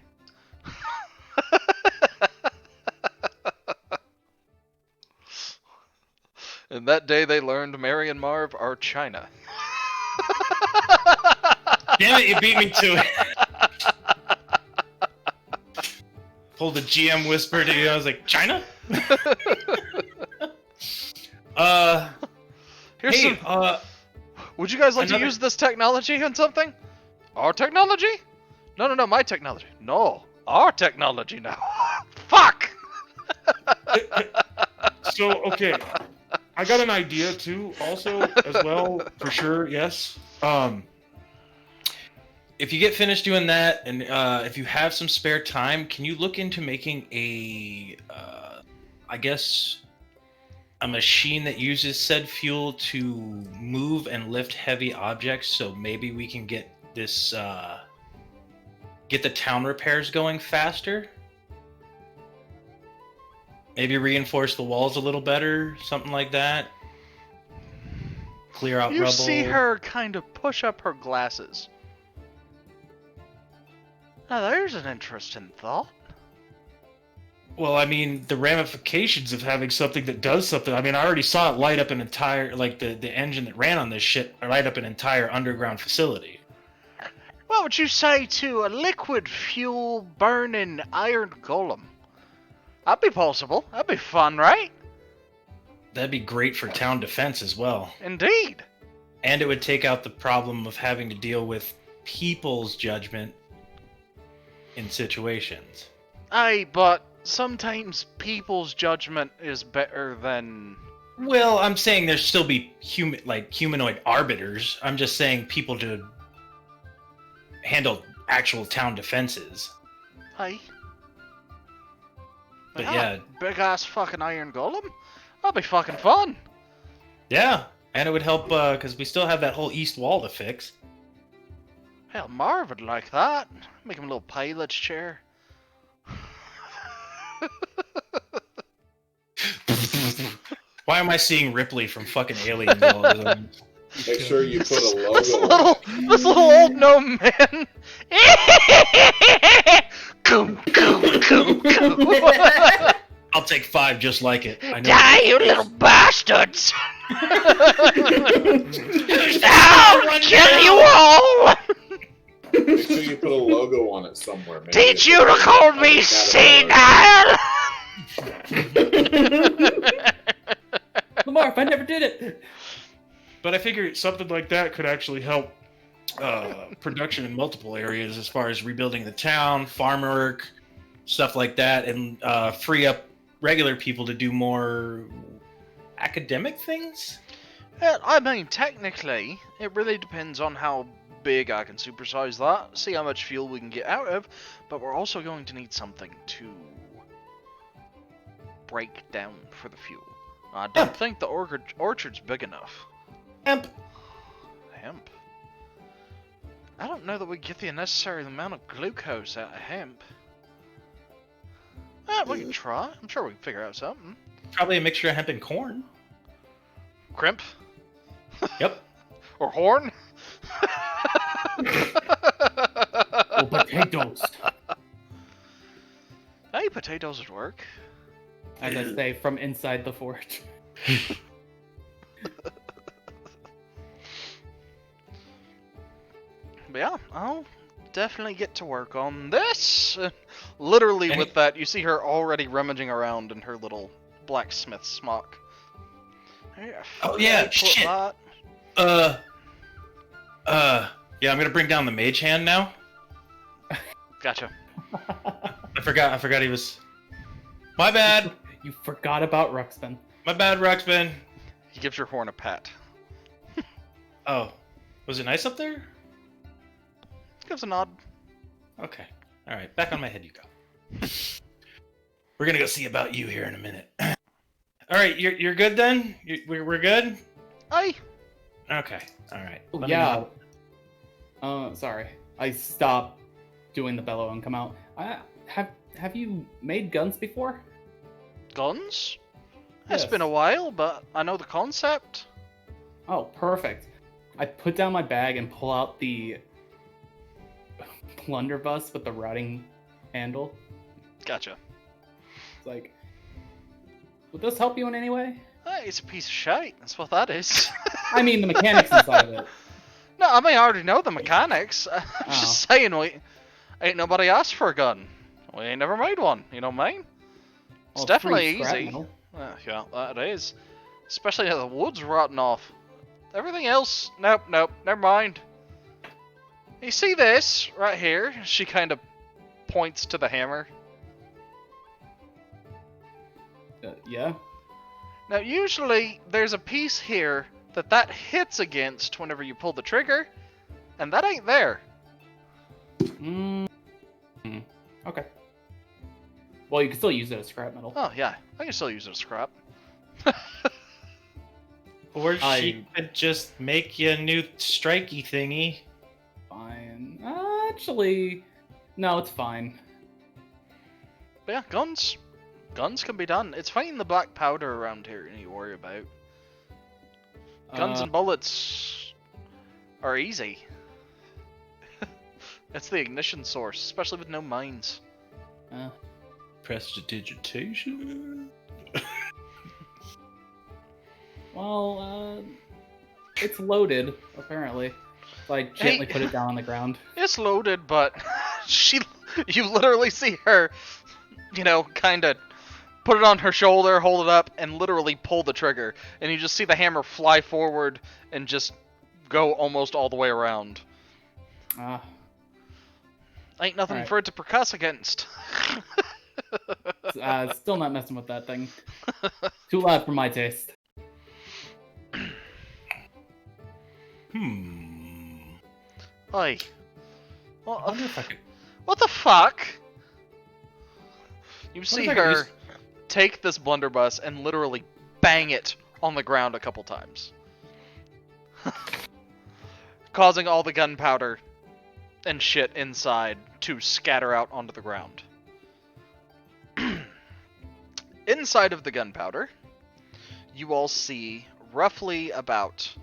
And that day they learned Mary and Marv are China. Damn it! You beat me to it. Pulled the GM whisper to you. I was like, China. Here's Hey, some... Would you guys like to use this technology on something? Our technology? No, my technology. No, our technology now. Fuck! So, okay. I got an idea, too, also, as well, for sure, yes. If you get finished doing that, and if you have some spare time, can you look into making I guess, a machine that uses said fuel to move and lift heavy objects? So maybe we can get this, get the town repairs going faster. Maybe reinforce the walls a little better, something like that. Clear out You rubble. see her kind of push up her glasses. Now there's an interesting thought. Well, I mean, the ramifications of having something that does something. I mean, I already saw it light up an entire, like, the engine that ran on this shit light up an entire underground facility. What would you say to a liquid fuel burning iron golem? That'd be possible. That'd be fun, right? That'd be great for town defense as well. Indeed. And it would take out the problem of having to deal with people's judgment in situations. Aye, but sometimes people's judgment is better than... Well, I'm saying there still be humanoid arbiters. I'm just saying people to handle actual town defenses. Hey. But yeah. Big ass fucking iron golem? That'd be fucking fun. Yeah, and it would help, because we still have that whole east wall to fix. Hell, Marv would like that. Make him a little pilot's chair. Why am I seeing Ripley from fucking Aliens all of a sudden? Make sure you put a This logo. little old gnome man. Coo, coo, coo, coo. I'll take 5 just like it. I know. Die, you little bastards! I'll kill you all! Make sure you put a logo on it somewhere. Maybe Teach it's you to call me a senile! Lamarf, I never did it. But I figure something like that could actually help production in multiple areas as far as rebuilding the town, farm work, stuff like that, and free up regular people to do more academic things? I mean, technically, it really depends on how big I can supersize that, see how much fuel we can get out of, but we're also going to need something to break down for the fuel. I don't think the orchard's big enough. Hemp. Hemp? I don't know that we get the necessary amount of glucose out of hemp. We can try. I'm sure we can figure out something. Probably a mixture of hemp and corn. Crimp? Yep. Or horn? Oh, potatoes. Hey, potatoes would work. As I say, from inside the forge. But yeah, I'll definitely get to work on this. Literally with that, you see her already rummaging around in her little blacksmith smock. Oh yeah, shit. That. Yeah, I'm gonna bring down the mage hand now. Gotcha. I forgot he was... My bad! You forgot about Ruxpin. My bad, Ruxpin. He gives your horn a pat. Oh. Was it nice up there? Gives a nod. Okay. Alright, back on my head you go. We're gonna go see about you here in a minute. Alright, you're good then? We're good? Aye. Okay, alright. Oh, yeah. Sorry. I stopped doing the bellow and come out. Have you made guns before? Guns? Yes. It's been a while, but I know the concept. Oh, perfect. I put down my bag and pull out the blunderbuss with the routing handle. Gotcha. It's like, would this help you in any way? Hey, it's a piece of shite. That's what that is. I mean, the mechanics inside of it. No, I mean, I already know the mechanics. I'm Oh. just saying, ain't nobody asked for a gun. We ain't never made one, you know what I mean? It's Well, definitely free scrap easy. metal. Yeah, that is. Especially as the wood's rotting off. Everything else, nope, never mind. You see this right here? She kind of points to the hammer. Yeah. Now, usually there's a piece here that hits against whenever you pull the trigger, and that ain't there. Okay. Well, you can still use it as scrap metal. Oh yeah, I can still use it as scrap. Or she could just make you a new strikey thingy. Fine. Actually, no, it's fine. But yeah, guns can be done. It's finding the black powder around here you need to worry about. Guns and bullets are easy. It's the ignition source, especially with no mines. Prestidigitation? Well, it's loaded, apparently. So I gently put it down on the ground. It's loaded, but you literally see her, kind of put it on her shoulder, hold it up, and literally pull the trigger. And you just see the hammer fly forward and just go almost all the way around. Ain't nothing Alright. for it to percuss against. Still not messing with that thing. Too loud for my taste. Oi. I wonder if I could. What the fuck? You What see if I could her use- take this blunderbuss and literally bang it on the ground a couple times. Causing all the gunpowder and shit inside to scatter out onto the ground. Inside of the gunpowder, you all see roughly about...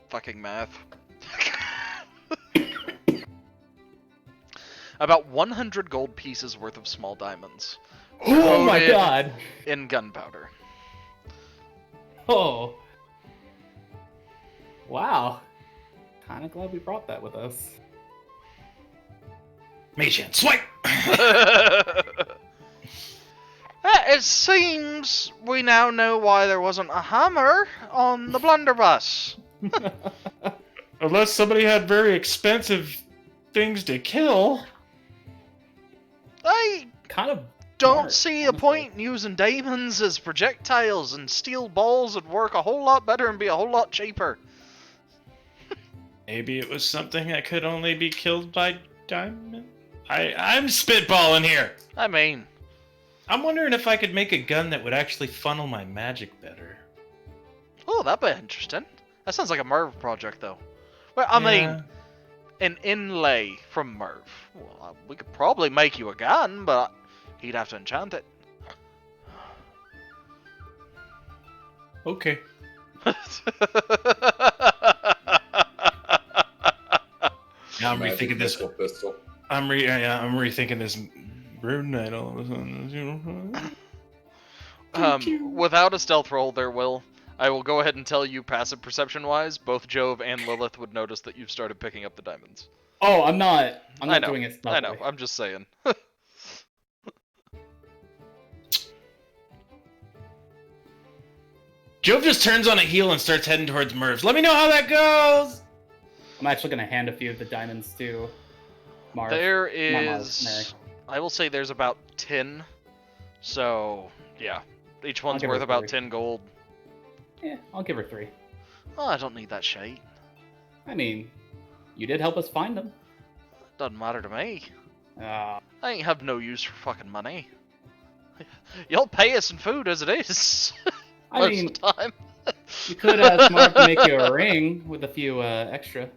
Fucking math. About 100 gold pieces worth of small diamonds. Oh my coated god! In gunpowder. Oh. Wow. Kinda glad we brought that with us. Mage hand, swipe! It seems we now know why there wasn't a hammer on the blunderbuss. Unless somebody had very expensive things to kill. I Kind of don't smart, see a honestly. point in using diamonds as projectiles, and steel balls would work a whole lot better and be a whole lot cheaper. Maybe it was something that could only be killed by diamond. I'm spitballing here. I mean, I'm wondering if I could make a gun that would actually funnel my magic better. oh, that'd be interesting. That sounds like a Merv project, though. Well, I mean, an inlay from Merv. Well, we could probably make you a gun, but he'd have to enchant it. Okay. Now I'm Magic rethinking this. missile pistol. I'm rethinking this rune knight all of a sudden. Without a stealth roll, I will go ahead and tell you, passive perception-wise, both Jove and Lilith would notice that you've started picking up the diamonds. Oh, I'm not I know, doing it I stealthily. know, I'm just saying. Jove just turns on a heel and starts heading towards Mervs. Let me know how that goes! I'm actually gonna hand a few of the diamonds to Marv. There Not Marv, is... Mary. I will say there's about 10, so, yeah. Each one's give her worth about 3. 10 gold. Yeah, I'll give her 3. Oh, I don't need that shit. I mean, you did help us find them. Doesn't matter to me. Uh, I ain't have no use for fucking money. Y'all pay us in food as it is. I Most mean, of the time. you could ask Marv to make you a ring with a few extra.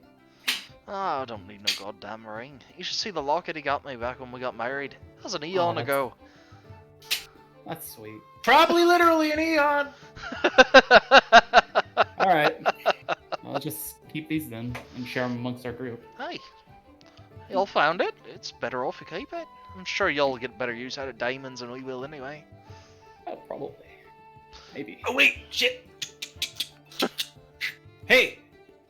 Oh, I don't need no goddamn ring. You should see the locket he got me back when we got married. That was an eon that's- ago. That's sweet. Probably literally an eon! Alright. I'll just keep these then and share them amongst our group. Hey, y'all found it. It's better off you keep it. I'm sure y'all get better use out of diamonds than we will anyway. Oh, probably. Maybe. Oh wait, shit! Hey,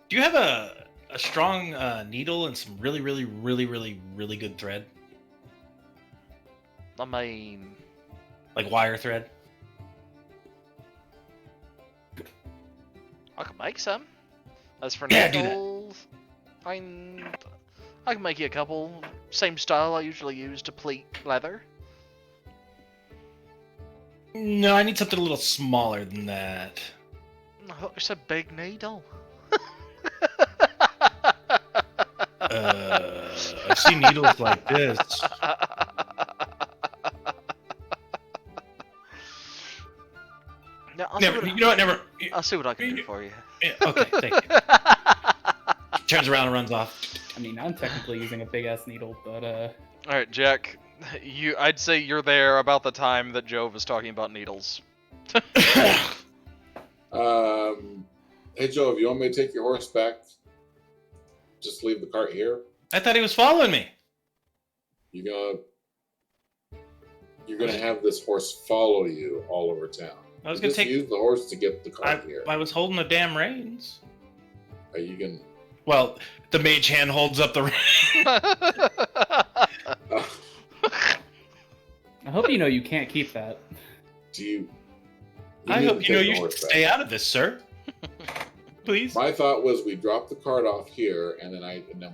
do you have a strong needle and some really good thread? I mean, Like wire thread? I could make some. As for Yeah, do that. needles, I can make you a couple. Same style I usually use to pleat leather. No, I need something a little smaller than that. Oh, it's a big needle. I've seen needles like this. Yeah, Never, you know what? Never. I'll see what I can do for you. Yeah, okay, thank you. Turns around and runs off. I mean, I'm technically using a big ass needle, but Alright, Jack. I'd say you're there about the time that Jove is talking about needles. Hey Joe, if you want me to take your horse back, just leave the cart here. I thought he was following me. You're gonna have this horse follow you all over town. I was You gonna just take. use the horse to get the cart here. I was holding the damn reins. Are you gonna? Well, the mage hand holds up the reins. I hope you know you can't keep that. Do you? I need hope to you know take the you should horse back. stay out of this, sir. Please. My thought was we drop the cart off here, and then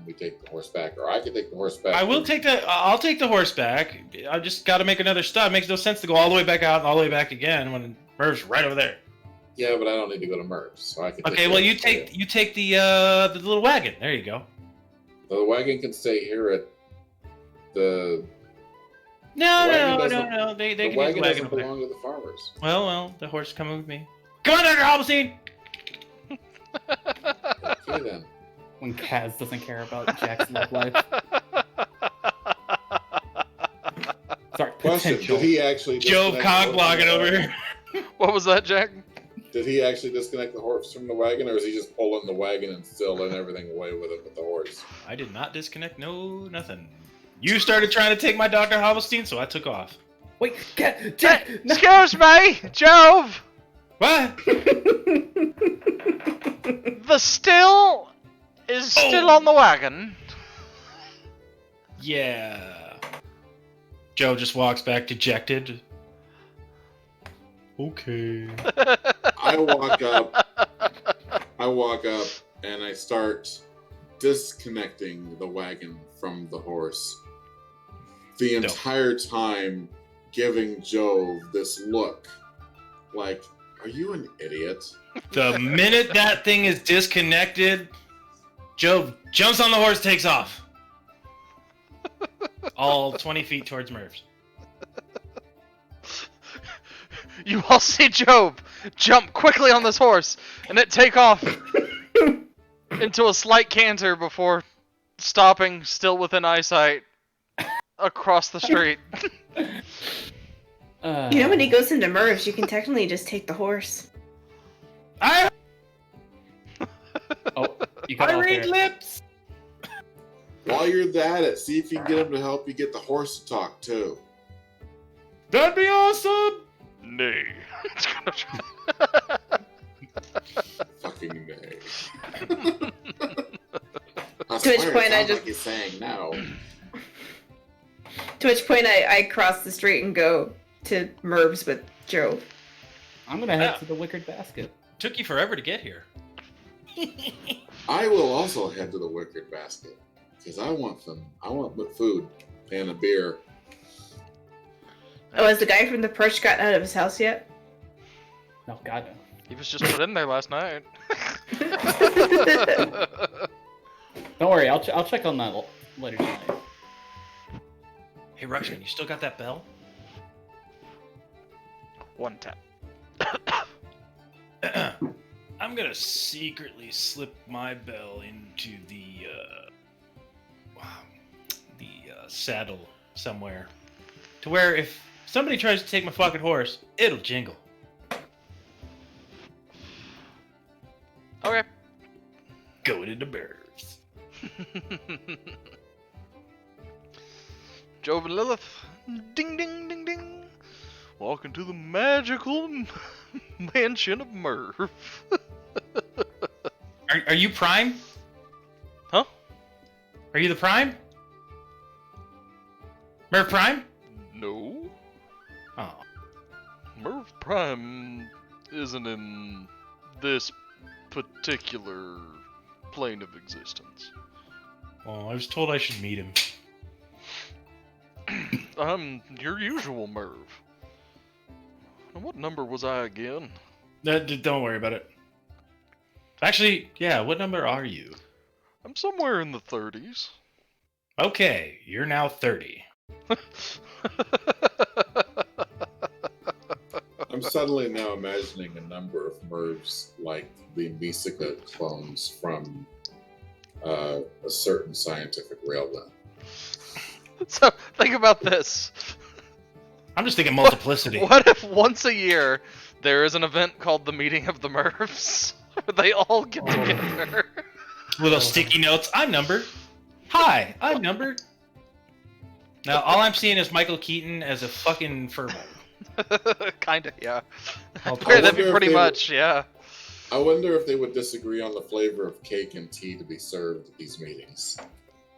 we take the horse back, or I could take the horse back. I'll take the horse back. I just got to make another stop. It makes no sense to go all the way back out and all the way back again when Merv's right over there. Yeah, but I don't need to go to Merv's, so I can. Okay, well you take the little wagon. There you go. The wagon can stay here at the. No. They The can wagon use the wagon doesn't over there. belong to the farmers. Well, the horse is coming with me. Come on, Dr. Halberstein! Okay then. When Kaz doesn't care about Jack's love life. Sorry, Question: potential. Did he actually? Joe disconnect the horse from Cogblogging the over wagon? here. What was that, Jack? Did he actually disconnect the horse from the wagon, or is he just pulling the wagon and still letting everything away with it with the horse? I did not disconnect. No, nothing. You started trying to take my Dr. Halberstein, so I took off. Wait, Jack! No. Excuse me, Jove. What? The still is still on the wagon. Yeah. Joe just walks back dejected. Okay. I walk up, and I start disconnecting the wagon from the horse. The entire time giving Jove this look like, are you an idiot? The minute that thing is disconnected, Joe jumps on the horse, takes off. All 20 feet towards Merv's. You all see Job jump quickly on this horse and it take off into a slight canter before stopping, still within eyesight, across the street. You know, when he goes into Merv's, you can technically just take the horse. Oh, you got I off read there. lips. While you're at it, see if you can get him to help you get the horse to talk too. That'd be awesome. Nay. Fucking nay. To which point I just- like he's saying now. To which point I cross the street and go to Merv's with Joe. I'm gonna head to the wicker basket. Took you forever to get here. I will also head to the wicked basket because I want food and a beer. Oh, has the guy from the perch gotten out of his house yet? No, God no. He was just put in there last night. Don't worry, I'll check on that later tonight. Hey, Russian, you still got that bell? One tap. I'm gonna secretly slip my bell into the saddle somewhere, to where if somebody tries to take my fucking horse, it'll jingle. Okay. Going into Bears. Jove and Lilith, ding ding ding ding, walk into the magical mansion of Merv. Are you Prime? Huh? Are you the Prime? Merv Prime? No, Oh. Merv Prime isn't in this particular plane of existence. Oh, I was told I should meet him. I'm your usual Merv. And what number was I again? Don't worry about it. Actually, yeah, what number are you? I'm somewhere in the 30s. Okay, you're now 30. I'm suddenly now imagining a number of Mervs like the Misika clones from a certain scientific railgun. So, think about this. I'm just thinking multiplicity. What if once a year there is an event called the Meeting of the Mervs, where they all get together? Little sticky notes. I'm numbered. Hi, I'm numbered. Now, all I'm seeing is Michael Keaton as a fucking furball. Kinda, yeah. I'll- That'd wonder be if pretty they much, yeah. I wonder if they would disagree on the flavor of cake and tea to be served at these meetings.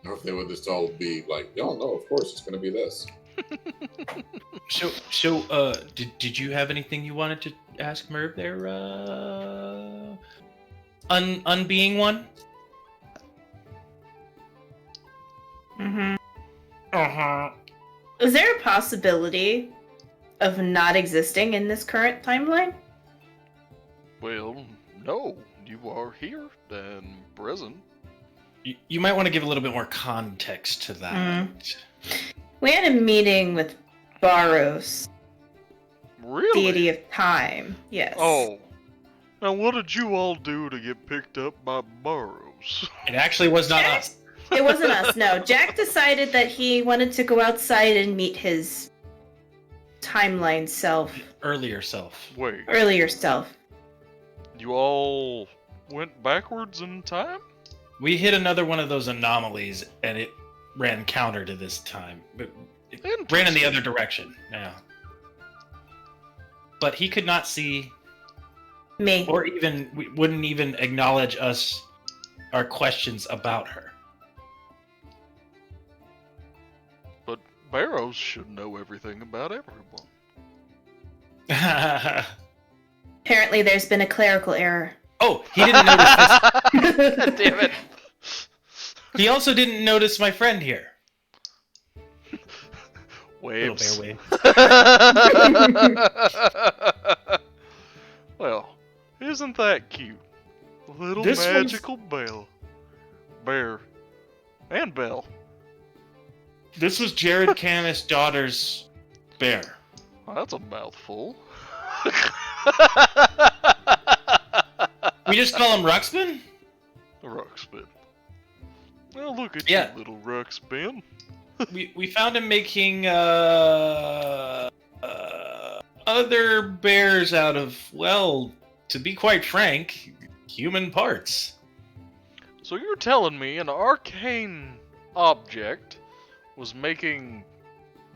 Or if they would just all be like, oh, no, of course, it's going to be this. So, did you have anything you wanted to ask Merv there, unbeing one. Mm-hmm. Uh-huh. Is there a possibility of not existing in this current timeline? Well, no. You are here and present. You might want to give a little bit more context to that. We had a meeting with Baros, Really? deity of time. Yes. Oh. Now what did you all do to get picked up by Burrows? It actually was not Jack? us. It wasn't us, no. Jack decided that he wanted to go outside and meet his timeline self, Earlier self. Wait, earlier self. you all went backwards in time? We hit another one of those anomalies, and it ran counter to this time. But it ran in the other direction. Yeah. But he could not see, Me. or even wouldn't even acknowledge our questions about her. But Barrows should know everything about everyone. Apparently there's been a clerical error. Oh, he didn't notice this. Damn it. He also didn't notice my friend here. Waves. Little bear wave. Well, isn't that cute? Little This one's- magical bear. And Belle. This was Jared Canis' daughter's bear. Well, that's a mouthful. We just call him Ruxpin? Ruxpin. Well, look at Yeah. you, little Ruxpin. We found him making other bears out of, well, to be quite frank, human parts. So you're telling me an arcane object was making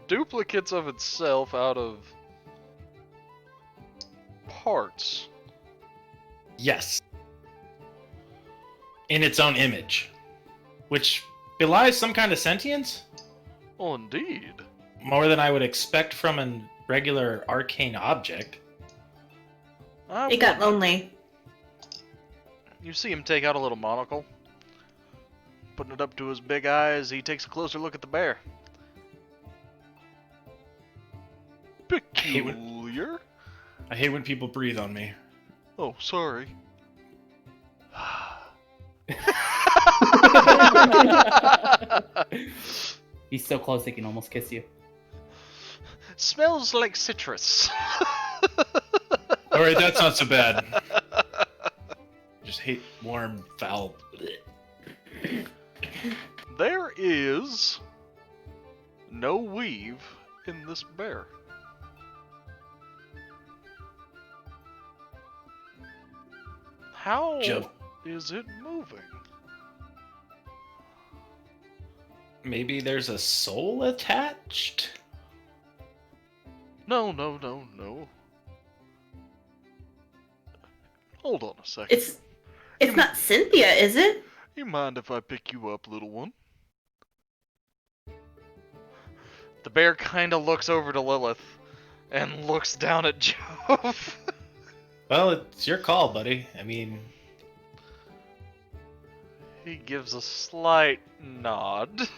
duplicates of itself out of parts? Yes. In its own image. Which belies some kind of sentience? Oh, indeed. More than I would expect from a regular arcane object. It got lonely. You see him take out a little monocle. Putting it up to his big eyes, he takes a closer look at the bear. Peculiar. I hate when people breathe on me. Oh, sorry. He's so close he can almost kiss you. Smells like citrus. Alright, that's not so bad. Just hate warm, foul. There is no weave in this bear. How Joe. is it moving? Maybe there's a soul attached? No. Hold on a second. It's not Cynthia, is it? You mind if I pick you up, little one? The bear kinda looks over to Lilith and looks down at Jove. Well, it's your call, buddy. I mean, He gives a slight nod.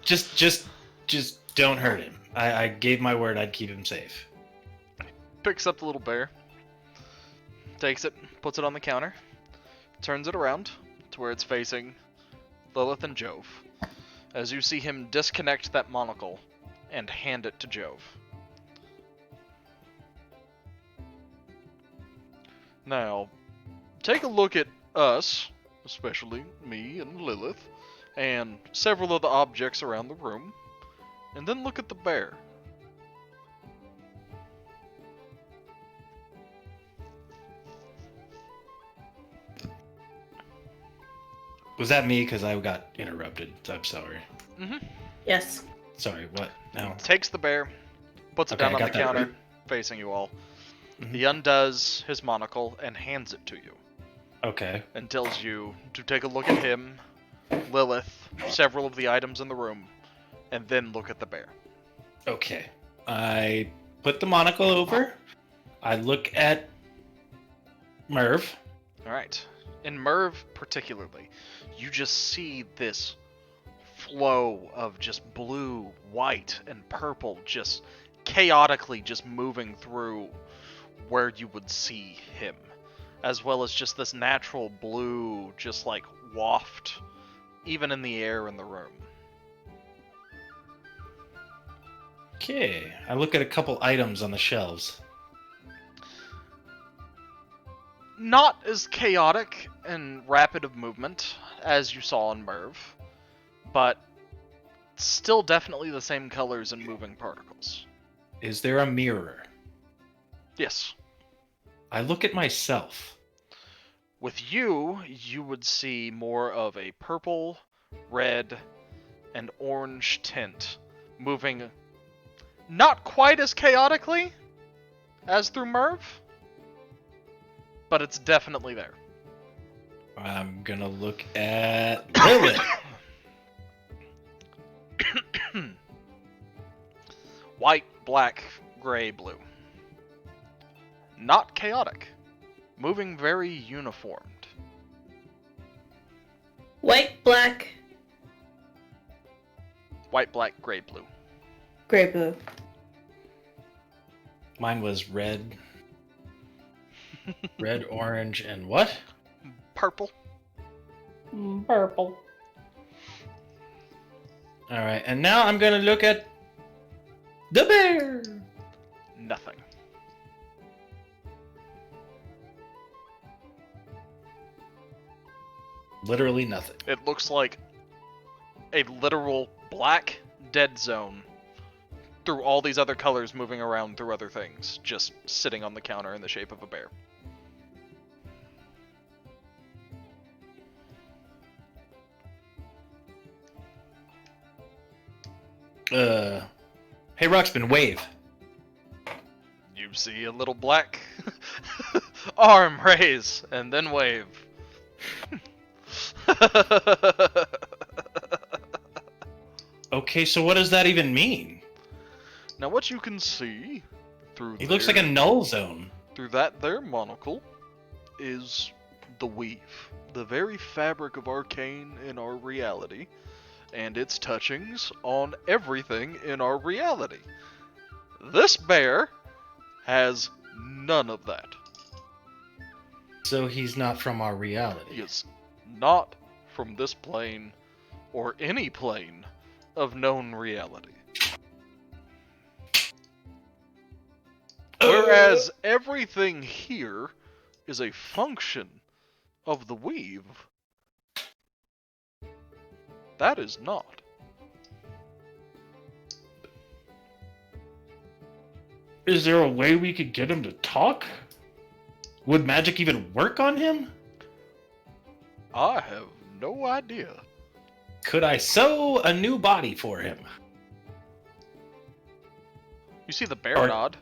just don't hurt him. I gave my word I'd keep him safe. Picks up the little bear, takes it, puts it on the counter, turns it around to where it's facing Lilith and Jove, as you see him disconnect that monocle and hand it to Jove. Now, take a look at us, especially me and Lilith, and several of the objects around the room, and then look at the bear. Was that me? Because I got interrupted. I'm sorry. Yes. Sorry, what? No. Takes the bear, puts it Okay, down I on the got that counter, right. facing you all. Mhm. He undoes his monocle and hands it to you, Okay. and tells you to take a look at him, Lilith, several of the items in the room, and then look at the bear. Okay. I put the monocle over. I look at Merv. All right. In Merv particularly, you just see this flow of just blue, white, and purple just chaotically just moving through where you would see him, as well as just this natural blue just like waft even in the air in the room. Okay, I look at a couple items on the shelves. Not as chaotic and rapid of movement as you saw in Merv, but still definitely the same colors and moving particles. Is there a mirror? Yes. I look at myself. With you, you would see more of a purple, red, and orange tint moving not quite as chaotically as through Merv, but it's definitely there. I'm gonna look at Lilith. White, black, gray, blue. Not chaotic. Moving very uniformed. White, black, White, black, gray, blue. gray, blue. Mine was red, orange, and what? Purple. Purple. All right, and now I'm gonna look at the bear. Nothing. Literally nothing. It looks like a literal black dead zone through all these other colors moving around through other things, just sitting on the counter in the shape of a bear. Hey, Ruxpin, wave. You see a little black arm raise and then wave. Okay, so what does that even mean? Now what you can see through He looks like a null zone. through that there monocle is the weave, the very fabric of arcane in our reality, and its touchings on everything in our reality. This bear has none of that. So he's not from our reality. He is not from this plane or any plane of known reality. Whereas everything here is a function of the weave, that is not. Is there a way we could get him to talk? Would magic even work on him? I have no idea. Could I sew a new body for him? You see the bear Or- nod.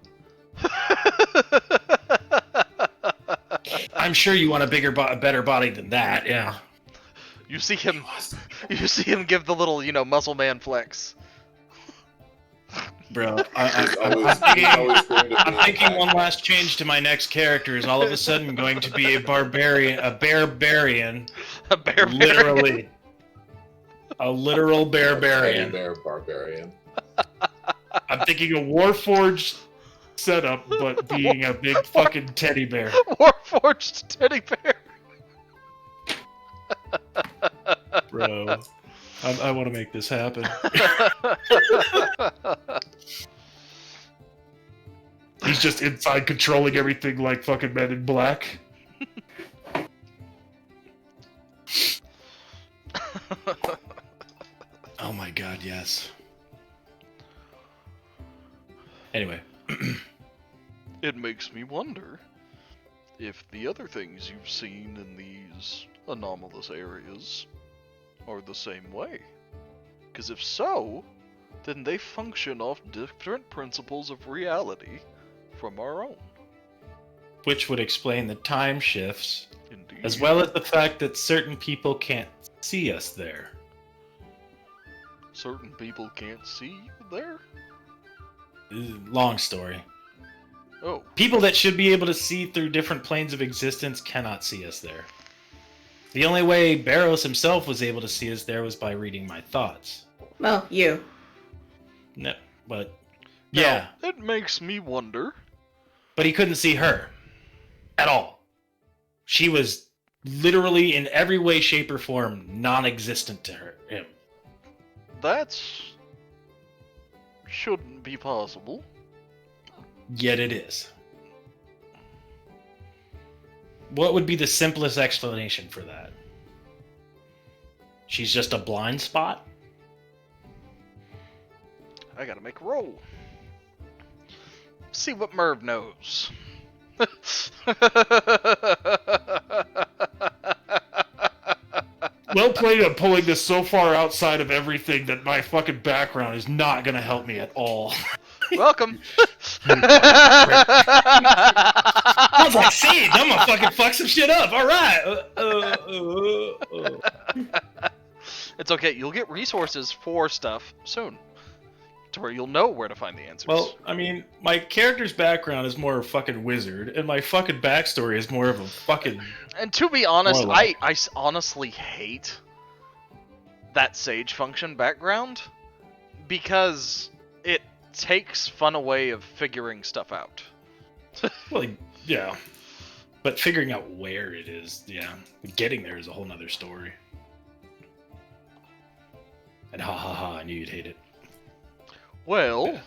I'm sure you want a better body than that, yeah. You see him give the little, muscle man flex. Bro, He's always going to be I'm thinking one last change to my next character is all of a sudden going to be a barbarian, a bear-barian. A bear Literally. A literal Teddy bear-barian. bear barbarian. I'm thinking a Warforged setup, but being a big fucking teddy bear. Warforged teddy bear. Bro, I want to make this happen. He's just inside controlling everything like fucking Men in Black. Oh my god, yes. Anyway. It makes me wonder if the other things you've seen in these anomalous areas are the same way. Because if so, then they function off different principles of reality from our own. Which would explain the time shifts, Indeed. as well as the fact that certain people can't see us there. Certain people can't see you there. Long story. Oh, People that should be able to see through different planes of existence cannot see us there. The only way Barrows himself was able to see us there was by reading my thoughts. Well, you. No, but now, yeah, it makes me wonder. but he couldn't see her at all. She was literally in every way, shape, or form non-existent to him. That's shouldn't be possible. Yet it is. What would be the simplest explanation for that? She's just a blind spot? I gotta make a roll. See what Merv knows. Well played on pulling this so far outside of everything that my fucking background is not gonna help me at all. Welcome. I was like, Sage, I'm gonna fucking fuck some shit up. All right. It's okay. You'll get resources for stuff soon, to where you'll know where to find the answers. Well, I mean, my character's background is more a fucking wizard, and my fucking backstory is more of a fucking. and to be honest, More like- I honestly hate that Sage function background because it takes fun away of figuring stuff out. Well, yeah. But figuring out where it is, yeah. Getting there is a whole nother story. And ha ha ha, I knew you'd hate it. Well,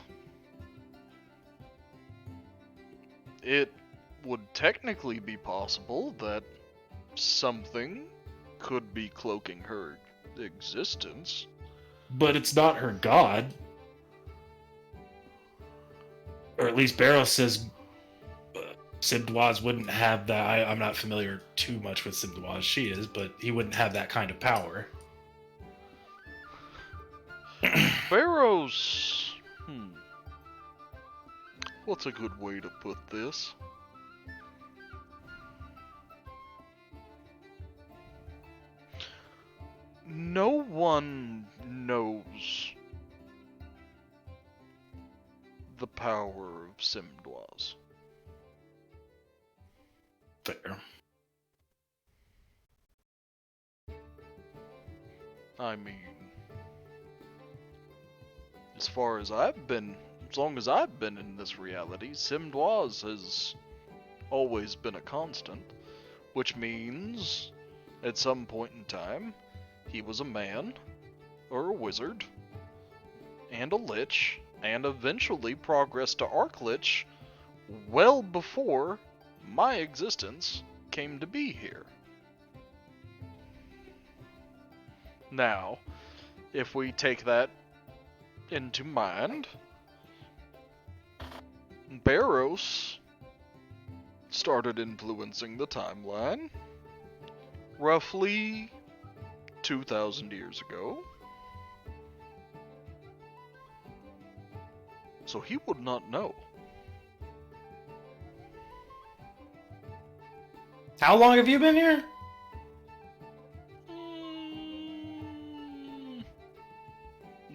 it would technically be possible that something could be cloaking her existence. But it's not her god. Or at least Barrow says Simdwaz wouldn't have that. I'm not familiar too much with Simdwaz. She is, but he wouldn't have that kind of power. Pharaoh's... What's a good way to put this? No one knows the power of Simdwaz. Fair. I mean, as far as I've been, as long as I've been in this reality, Simdwaz has always been a constant, which means at some point in time, he was a man, or a wizard, and a lich, and eventually progressed to Archlich well before my existence came to be here. Now, if we take that into mind, Barrows started influencing the timeline roughly 2,000 years ago. So he would not know. How long have you been here?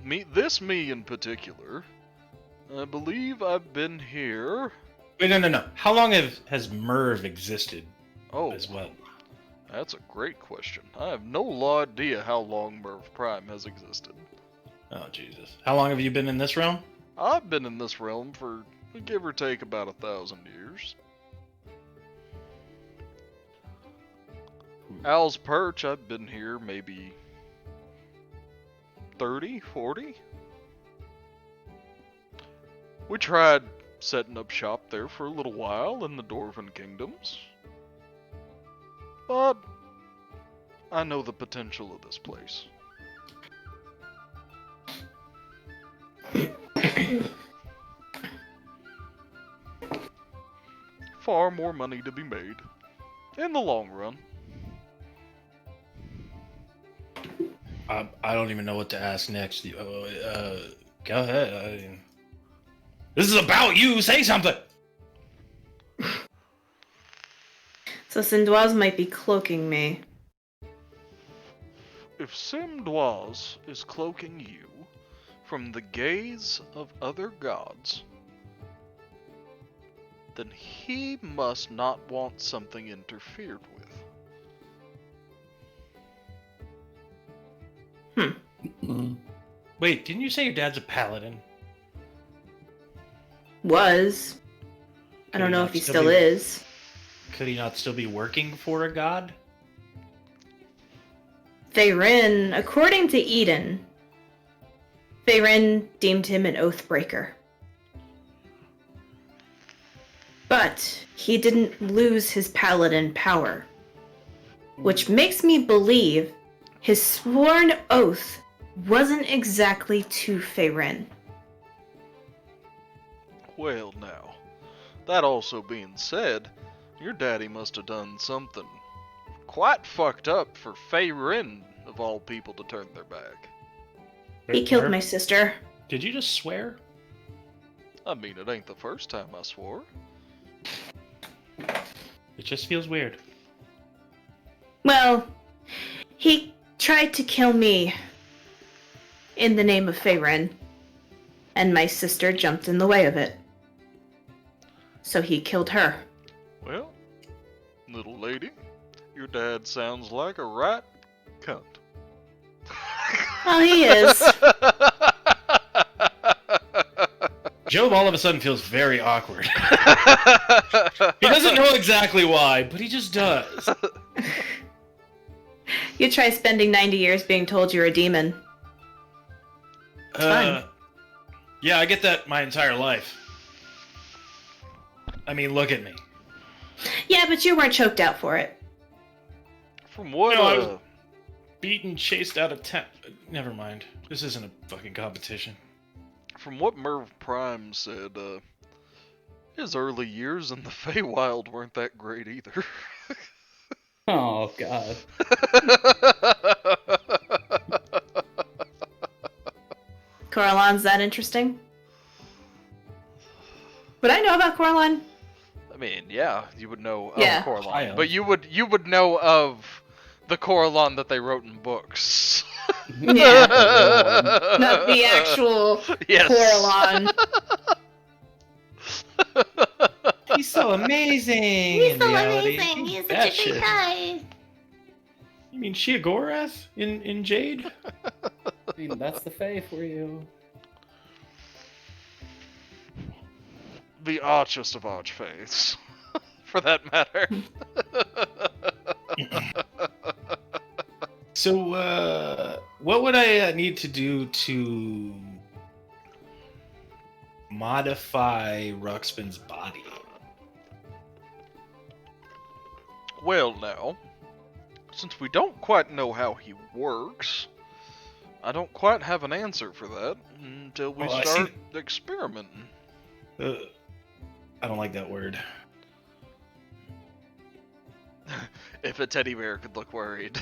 Me in particular. I believe I've been here. Wait, no. How long has Merv existed Oh, as well? that's a great question. I have no idea how long Merv Prime has existed. Oh, Jesus. How long have you been in this realm? I've been in this realm for give or take about 1,000 years. Al's Perch, I've been here maybe 30, 40. We tried setting up shop there for a little while in the Dwarven Kingdoms. But I know the potential of this place. Far more money to be made in the long run. I don't even know what to ask next. Go ahead. This is about you. Say something. So Simdwaz might be cloaking me. If Simdwaz is cloaking you from the gaze of other gods, then he must not want something interfered with. Wait, didn't you say your dad's a paladin? Was. I don't know if he still is. Could he not still be working for a god? Feyrin, according to Eden, Feyrin deemed him an oath breaker. But he didn't lose his paladin power, which makes me believe his sworn oath wasn't exactly to Feyrin. Well now, that also being said, your daddy must have done something quite fucked up for Feyrin, of all people, to turn their back. He killed my sister. Did you just swear? I mean, it ain't the first time I swore. It just feels weird. Well, he tried to kill me in the name of Feyrin, and my sister jumped in the way of it. So he killed her. Well, little lady, your dad sounds like a right cunt. Oh, he is. Job all of a sudden feels very awkward. He doesn't know exactly why, but he just does. You try spending 90 years being told you're a demon. Fun. Yeah, I get that my entire life. I mean, look at me. Yeah, but you weren't choked out for it. From what, No, I was beaten, chased out of town. Never mind. This isn't a fucking competition. From what Merv Prime said, his early years in the Feywild weren't that great either. Oh, God. Coralon's that interesting? Would I know about Coralon? I mean, yeah, you would know of Yeah. Coralon, I am. but you would know of the Coralon that they wrote in books. Yeah. Not the actual Yes. Coralon. He's so amazing. He's in so reality. amazing. He's That such a shit. great guy. You mean Sheogorath in Jade? I mean, that's the Fae for you. The archest of archfaiths, for that matter. So, what would I need to do to modify Ruxpin's body? Well, now, since we don't quite know how he works, I don't quite have an answer for that until we Well, I start experimenting. I don't like that word. If a teddy bear could look worried.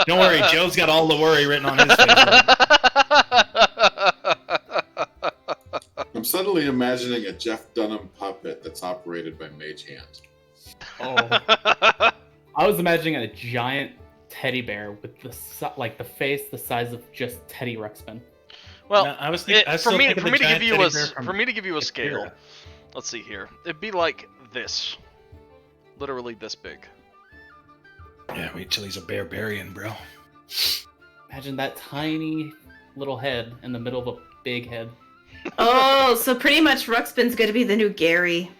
Don't worry, Joe's got all the worry written on his face. I'm suddenly imagining a Jeff Dunham puppet that's operated by Mage Hand. Oh. I was imagining a giant teddy bear with the the face the size of just Teddy Ruxpin. Well, No, I was thinking, for me to give you a scale. Akira. Let's see here. It'd be like this, literally this big. Yeah, wait till he's a barbarian, bro. Imagine that tiny little head in the middle of a big head. Oh, so pretty much Ruxpin's gonna be the new Gary.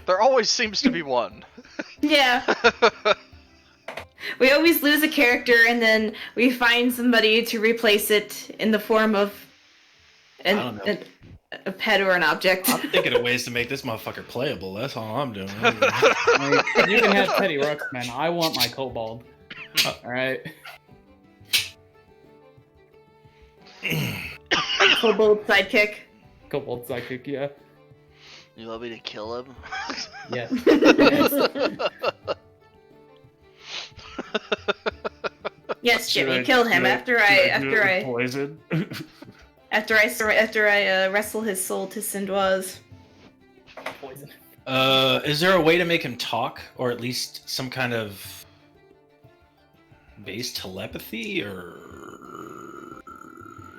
There always seems to be one. Yeah. We always lose a character and then we find somebody to replace it in the form of I don't know. a pet or an object. I'm thinking of ways to make this motherfucker playable. That's all I'm doing. Like, you can have Teddy Ruxpin. I want my kobold. Alright. Kobold sidekick. Kobold psychic, yeah. You want me to kill him? Yes. Yes, Should Jimmy, I- kill him should I- after should I do it with poison. after I wrestle his soul to Sindoise. Poison. Is there a way to make him talk, or at least some kind of base telepathy or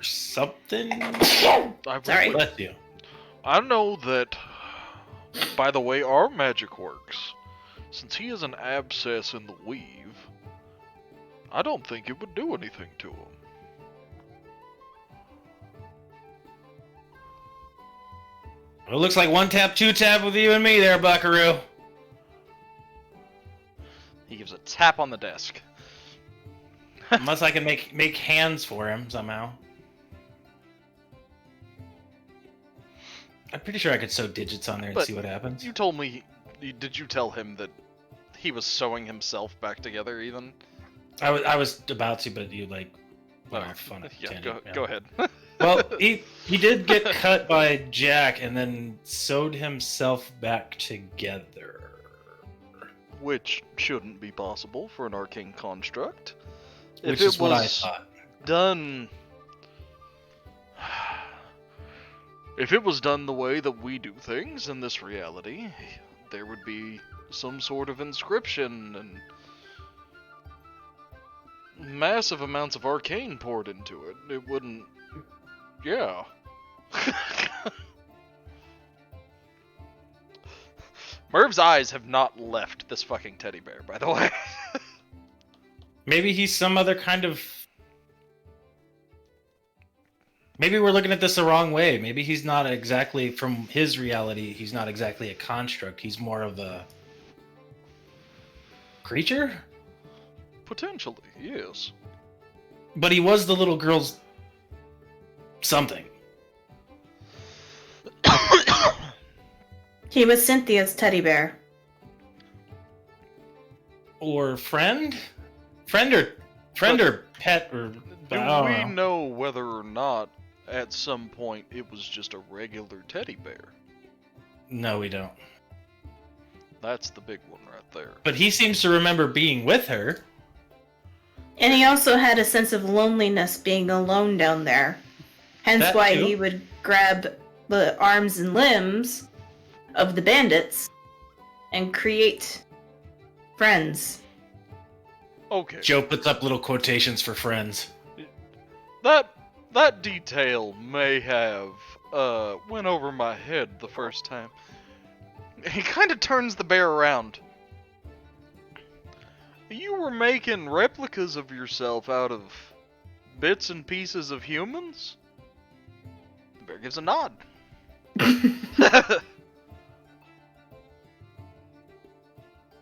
something. Sorry. Bless you. I know that, by the way our magic works, since he is an abscess in the weave, I don't think it would do anything to him. It looks like one tap, two tap with you and me there, Buckaroo. He gives a tap on the desk. Unless I can make hands for him somehow. I'm pretty sure I could sew digits on there and But see what happens. You told me, did you tell him that he was sewing himself back together, Ethan? I was about to, but you went Oh, off on a yeah, tangent. go ahead. Well, he did get cut by Jack and then sewed himself back together. Which shouldn't be possible for an arcane construct. Which If is it what I was thought. done... If it was done the way that we do things in this reality, there would be some sort of inscription and massive amounts of arcane poured into it. It wouldn't... Yeah. Merv's eyes have not left this fucking teddy bear, by the way. Maybe he's some other kind of... Maybe we're looking at this the wrong way. Maybe he's not exactly, from his reality, he's not exactly a construct. He's more of a... creature? Potentially, yes. But he was the little girl's... something. He was Cynthia's teddy bear. Or friend? Friend or pet or... Do I don't we know. know whether or not at some point it was just a regular teddy bear? No, we don't. That's the big one right there. But he seems to remember being with her. And he also had a sense of loneliness being alone down there. Hence That why too. he would grab the arms and limbs of the bandits and create friends. Okay. Joe puts up little quotations for friends. That detail may have went over my head the first time. He kind of turns the bear around. You were making replicas of yourself out of bits and pieces of humans? The bear gives a nod.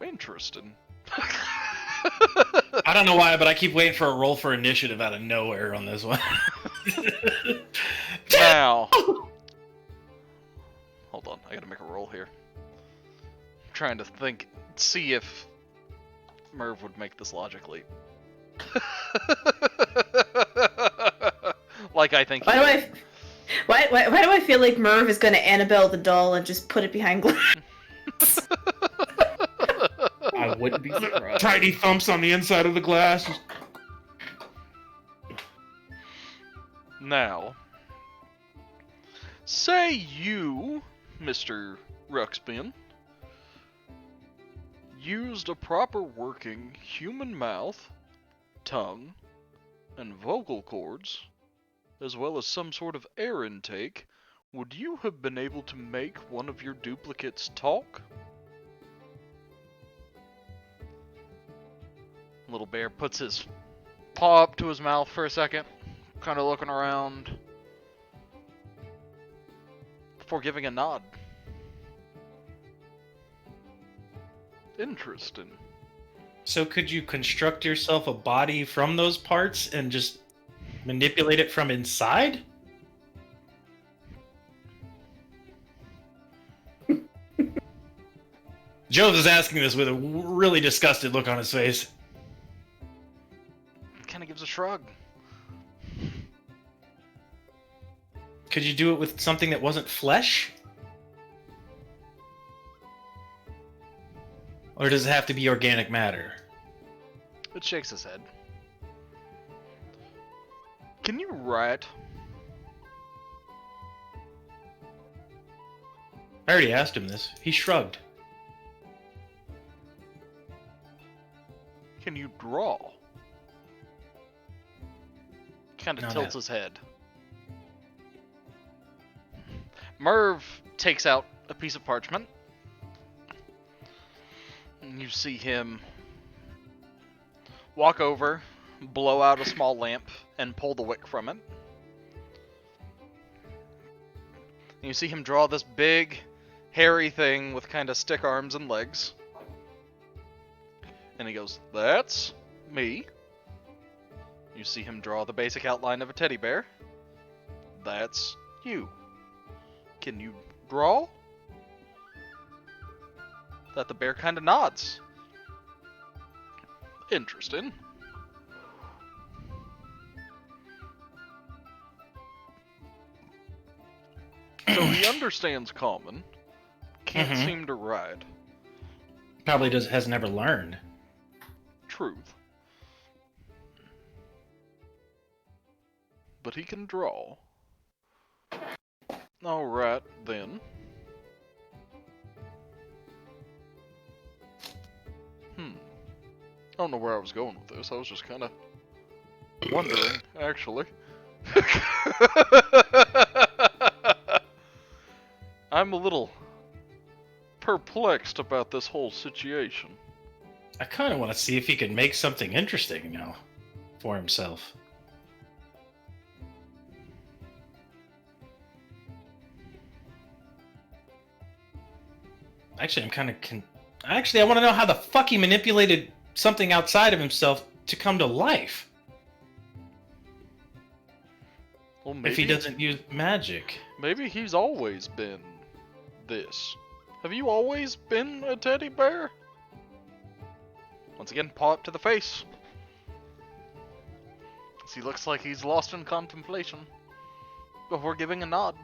Interesting. I don't know why, but I keep waiting for a roll for initiative out of nowhere on this one. Now, hold on, I gotta make a roll here. I'm trying to think, see if Merv would make this logically. Like I think. Why do I feel like Merv is going to Annabelle the doll and just put it behind glass? I wouldn't be surprised. Tiny thumps on the inside of the glass. Now, say you, Mr. Ruxpin, used a proper working human mouth, tongue, and vocal cords, as well as some sort of air intake, would you have been able to make one of your duplicates talk? Little bear puts his paw up to his mouth for a second, kind of looking around, before giving a nod. Interesting. So could you construct yourself a body from those parts and just manipulate it from inside? Joe is asking this with a really disgusted look on his face. Kind of gives a shrug. Could you do it with something that wasn't flesh? Or does it have to be organic matter? It shakes his head. Can you write? I already asked him this. He shrugged. Can you draw? Kind of Not tilts it. his head. Merv takes out a piece of parchment. And you see him walk over, blow out a small lamp, and pull the wick from it. And you see him draw this big, hairy thing with kind of stick arms and legs. And he goes, "That's me." You see him draw the basic outline of a teddy bear. "That's you. Can you draw?" That the bear kind of nods. Interesting. So he understands common. Can't seem to ride. Probably has never learned. Truth. But he can draw. Alright, then. I don't know where I was going with this. I was just kind of wondering, actually. I'm a little perplexed about this whole situation. I kind of want to see if he can make something interesting now for himself. Actually, I want to know how the fuck he manipulated something outside of himself to come to life. Well, maybe, if he doesn't use magic. Maybe he's always been this. Have you always been a teddy bear? Once again, paw up to the face. He looks like he's lost in contemplation before giving a nod.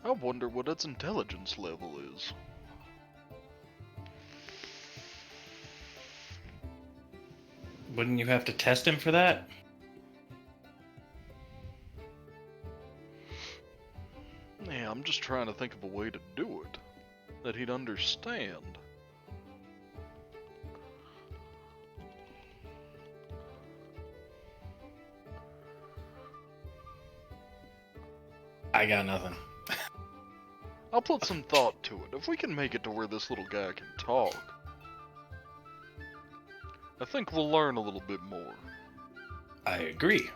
I wonder what its intelligence level is. Wouldn't you have to test him for that? Yeah, I'm just trying to think of a way to do it that he'd understand. I got nothing. I'll put some thought to it. If we can make it to where this little guy can talk, I think we'll learn a little bit more. I agree.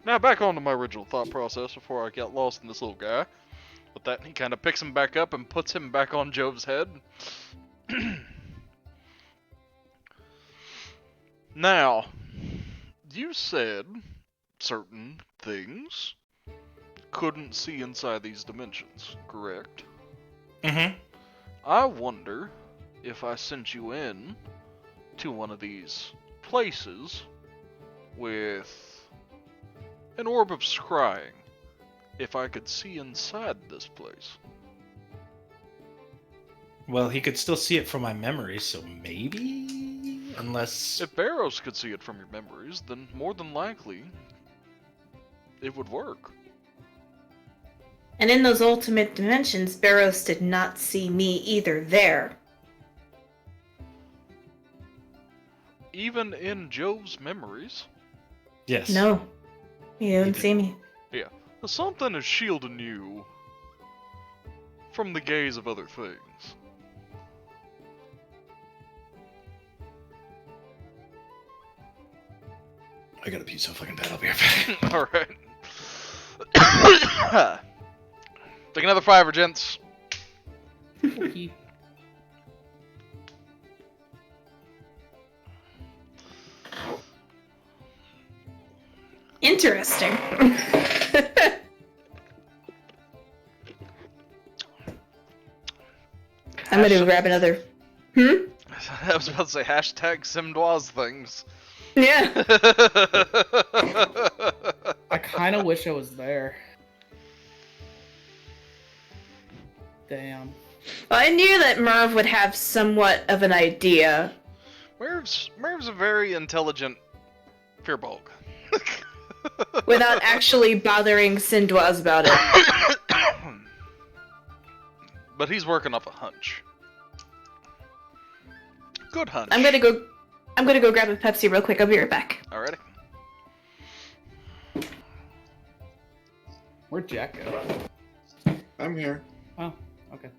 Now back onto my original thought process before I got lost in this little guy. With that, he kind of picks him back up and puts him back on Jove's head. Now, you said certain things couldn't see inside these dimensions, correct? Mm-hmm. I wonder if I sent you in to one of these places with an orb of scrying, if I could see inside this place. Well, he could still see it from my memory, so maybe? Unless... If Barrows could see it from your memories, then more than likely it would work. And in those ultimate dimensions, Barrows did not see me either there. Even in Jove's memories? Yes. No, he didn't see me. Yeah. Something is shielding you from the gaze of other things. I got a piece of fucking bad. I'll be right back. Alright. Take another fiver, gents. Okay. Interesting. I'm gonna grab another. I was about to say hashtag Simdoise things. Yeah. I kind of wish I was there. Damn. Well, I knew that Merv would have somewhat of an idea. Merv's a very intelligent Fearbulk. without actually bothering Sindoise about it. But he's working off a hunch. Good hunch. I'm gonna go grab a Pepsi real quick. I'll be right back. Alrighty. Where'd Jack go? I'm here. Oh, okay.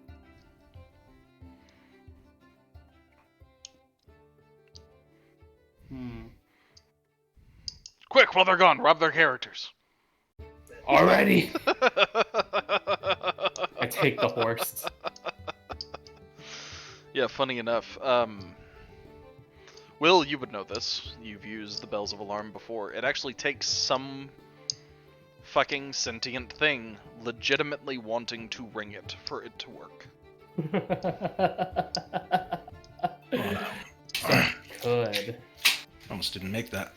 Quick, while they're gone, rob their characters. Already. I take the horse. Yeah, funny enough. Will, you would know this. You've used the bells of alarm before. It actually takes some fucking sentient thing legitimately wanting to ring it for it to work. Could. Almost didn't make that.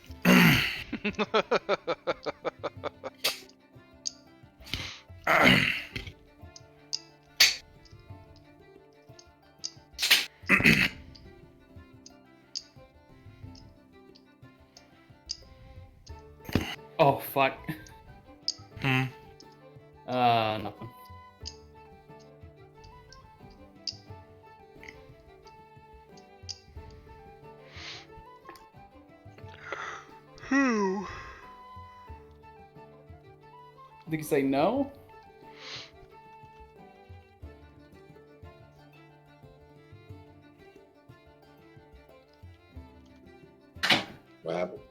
Oh, fuck. Nothing. Did you say no? What happened?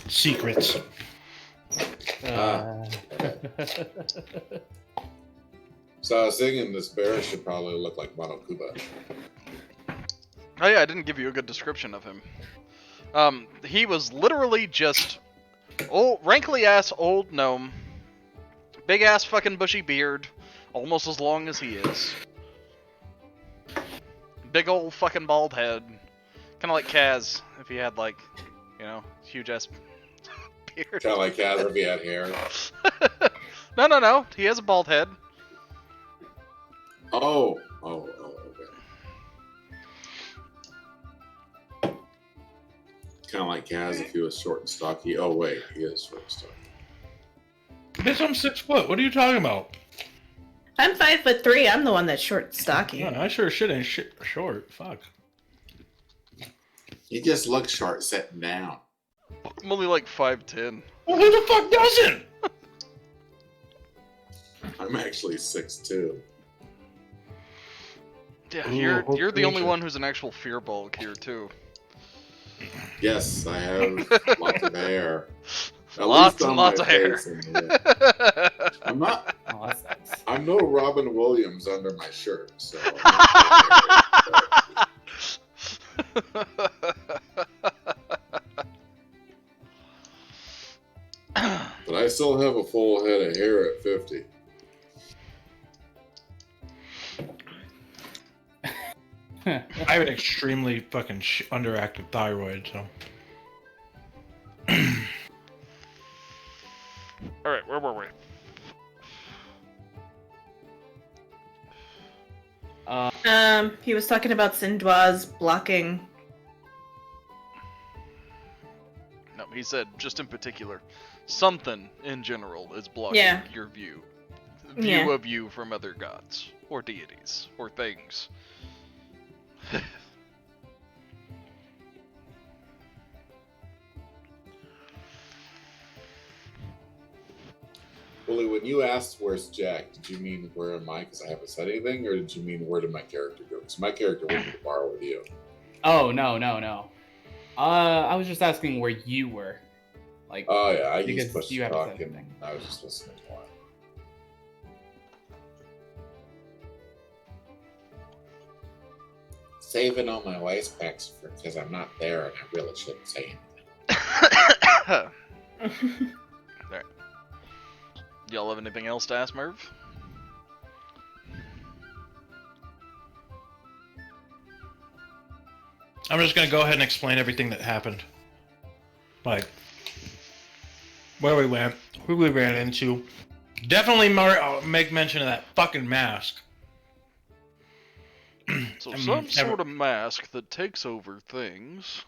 Secrets. So I was thinking this bear should probably look like Monokuba. Oh yeah, I didn't give you a good description of him. He was literally just rankly ass old gnome, big ass fucking bushy beard, almost as long as he is. Big old fucking bald head, kind of like Kaz if he had like, you know, huge ass beard. Kind of like Kaz if he had hair. No, he has a bald head. Oh, okay. Kind of like Kaz if he was short and stocky. Oh wait, he is short and stocky. Bitch, I'm 6 foot. What are you talking about? I'm 5'3". I'm the one that's short and stocky. No, I sure shit ain't short. Fuck. He just looks short sitting down. I'm only like 5'10". Well, who the fuck doesn't? I'm actually 6'2". Yeah, Ooh, you're the only creature. one who's an actual fear bulk here too. Yes, I have lots of hair. At Lots least on and lots my of hair. face anyway. I'm not. Oh, that's nice. I'm no Robin Williams under my shirt, so. But I still have a full head of hair at 50. I have an extremely fucking underactive thyroid, so. Alright, where were we? He was talking about Sindoise blocking. No, he said just in particular. Something in general is blocking Yeah. your view Yeah. of you from other gods or deities or things. Willie, when you asked where's Jack, did you mean where am I because I haven't said anything, or did you mean where did my character go? Because my character went to the bar with you. Oh, no. I was just asking where you were. Like, Oh yeah, I Because used push you to haven't talk said and anything. I was just listening to one. Saving all my waste packs because I'm not there and I really shouldn't say anything. Alright. Y'all have anything else to ask Merv? I'm just gonna go ahead and explain everything that happened. Like, where we went, who we ran into. Definitely make mention of that fucking mask. So I mean, some never- sort of mask that takes over things.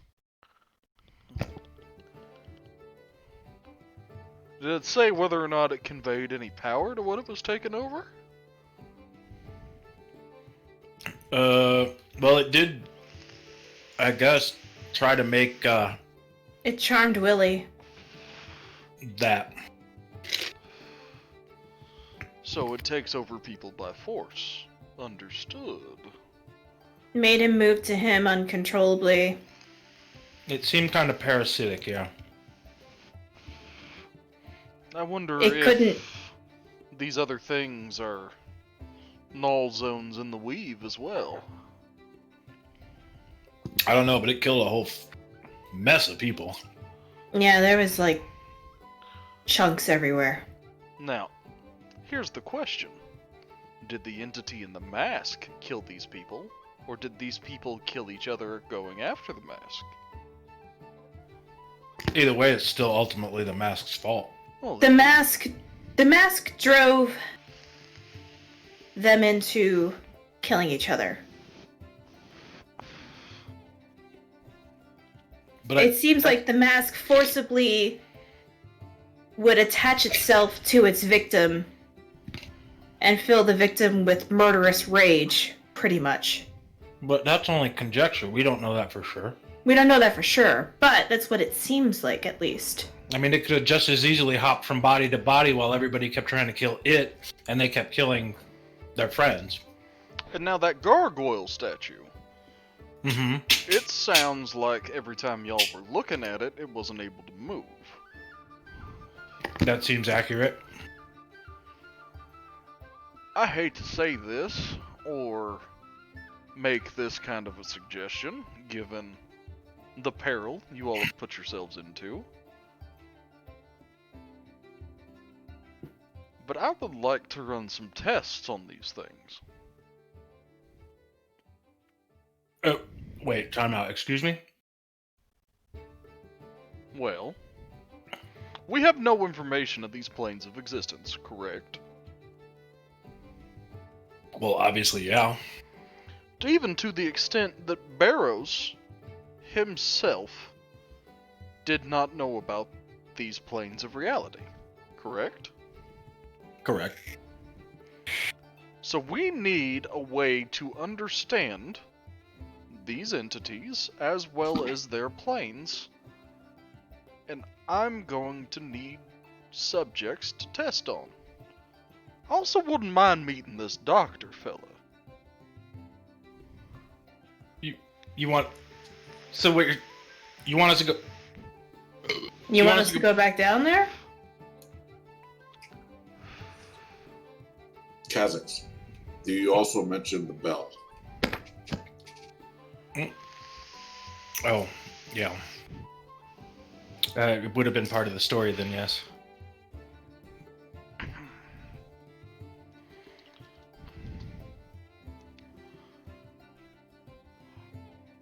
Did it say whether or not it conveyed any power to what it was taking over? Well, it did, I guess, try to make, It charmed Willie. that. So it takes over people by force. Understood. Made him move to him uncontrollably. It seemed kind of parasitic, yeah. I wonder It if couldn't- these other things are null zones in the weave as well. I don't know, but it killed a whole mess of people. Yeah, there was like chunks everywhere. Now, here's the question. Did the entity in the mask kill these people, or did these people kill each other going after the mask? Either way, it's still ultimately the mask's fault. Well, The mask drove them into killing each other. But It seems like the mask forcibly would attach itself to its victim and fill the victim with murderous rage, pretty much. but that's only conjecture. We don't know that for sure. We don't know that for sure, but that's what it seems like, at least. I mean, it could have just as easily hopped from body to body while everybody kept trying to kill it, and they kept killing their friends. and now that gargoyle statue. Mm-hmm. It sounds like every time y'all were looking at it, it wasn't able to move. That seems accurate. I hate to say this, or make this kind of a suggestion, given the peril you all have put yourselves into. But I would like to run some tests on these things. Oh, wait, time out. Excuse me? Well, we have no information of these planes of existence, correct? Well, obviously, yeah. Even to the extent that Barrows himself did not know about these planes of reality, correct? Correct. So we need a way to understand these entities as well as their planes, and I'm going to need subjects to test on. I also wouldn't mind meeting this doctor fella. You want... So what you want us to go... You want us to go back down there? Kha'Zix, do you also mention the bell? Oh, yeah. It would have been part of the story then, yes.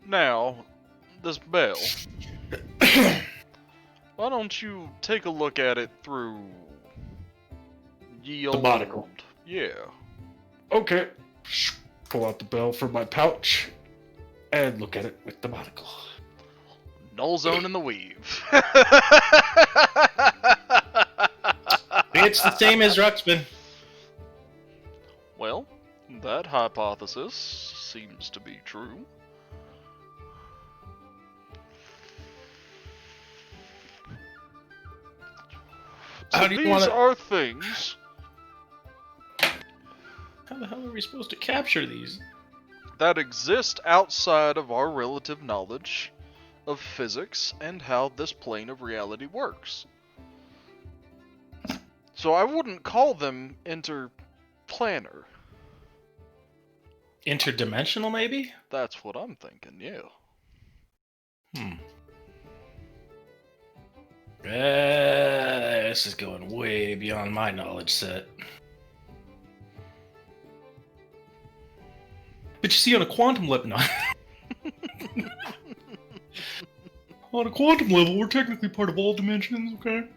Now, this bell, why don't you take a look at it through ye The old... monocle. Yeah. Okay. Pull out the bell from my pouch and look at it with the monocle. Null zone in the weave. It's the same as Ruxpin. Well, that hypothesis seems to be true. How So do you these wanna- are things How the hell are we supposed to capture these? that exist outside of our relative knowledge of physics and how this plane of reality works. So I wouldn't call them interplanar. Interdimensional, maybe? That's what I'm thinking, yeah. This is going way beyond my knowledge set. But you see, on a quantum level, no. On a quantum level, we're technically part of all dimensions, okay?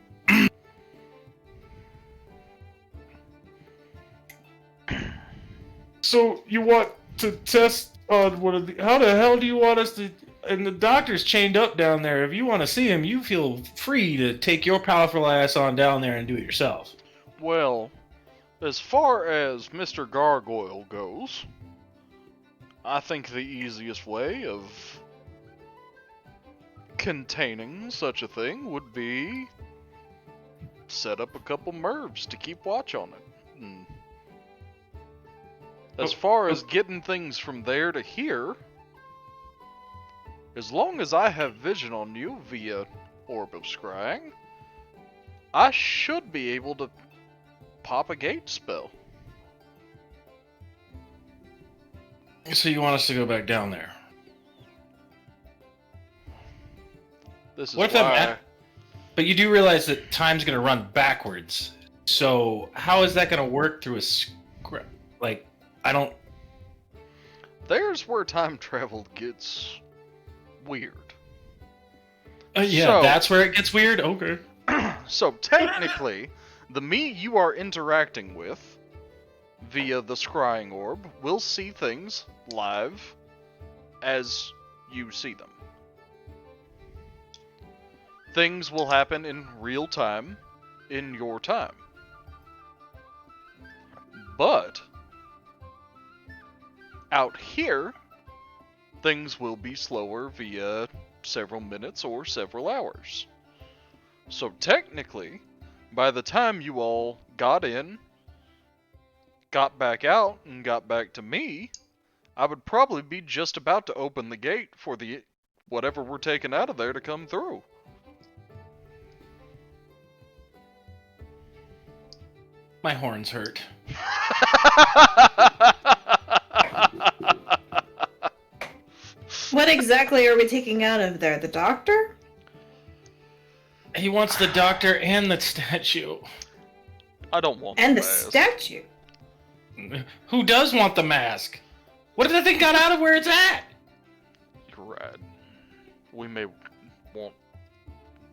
So you want to test on one of the? How the hell do you want us to? and the doctor's chained up down there. If you want to see him, you feel free to take your powerful ass on down there and do it yourself. Well, as far as Mr. Gargoyle goes, I think the easiest way of containing such a thing would be set up a couple mervs to keep watch on it. And as far as getting things from there to here, as long as I have vision on you via Orb of Scrying, I should be able to pop a gate spell. So you want us to go back down there? This is What if why... that But you do realize that time's going to run backwards. So how is that going to work through a script? Like, I don't... There's where time travel gets weird. yeah, So- that's where it gets weird? Okay. So technically, the me you are interacting with via the scrying orb will see things live as you see them. Things will happen in real time, in your time. But out here, things will be slower via several minutes or several hours. So technically, by the time you all got in, got back out, and got back to me, I would probably be just about to open the gate for the whatever we're taking out of there to come through. My horns hurt. What exactly are we taking out of there? The doctor? He wants the doctor and the statue. I don't want And the mask. statue. Who does want the mask? What if the thing got out of where it's at? You're right. We may want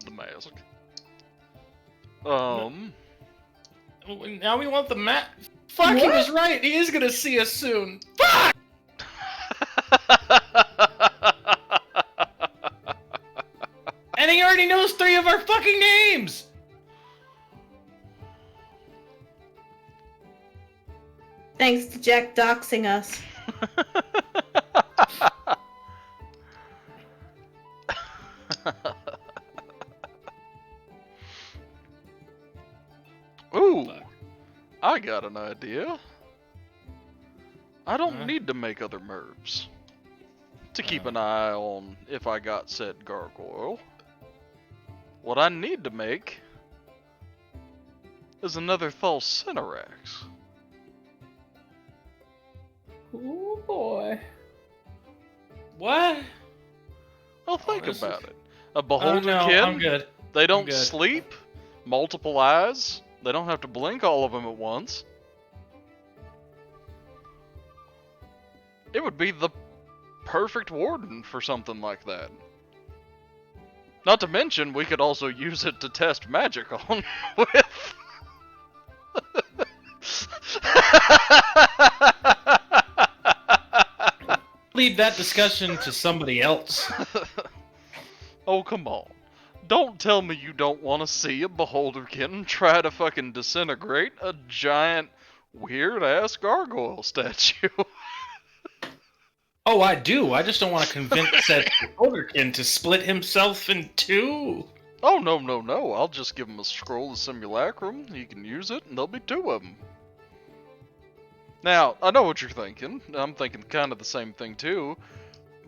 the mask. Now we want the mask. Fuck, he What? was right. He is gonna see us soon. Fuck! And he already knows 3 of our fucking names! Thanks to Jack doxing us. Ooh, I got an idea. I don't Huh? need to make other mervs to keep an eye on if I got said gargoyle. What I need to make is another Thulcinarax. Oh boy. What? Well, think this about is- it. A beholder no, I'm kin, good. they don't good. sleep, multiple eyes, they don't have to blink all of them at once. It would be the perfect warden for something like that. Not to mention, we could also use it to test magic on with. Leave that discussion to somebody else. Oh, come on. Don't tell me you don't want to see a beholderkin try to fucking disintegrate a giant, weird-ass gargoyle statue. Oh, I do. I just don't want to convince said Olderkin to split himself in 2. Oh, no, no, no. I'll just give him a scroll of simulacrum. He can use it, and there'll be 2 of them. Now, I know what you're thinking. I'm thinking kind of the same thing, too.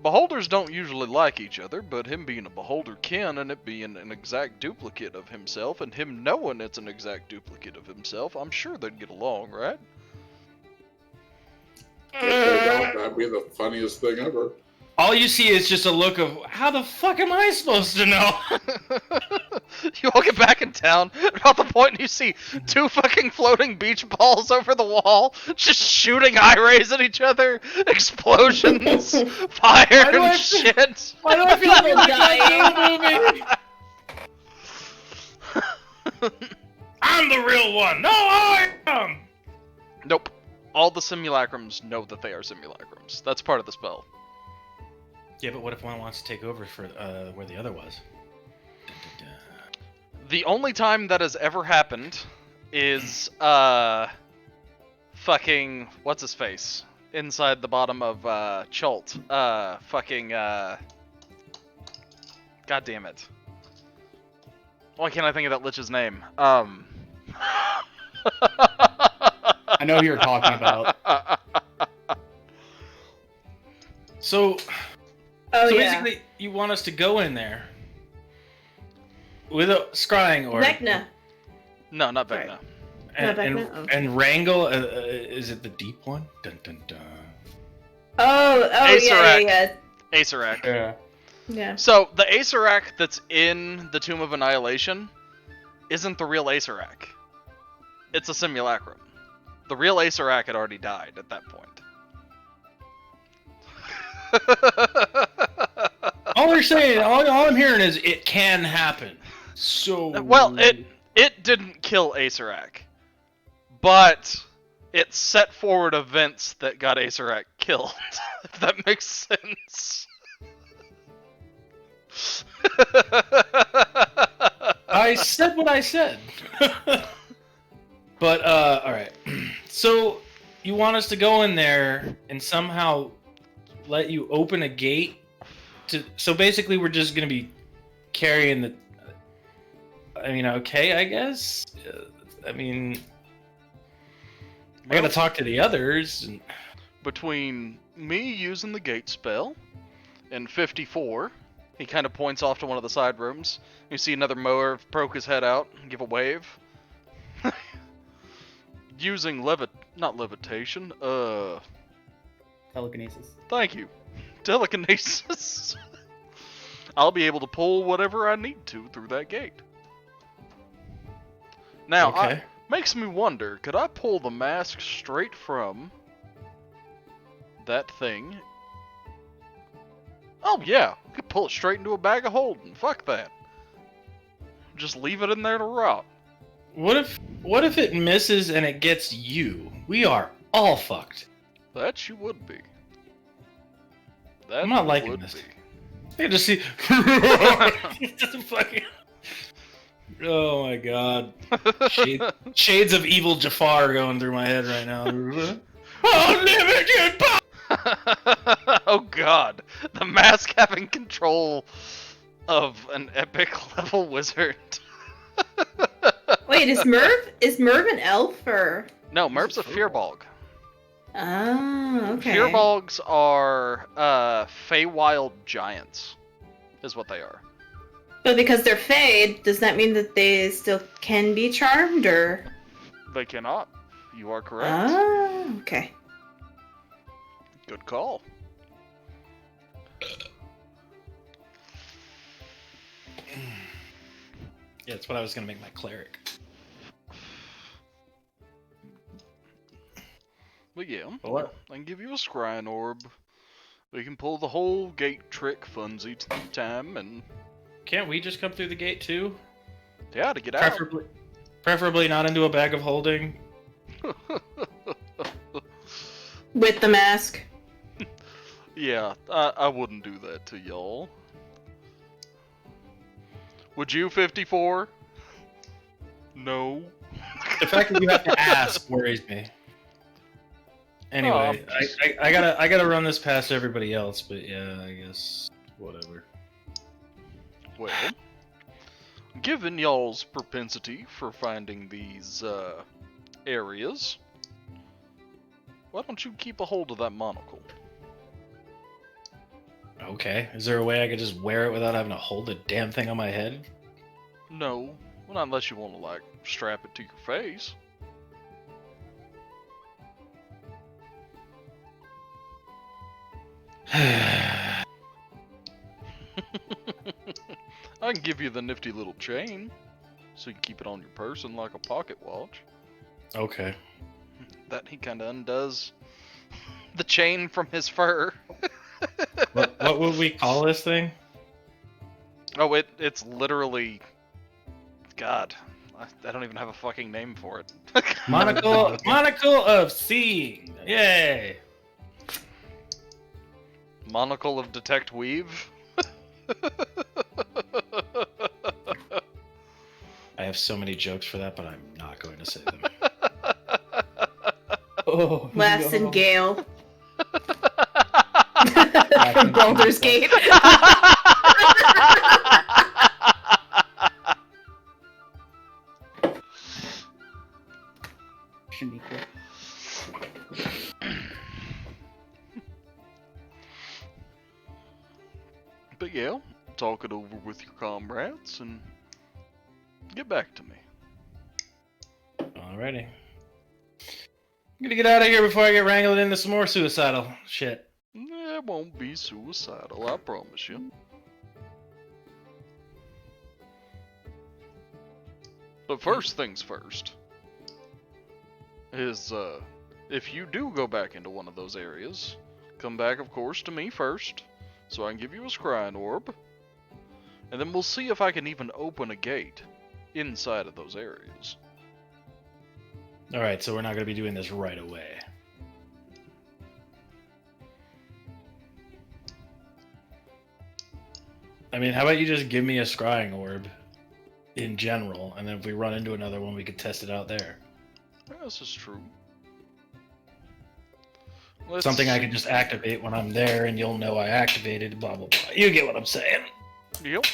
Beholders don't usually like each other, but him being a beholderkin and it being an exact duplicate of himself, and him knowing it's an exact duplicate of himself, I'm sure they'd get along, right? That'd be the funniest thing ever. All you see is just a look of, how the fuck am I supposed to know? You all get back in town, about the point you see 2 fucking floating beach balls over the wall, just shooting eye rays at each other, explosions, fire, Why do I and feel- shit. Why do I feel like a movie? I'm the real one. No, I am. Nope. All the simulacrums know that they are simulacrums. That's part of the spell. Yeah, but what if one wants to take over for where the other was? Dun, dun, dun. The only time that has ever happened is fucking what's his face inside the bottom of Chult. God damn it. Why can't I think of that lich's name? I know who you're talking about. So Oh so yeah. basically, you want us to go in there with a scrying orb Vecna. No, not Sorry. Vecna. and, Not and, Vecna? Oh. and wrangle. Is it the deep one? Dun dun dun. Oh yeah, Acerak. yeah, Acerak. Yeah. yeah. So the Acerak that's in the Tomb of Annihilation isn't the real Acerak. It's a simulacrum. The real Acerak had already died at that point. All they're saying, all I'm hearing is it can happen. So Well, it didn't kill Acerak, but it set forward events that got Acerak killed. If that makes sense. I said what I said. But all right. So you want us to go in there and somehow let you open a gate to? So basically, we're just gonna be carrying the. I mean, okay, I guess. I mean, I gotta talk to the others. And... Between me using the gate spell and 54, he kind of points off to one of the side rooms. You see another mower poke his head out and give a wave. Using not levitation, Telekinesis. thank you. Telekinesis. I'll be able to pull whatever I need to through that gate. Now, Okay. makes me wonder, could I pull the mask straight from that thing? Oh yeah, I could pull it straight into a bag of holding. Fuck that. Just leave it in there to rot. What if it misses and it gets you? We are all fucked. That you would be. That I'm not you liking would this. be. I can just see. Just fucking. Oh my god. Shades of evil Jafar going through my head right now. Unlimited power! Oh god, the mask having control of an epic level wizard. Wait, is Merv an elf or? No, Merv's a Fearbog. Oh, okay. Fearbogs are Feywild giants, is what they are. But because they're Feyed, does that mean that they still can be charmed, or? They cannot. You are correct. Oh, okay. Good call. Yeah, that's what I was gonna make my cleric. But yeah, What? I can give you a scrying orb. We can pull the whole gate trick funsy time, and Can't we just come through the gate too? yeah, to get out. Preferably not into a bag of holding. With the mask. Yeah, I wouldn't do that to y'all. Would you, 54? No. The fact that you have to ask worries me. Anyway, I gotta run this past everybody else, but yeah, I guess whatever. Well, given y'all's propensity for finding these areas, why don't you keep a hold of that monocle? Okay, is there a way I could just wear it without having to hold the damn thing on my head? No, well, not unless you want to, like, strap it to your face. I can give you the nifty little chain, so you can keep it on your person like a pocket watch. Okay. That he kind of undoes the chain from his fur. What would we call this thing? Oh, it's literally... God, I don't even have a fucking name for it. Monocle of seeing. Yay! Monocle of Detect Weave? I have so many jokes for that, but I'm not going to say them. Oh, Laughs no. in Gale Laughing from Baldur's to Gate. Shaniqua. But yeah, talk it over with your comrades and get back to me. Alrighty. I'm gonna get out of here before I get wrangled into some more suicidal shit. It won't be suicidal, I promise you. But first things first is, if you do go back into one of those areas, come back, of course, to me first, so I can give you a scrying orb, and then we'll see if I can even open a gate inside of those areas. Alright, so we're not gonna be doing this right away. I mean, how about you just give me a scrying orb in general, and then if we run into another one, we could test it out there. Yeah, this is true. Something I can just activate when I'm there, and you'll know I activated, blah, blah, blah. You get what I'm saying. Yep.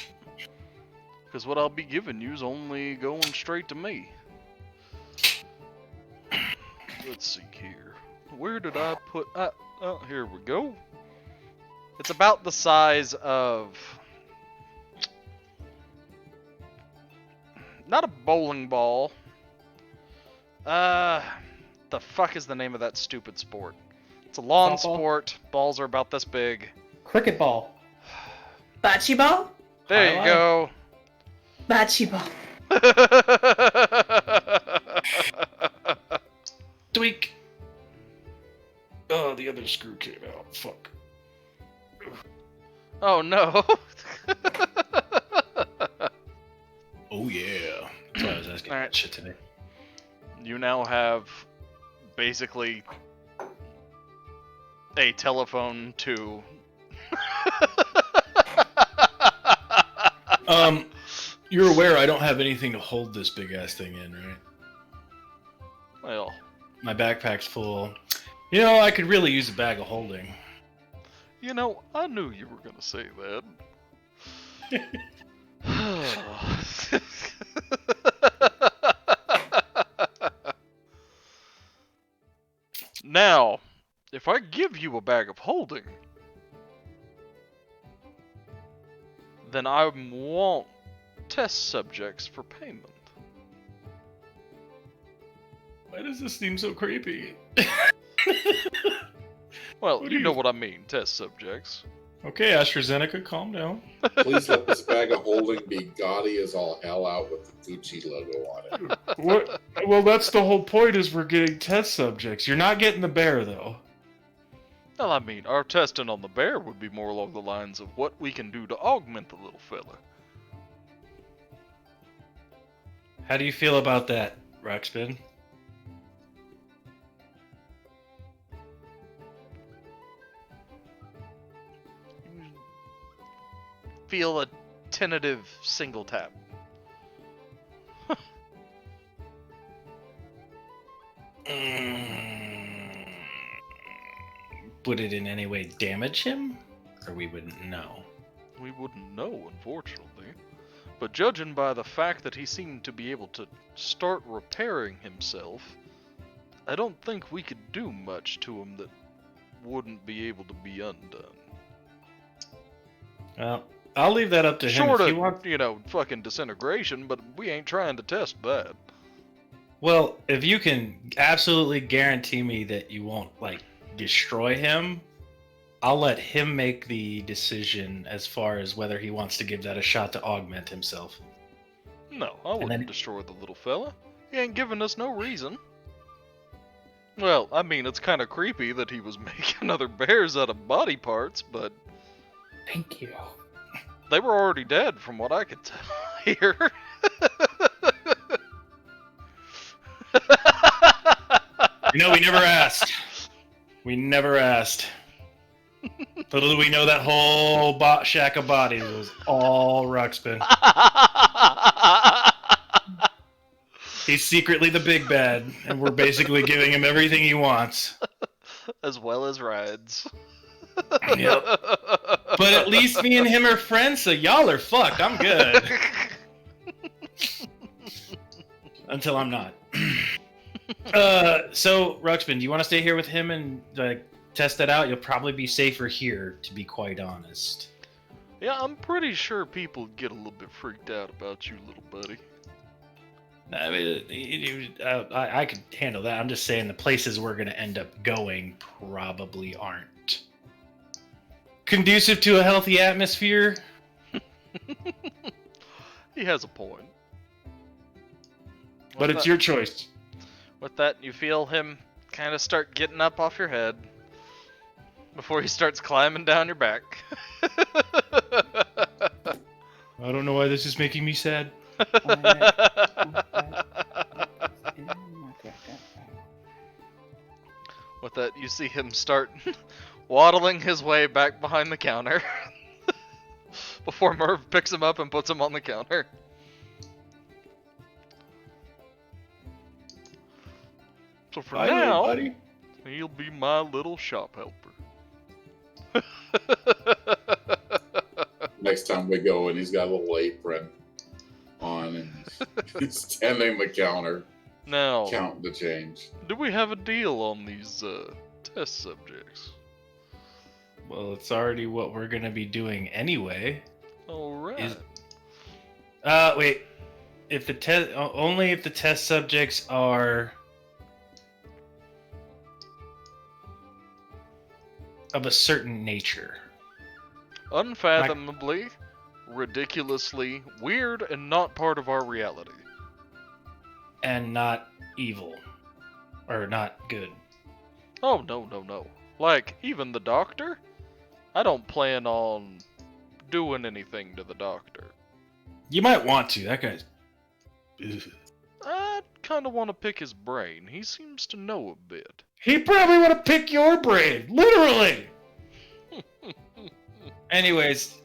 Because what I'll be giving you is only going straight to me. Let's see here. Where did I put... oh, here we go. It's about the size of... Not a bowling ball. The fuck is the name of that stupid sport? It's a lawn Softball? sport. Balls are about this big. Cricket ball. Bocce ball? There you go. Bocce ball. Tweak. Oh, the other screw came out. Fuck. Oh no. Oh, yeah. That's why I was asking Alright. that shit today. You now have basically a telephone to You're aware I don't have anything to hold this big ass thing in, right? well, My backpack's full. You know, I could really use a bag of holding. you know, I knew you were gonna say that. Now, if I give you a bag of holding, then I want test subjects for payment. Why does this seem so creepy? Well, What you do know you- what I mean, test subjects. Okay, AstraZeneca, calm down. Please let this bag of holding be gaudy as all hell out with the Gucci logo on it. What? Well, that's the whole point. Is we're getting test subjects. You're not getting the bear though. Well, I mean, our testing on the bear would be more along the lines of what we can do to augment the little fella. How do you feel about that, Rockspin? Feel a tentative single tap. Would it in any way damage him? Or we wouldn't know? We wouldn't know, unfortunately. But judging by the fact that he seemed to be able to start repairing himself, I don't think we could do much to him that wouldn't be able to be undone. Well, I'll leave that up to him. Short If of, he wants... fucking disintegration, but we ain't trying to test that. Well, if you can absolutely guarantee me that you won't, like, destroy him, I'll let him make the decision as far as whether he wants to give that a shot to augment himself. No, I wouldn't then- destroy the little fella. He ain't giving us no reason. Well, I mean, it's kind of creepy that he was making other bears out of body parts, but Thank you. they were already dead from what I could tell here. You know, we never asked. We never asked. Little do we know that whole shack of bodies was all Ruxpin. He's secretly the big bad, and we're basically giving him everything he wants. As well as rides. Yep. But at least me and him are friends, so y'all are fucked. I'm good. Until I'm not. So, Ruxpin, do you want to stay here with him and like test that out? You'll probably be safer here, to be quite honest. Yeah, I'm pretty sure people get a little bit freaked out about you, little buddy. I mean, I could handle that. I'm just saying the places we're going to end up going probably aren't conducive to a healthy atmosphere. He has a point. But it's your choice. With that, you feel him kind of start getting up off your head before he starts climbing down your back. I don't know why this is making me sad. With that, you see him start waddling his way back behind the counter before Merv picks him up and puts him on the counter. So for now, buddy. he'll be my little shop helper. Next time we go, and he's got a little apron on, and he's standing the counter, Now, counting the change. do we have a deal on these test subjects? Well, it's already what we're going to be doing anyway. Alright. Wait. If the test only if the test subjects are of a certain nature. Unfathomably, ridiculously, weird, and not part of our reality. And not evil. Or not good. Oh, no. Like, even the doctor? I don't plan on doing anything to the doctor. You might want to. That guy's... Ugh. I kind of want to pick his brain. He seems to know a bit. He probably want to pick your brain. Literally! Anyways...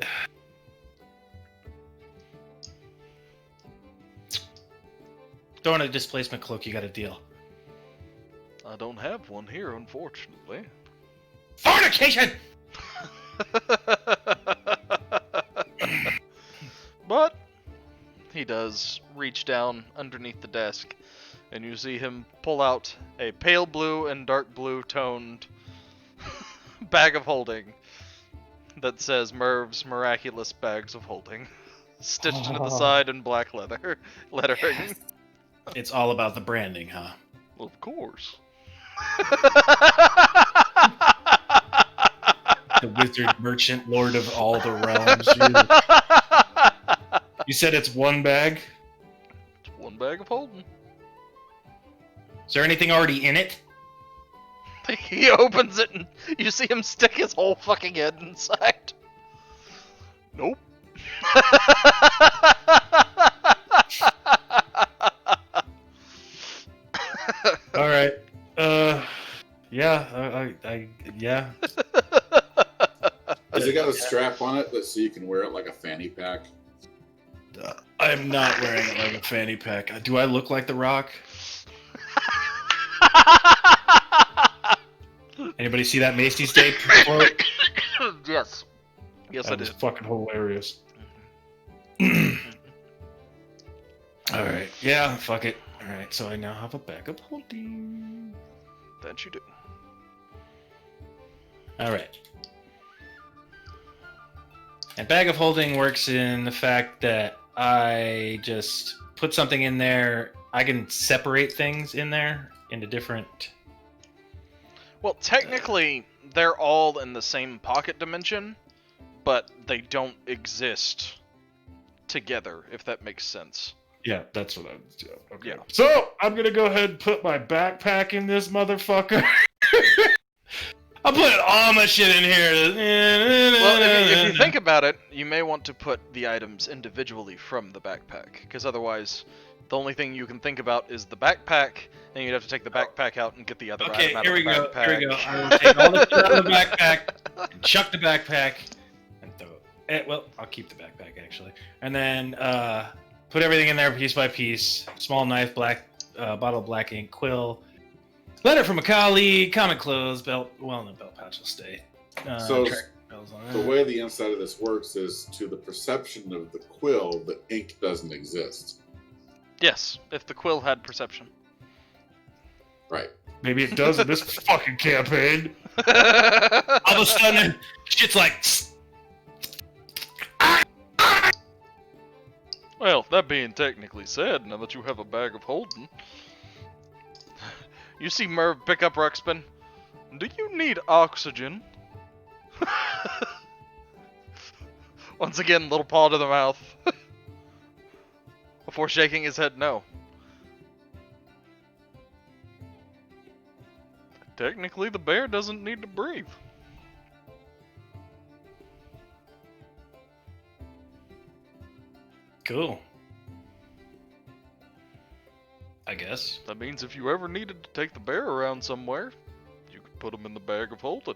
Throwing a displacement cloak, you got a deal. I don't have one here, unfortunately. Fornication! But he does reach down underneath the desk, and you see him pull out a pale blue and dark blue toned bag of holding that says Merv's Miraculous Bags of Holding, stitched into the side in black lettering. It's all about the branding, huh? Of course. The wizard, merchant, lord of all the realms. You said it's one bag? It's one bag of holding. Is there anything already in it? He opens it and you see him stick his whole fucking head inside. Nope. All right. Yeah. Yeah. Has it got a strap on it so you can wear it like a fanny pack? I'm not wearing it like a fanny pack. Do I look like The Rock? Anybody see that Macy's Day quote? Yes. Yes, I That was did. fucking hilarious. Alright, yeah, fuck it. Alright, so I now have a bag of holding. That you do. Alright. And bag of holding works in the fact that I just put something in there. I can separate things in there into different... Well, technically, they're all in the same pocket dimension, but they don't exist together, if that makes sense. Yeah, that's what I was doing. Okay. Yeah. So, I'm gonna go ahead and put my backpack in this motherfucker. I'm putting all my shit in here. Well, if you think about it, you may want to put the items individually from the backpack, because otherwise, the only thing you can think about is the backpack, and you'd have to take the backpack out and get the other Okay, item out here of we the go. backpack. Here we go. I will take all the shit out of the backpack. and chuck the backpack and throw it. Well, I'll keep the backpack actually, and then put everything in there piece by piece. Small knife, bottle of black ink, quill, letter from a colleague, comic clothes, belt. Well, the belt pouch will stay. So Bells on the that. way the inside of this works is to the perception of the quill, the ink doesn't exist. Yes, if the quill had perception. Right. Maybe it does in this fucking campaign. All of a sudden, shit's like. Well, that being technically said, now that you have a bag of holding, you see Merv pick up Ruxpin. Do you need oxygen? Once again, little paw to the mouth. Before shaking his head no. Technically, the bear doesn't need to breathe. Cool. I guess. That means if you ever needed to take the bear around somewhere, you could put him in the bag of holding.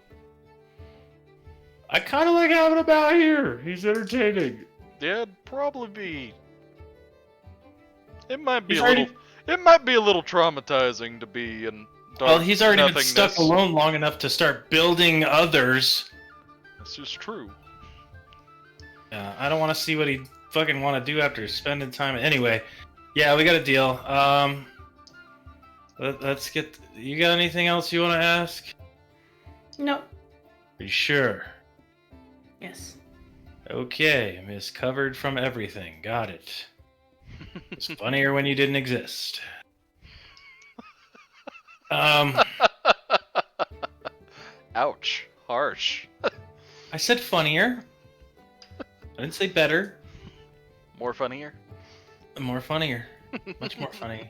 I kind of like having him out here. He's entertaining. Yeah, it'd probably be. It might be He's a already- little. It might be a little traumatizing to be in dark Well, he's already been nothingness. stuck alone long enough to start building others. This is true. I don't want to see what he fucking want to do after spending time. Anyway, yeah, we got a deal. Let's get. You got anything else you want to ask? Nope. Are you sure? Yes. Okay, Miss Covered from Everything. Got it. It's funnier when you didn't exist. Ouch. Harsh. I said funnier. I didn't say better. More funnier. More funnier. Much more funny.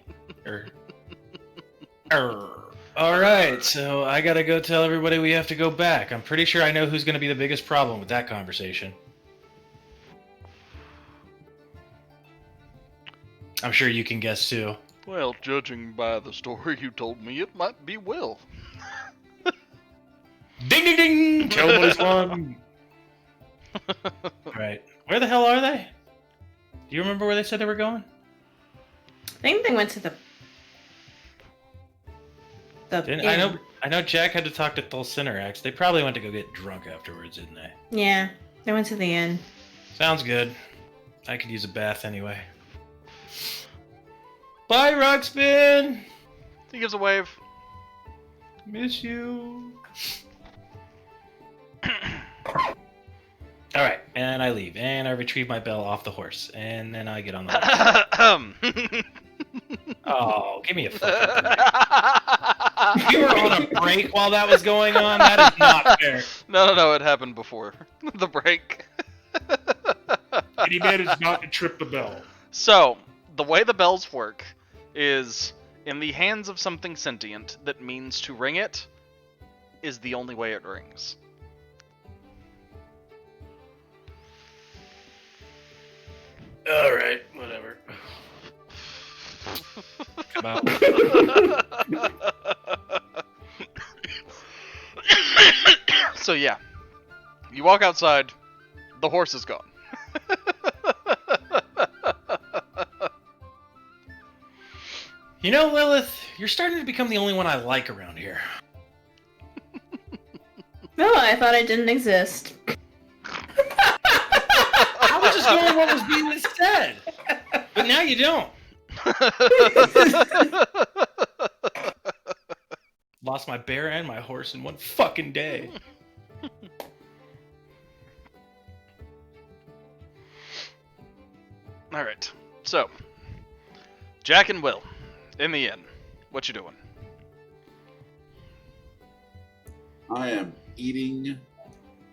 Alright, so I gotta go tell everybody we have to go back. I'm pretty sure I know who's gonna be the biggest problem with that conversation. I'm sure you can guess too. Well, judging by the story you told me, it might be Will. Ding ding ding! Cowboys won. Right. Where the hell are they? Do you remember where they said they were going? I think they went to the Didn't, I know Jack had to talk to Thulcinarax. They probably went to go get drunk afterwards, didn't they? Yeah, they went to the inn. Sounds good. I could use a bath anyway. Bye, Ruxpin! He gives a wave. Miss you. Alright, and I leave. And I retrieve my bell off the horse. And then I get on the horse. Oh, give me a fucking break. You were on a break while that was going on? That is not fair. No, it happened before the break. And he managed not to trip the bell. So, the way the bells work is in the hands of something sentient that means to ring it is the only way it rings. Alright, whatever. Come out. So yeah, you walk outside, the horse is gone. You know, Lilith, you're starting to become the only one I like around here. No, I thought I didn't exist. I was just going what was being said. But now you don't. Lost my bear and my horse in one fucking day. Alright, so Jack and Will in the inn. What you doing? I am eating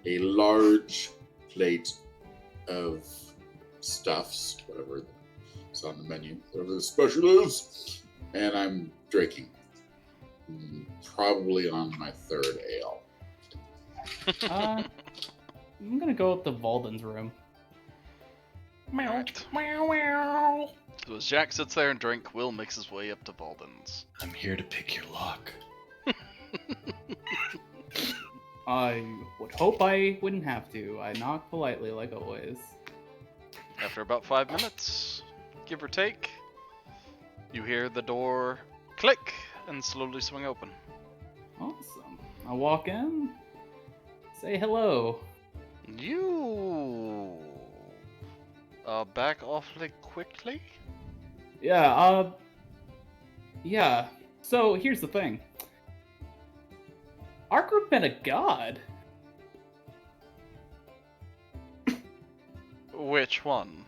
a large plate of stuffs, whatever is on the menu, whatever the special is, and I'm drinking. Probably on my third ale. I'm gonna go up to Valden's room. Alright. Meow. So as Jack sits there and drink, Will makes his way up to Valden's. I'm here to pick your lock. I would hope I wouldn't have to. I knock politely, like always. After about 5 minutes, give or take, you hear the door click and slowly swing open. Awesome. I walk in, say hello. You back awfully quickly? Yeah, yeah. So here's the thing. Our group met a god. Which one?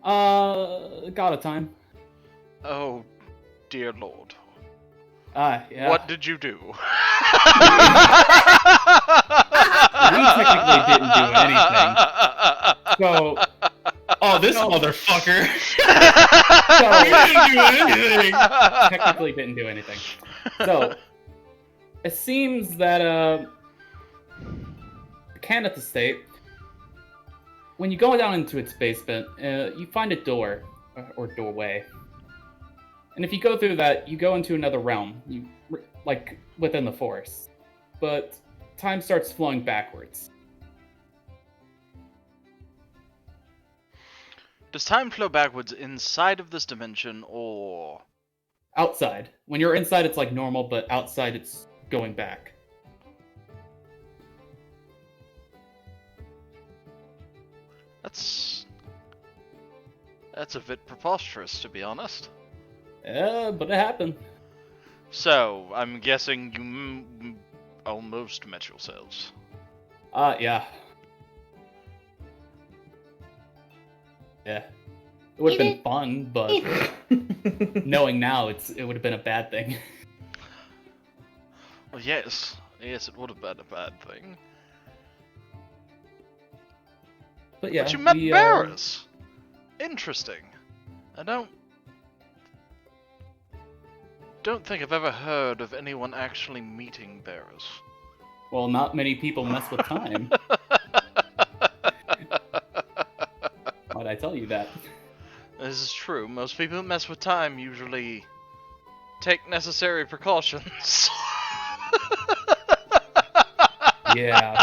God of time. Oh, dear lord. Yeah. What did you do? We technically didn't do anything. So, Oh, this No. motherfucker! technically didn't do anything. So, it seems that, Canada State, when you go down into its basement, you find a door, or doorway. And if you go through that, you go into another realm, like, within the forest. But time starts flowing backwards. Does time flow backwards inside of this dimension, or... Outside. When you're inside, it's like normal, but outside, it's going back. That's a bit preposterous, to be honest. But it happened. So, I'm guessing you almost met yourselves. Yeah. Yeah. It would have been fun, but knowing now, it would have been a bad thing. Well, yes. Yes, it would have been a bad thing. But yeah, But you met we, Barris! Interesting. I don't think I've ever heard of anyone actually meeting Barris. Well, not many people mess with time. Why'd I tell you that? This is true. Most people who mess with time usually take necessary precautions. Yeah.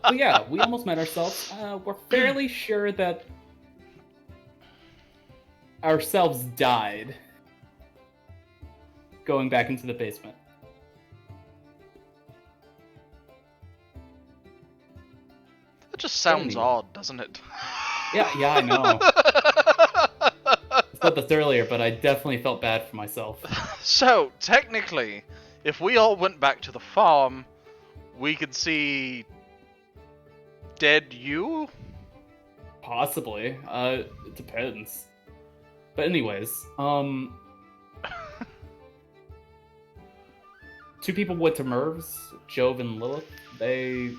But yeah, we almost met ourselves. We're fairly sure that ourselves died going back into the basement. That just sounds me. odd, doesn't it? Yeah, I know. I said this earlier, but I definitely felt bad for myself. So, technically, if we all went back to the farm, we could see... dead you? Possibly. It depends. But anyways, two people went to Merv's, Jove and Lilith. They're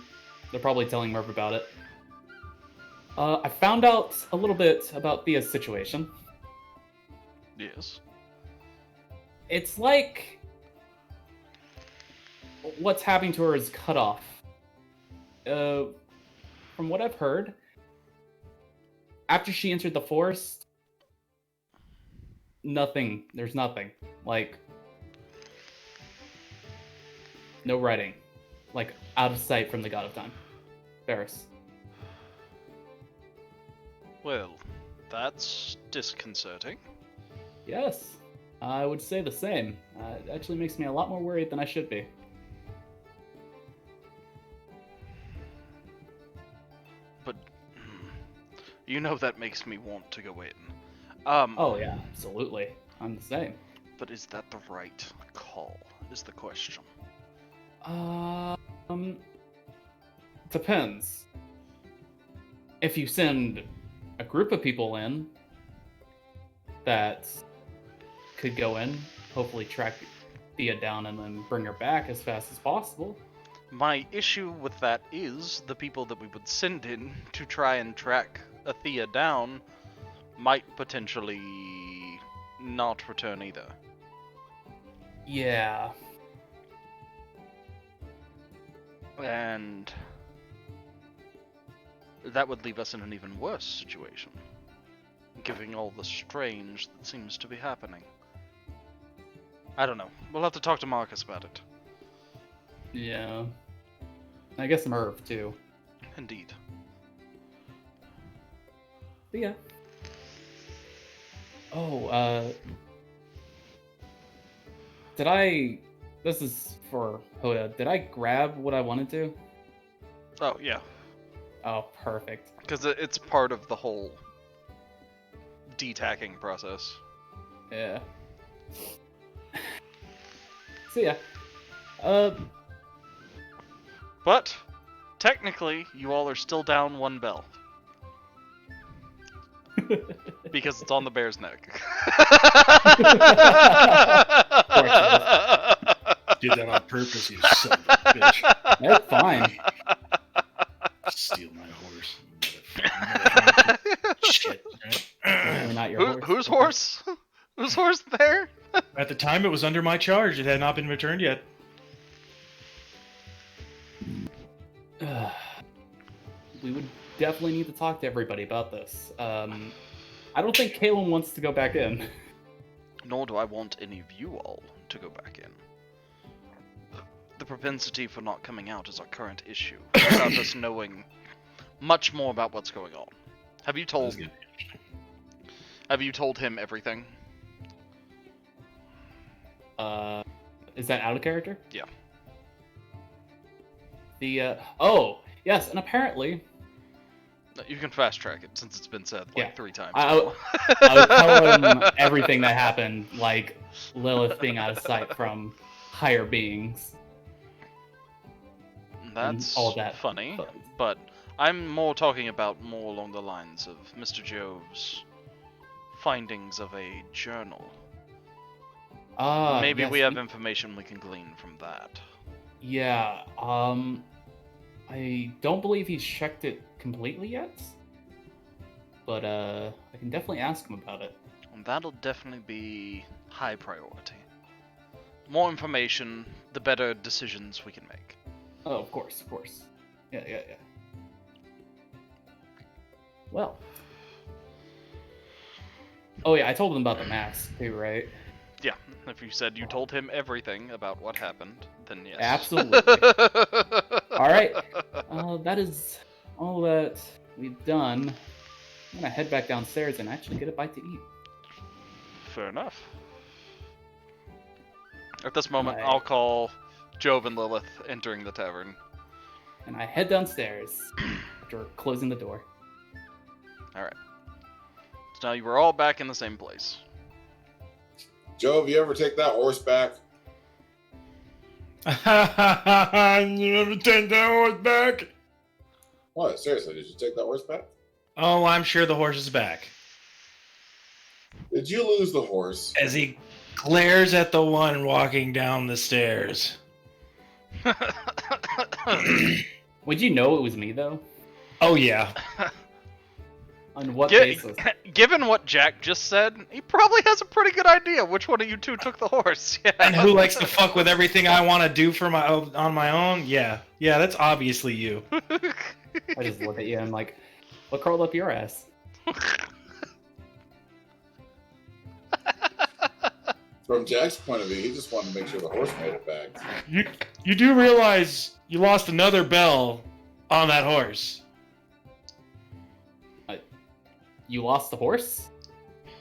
probably telling Merv about it. I found out a little bit about Thea's situation. Yes. It's like what's happening to her is cut off. From what I've heard, after she entered the forest, there's nothing. Like, no writing. Like, out of sight from the God of Time. Barris. Well, that's disconcerting. Yes, I would say the same. It actually makes me a lot more worried than I should be. But, you know that makes me want to go in. Oh yeah, absolutely. I'm the same. But is that the right call, is the question. Depends. If you send a group of people in that could go in, hopefully track Thea down and then bring her back as fast as possible. My issue with that is the people that we would send in to try and track Thea down might potentially not return either. Yeah. And that would leave us in an even worse situation, given all the strange that seems to be happening. I don't know. We'll have to talk to Marcus about it. Yeah. I guess Merv, too. Indeed. But yeah. Oh, did I... This is for Hoda. Did I grab what I wanted to? Oh, yeah. Oh, perfect. Because it's part of the whole detacking process. Yeah. So yeah. But, technically, you all are still down 1 bell. Because it's on the bear's neck. Did that on purpose, you son of a bitch. That's fine. Steal my horse. Motherfucker. Shit. Definitely not your horse. Whose horse? Whose horse there? At the time, it was under my charge. It had not been returned yet. We would definitely need to talk to everybody about this. I don't think Kalen wants to go back in. Nor do I want any of you all to go back in. The propensity for not coming out is our current issue, without us knowing much more about what's going on. Have you told him everything? Is that out of character? Yeah. Oh, yes, and apparently... You can fast track it since it's been said like 3 times. I would tell him everything that happened, like Lilith being out of sight from higher beings. That's all that funny, fun. but I'm more talking about more along the lines of Mr. Jove's findings of a journal. Maybe yes, we have information we can glean from that. Yeah, I don't believe he's checked it completely yet, but I can definitely ask him about it. And that'll definitely be high priority. More information, the better decisions we can make. Oh, of course, of course. Yeah. Well. Oh yeah, I told him about the mask too, right? Yeah, if you said you told him everything about what happened, then yes. Absolutely. Alright, that is all that we've done. I'm gonna head back downstairs and actually get a bite to eat. Fair enough. At this moment, Right. I'll call Jove and Lilith entering the tavern. And I head downstairs after closing the door. Alright. So now you were all back in the same place. Jove, you ever take that horse back? You ever take that horse back? What? Seriously, did you take that horse back? Oh, I'm sure the horse is back. Did you lose the horse? As he glares at the one walking down the stairs. Would you know it was me though? Oh, yeah. On what basis? Given what Jack just said, he probably has a pretty good idea which one of you two took the horse. Yeah. And who likes to fuck with everything I want to do for on my own? Yeah, that's obviously you. I just look at you and I'm like, what crawled up your ass? From Jack's point of view, he just wanted to make sure the horse made it back. You do realize you lost another bell on that horse. You lost the horse?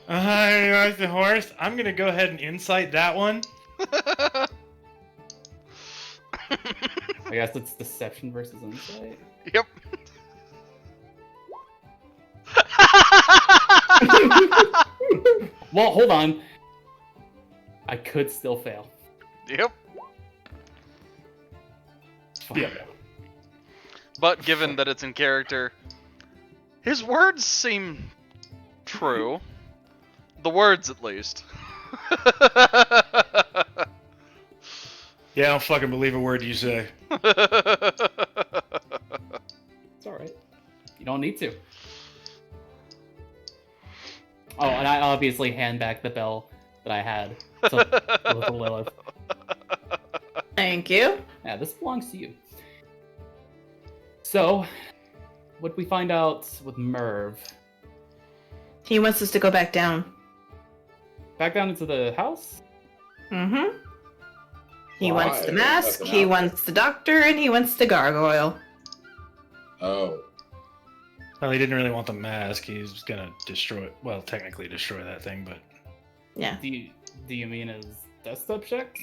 You lost the horse? I'm gonna go ahead and insight that one. I guess it's deception versus insight. Yep. Well, hold on. I could still fail. Yep. Fine. Yeah. But given that it's in character, his words seem true. The words, at least. Yeah, I don't fucking believe a word you say. It's alright. You don't need to. Oh, and I obviously hand back the bell that I had to Lilith. Thank you. Yeah, this belongs to you. So, what we find out with Merv? He wants us to go back down. Back down into the house? Mm-hmm. He Why? wants the There's mask, nothing he out wants the doctor, and he wants the gargoyle. Oh, Well, he didn't really want the mask. He was gonna destroy. Well, technically destroy that thing, but Yeah. Do you mean his desktop checks?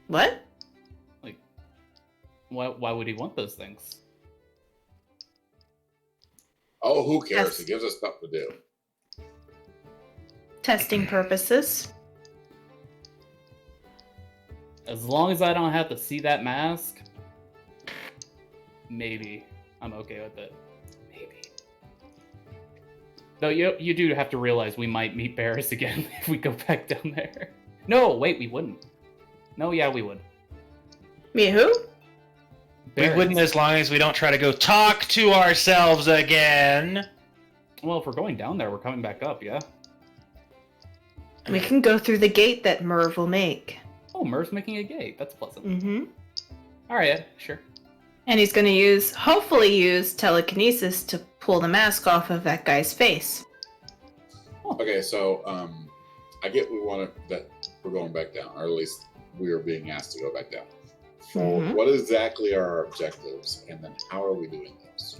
What? Like, why would he want those things? oh, who cares? Yes. He gives us stuff to do. Testing purposes. As long as I don't have to see that mask, maybe I'm okay with it. Maybe. Though you do have to realize we might meet Barris again if we go back down there. No, wait, we wouldn't. No, yeah, we would. Me who? we Barris. wouldn't as long as we don't try to go talk to ourselves again. Well, if we're going down there, we're coming back up, yeah? We can go through the gate that Merv will make. Oh, Merv's making a gate. That's pleasant. Mm-hmm. Alright, yeah, sure. And he's going to hopefully use telekinesis to pull the mask off of that guy's face. Okay, so I get that we're going back down, or at least we are being asked to go back down. For Mhm. what exactly are our objectives, and then how are we doing those?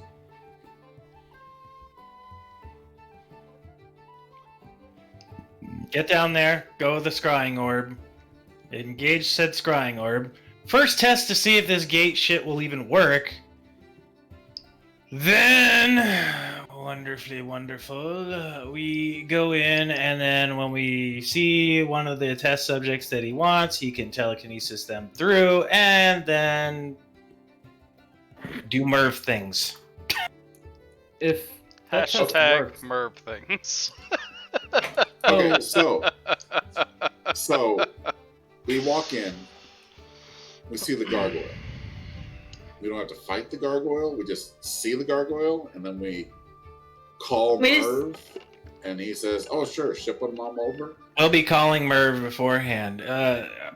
Get down there, go with the scrying orb, engage said scrying orb. First test to see if this gate shit will even work. Then, wonderfully wonderful, we go in, and then when we see one of the test subjects that he wants, he can telekinesis them through, and then do Merv things. If that test Hashtag works, Merv things. Okay, so we walk in, we see the gargoyle. We don't have to fight the gargoyle. We just see the gargoyle, and then we call Merv, and he says, "Oh, sure, ship one mom over." I'll be calling Merv beforehand.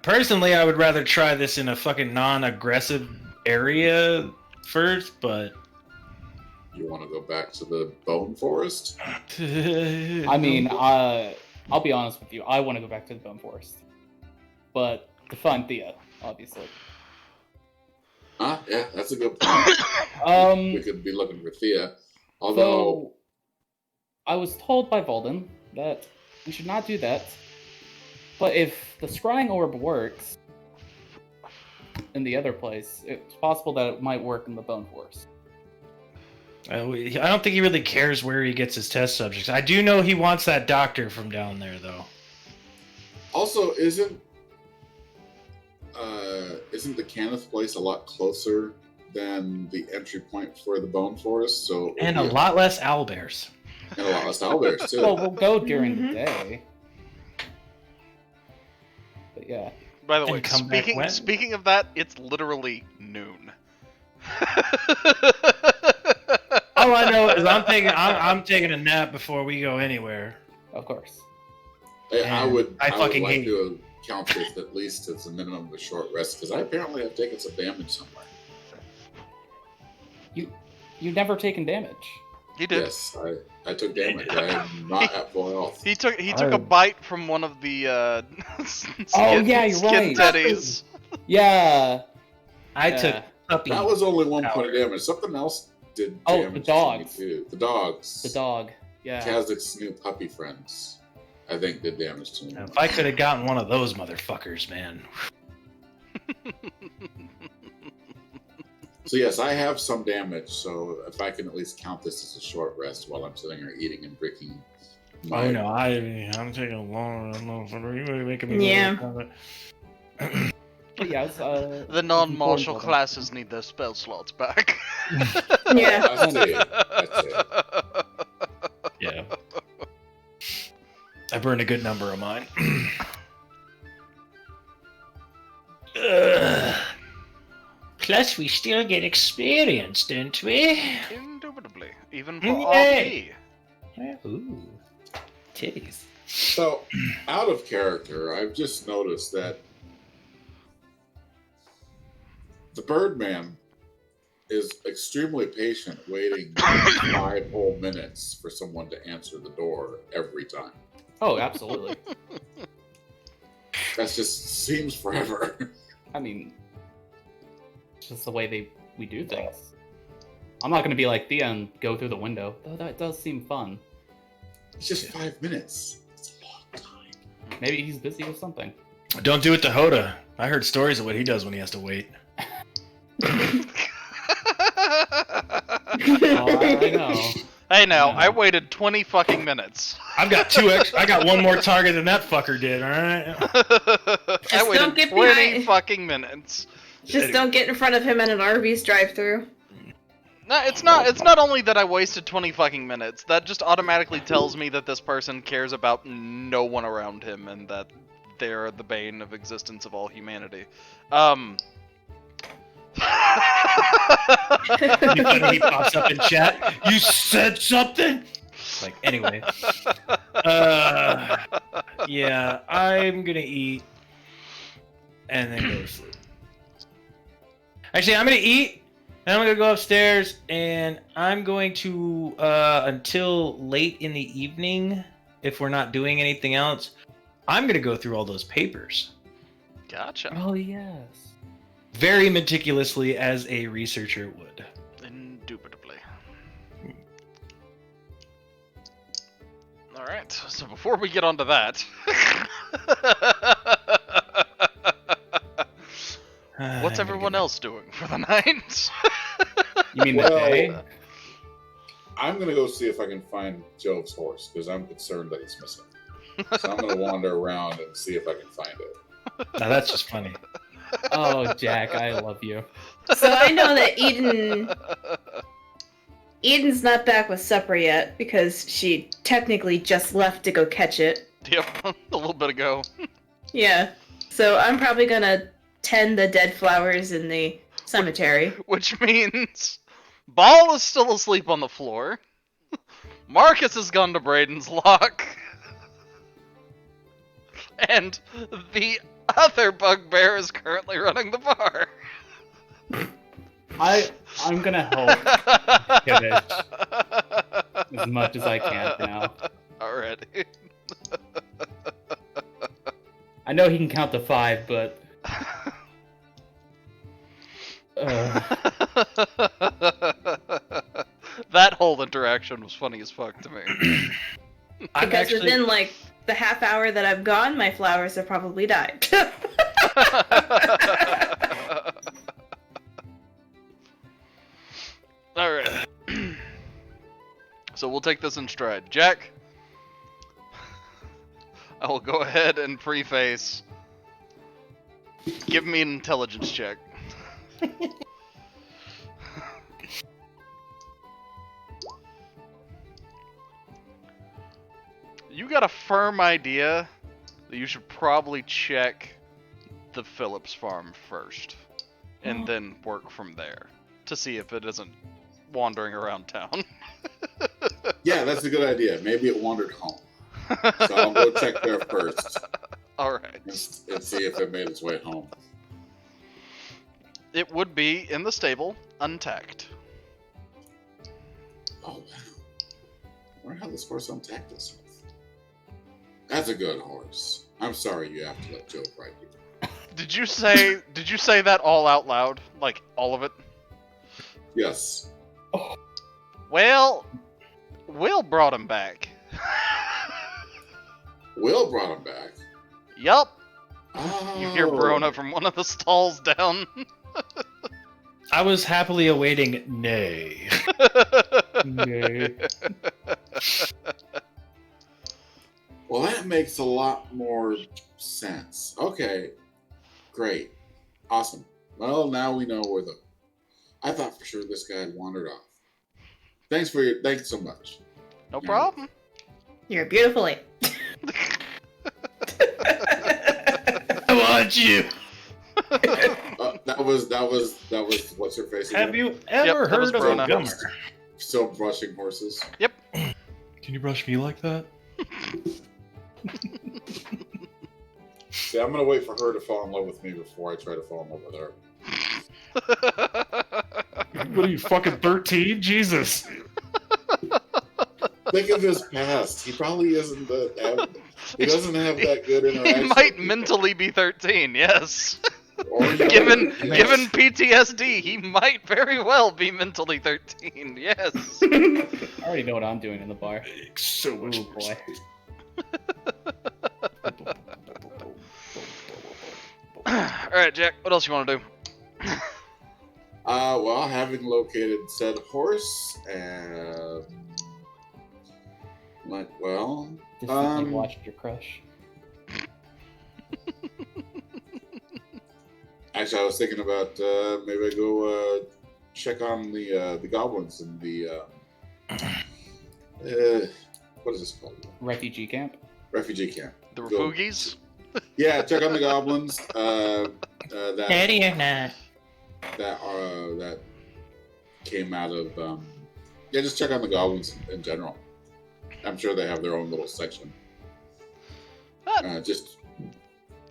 Personally, I would rather try this in a fucking non-aggressive area first, but... You want to go back to the bone forest? I mean, I'll be honest with you. I want to go back to the Bone Forest. But to find Thea, obviously. Yeah, that's a good point. We could be looking for Thea. Although, So, I was told by Volden that we should not do that. But if the scrying orb works in the other place, it's possible that it might work in the Bone Forest. I don't think he really cares where he gets his test subjects. I do know he wants that doctor from down there, though. also, isn't the Kenneth place a lot closer than the entry point for the bone forest? So And a lot less owlbears. and a lot less owlbears too. Well, we'll go during Mhm. the day. But yeah. By the And way, come back when? speaking of that, it's literally noon. All I know is I'm taking a nap before we go anywhere. Of course. I would I fucking like hate to count this at least as a minimum of a short rest, because I apparently have taken some damage somewhere. You've never taken damage. He did. Yes, I took damage. I am not at full health. He took a bite from one of the skin, yeah, you're skin right. teddies. Yeah. I Yeah. took puppy. That was only 1 point of damage. Something else did Oh, damage the dogs. to me too. The dogs. The dog. Yeah. Kazak's new puppy friends, I think, did damage to me. If I could have gotten one of those motherfuckers, man. So yes, I have some damage. So if I can at least count this as a short rest while I'm sitting here eating and drinking. Oh no, I'm taking a long. I don't know. Are you really making me? Yeah. But yeah, it's, The non-martial important. classes need their spell slots back. Yeah. That's it. Yeah. I burned a good number of mine. Plus, we still get experience, don't we? Indubitably, even for Yay. RP. Ooh, titties. So, out of character, I've just noticed that the Birdman is extremely patient, waiting 5 whole minutes for someone to answer the door every time. Oh, absolutely. That just seems forever. I mean, it's just the way we do things. I'm not gonna be like Thea and go through the window, though that does seem fun. It's just 5 minutes. It's a long time. Maybe he's busy with something. Don't do it to Hoda. I heard stories of what he does when he has to wait. Oh, I know. Hey now, Yeah. I waited 20 fucking minutes. I've got 2 extra. I got 1 more target than that fucker did. All right. I don't waited get 20 behind- fucking minutes. Just don't get in front of him in an Arby's drive-through. No, it's not only that I wasted 20 fucking minutes. That just automatically tells me that this person cares about no one around him and that they're the bane of existence of all humanity. He pops up in chat. You said something. Like anyway. Yeah, I'm gonna eat and then go to sleep. Actually, I'm gonna eat. Then I'm gonna go upstairs and I'm going to until late in the evening, if we're not doing anything else, I'm gonna go through all those papers. Gotcha. Oh yes. Very meticulously as a researcher would. Indubitably. Alright, so before we get onto that... What's everyone else doing for the night? You mean the Well, day? I'm gonna go see if I can find Jove's horse because I'm concerned that it's missing. So I'm gonna wander around and see if I can find it. Now that's just funny. Oh, Jack, I love you. So I know that Eden's not back with supper yet because she technically just left to go catch it. Yep, a little bit ago. Yeah. So I'm probably gonna tend the dead flowers in the cemetery. Which means... Ball is still asleep on the floor. Marcus has gone to Braden's lock. And the other bugbear is currently running the bar. I'm gonna help Kimmich as much as I can for now. Alrighty. I know he can count to 5, but That whole interaction was funny as fuck to me. Because within like the half hour that I've gone, my flowers have probably died. Alright. So we'll take this in stride. Jack, I will go ahead and preface. Give me an intelligence check. You got a firm idea that you should probably check the Phillips farm first, and then work from there to see if it isn't wandering around town. Yeah, that's a good idea. Maybe it wandered home. So I'll go check there first Alright. and see if it made its way home. It would be in the stable, untacked. Oh, wow. I wonder how this horse untacked itself. That's a good horse. I'm sorry you have to let Joe ride you. Did you say that all out loud? Like, all of it? Yes. Well, Will brought him back. Will brought him back. Yup. Oh. You hear Brona from one of the stalls down. I was happily awaiting nay. Nay. Well, that makes a lot more sense. Okay. Great. Awesome. Well, now we know where the... I thought for sure this guy had wandered off. Thanks so much. No problem. You're a beautiful lady. I want you. That was what's her face again? Have you ever that was heard of a Brona. gummer? Still brushing horses. Can you brush me like that? See, I'm gonna wait for her to fall in love with me before I try to fall in love with her. What are you, fucking 13? Jesus. Think of his past. He probably isn't he doesn't have that good interaction. He might mentally be 13, yes. Or given yes. PTSD, he might very well be mentally 13, yes. I already know what I'm doing in the bar. So much Ooh, boy. Alright, Jack, what else you want to do? Well, having located said horse, and like, well, Just you watched your crush. actually, I was thinking about maybe I go check on the goblins and the what is this called? Refugee camp. Refugee camp. The Go- Refugees? Yeah, check on the goblins. Daddy or not? That came out of yeah, just check on the goblins in general. I'm sure they have their own little section. Just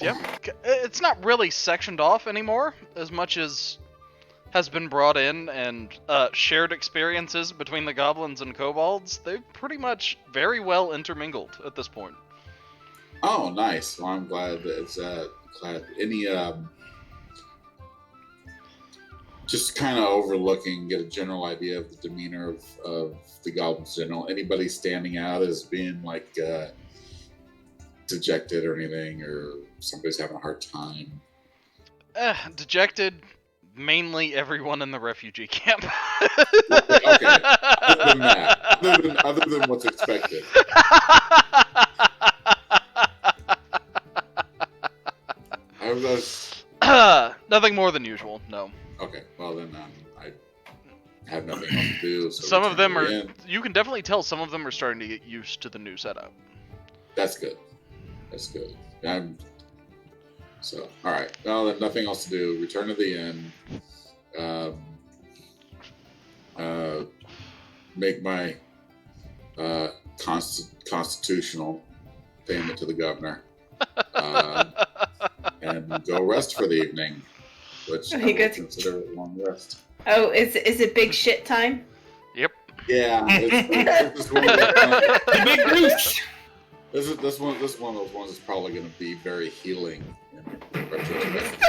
Yeah, it's not really sectioned off anymore, as much as has been brought in and shared experiences between the goblins and kobolds. They've pretty much very well intermingled at this point. oh, nice. Well, I'm glad that it's glad any just kind of overlooking, get a general idea of the demeanor of the goblins in general. Anybody standing out as being like dejected or anything, or somebody's having a hard time. Dejected, mainly everyone in the refugee camp. Okay, other than that, other than what's expected. I was Nothing more than usual, no. okay. Well, then I have nothing else to do. So Some of them are, in. you can definitely tell some of them are starting to get used to the new setup. That's good. That's good. So, all right. Well, then nothing else to do. Return to the inn. Make my constitutional payment to the governor, and go rest for the evening, which I Okay, will good. consider a long rest. Oh, is it big shit time? Yep. Yeah, it's one of those, The big goose. this one of those ones is probably going to be very healing in retrospect.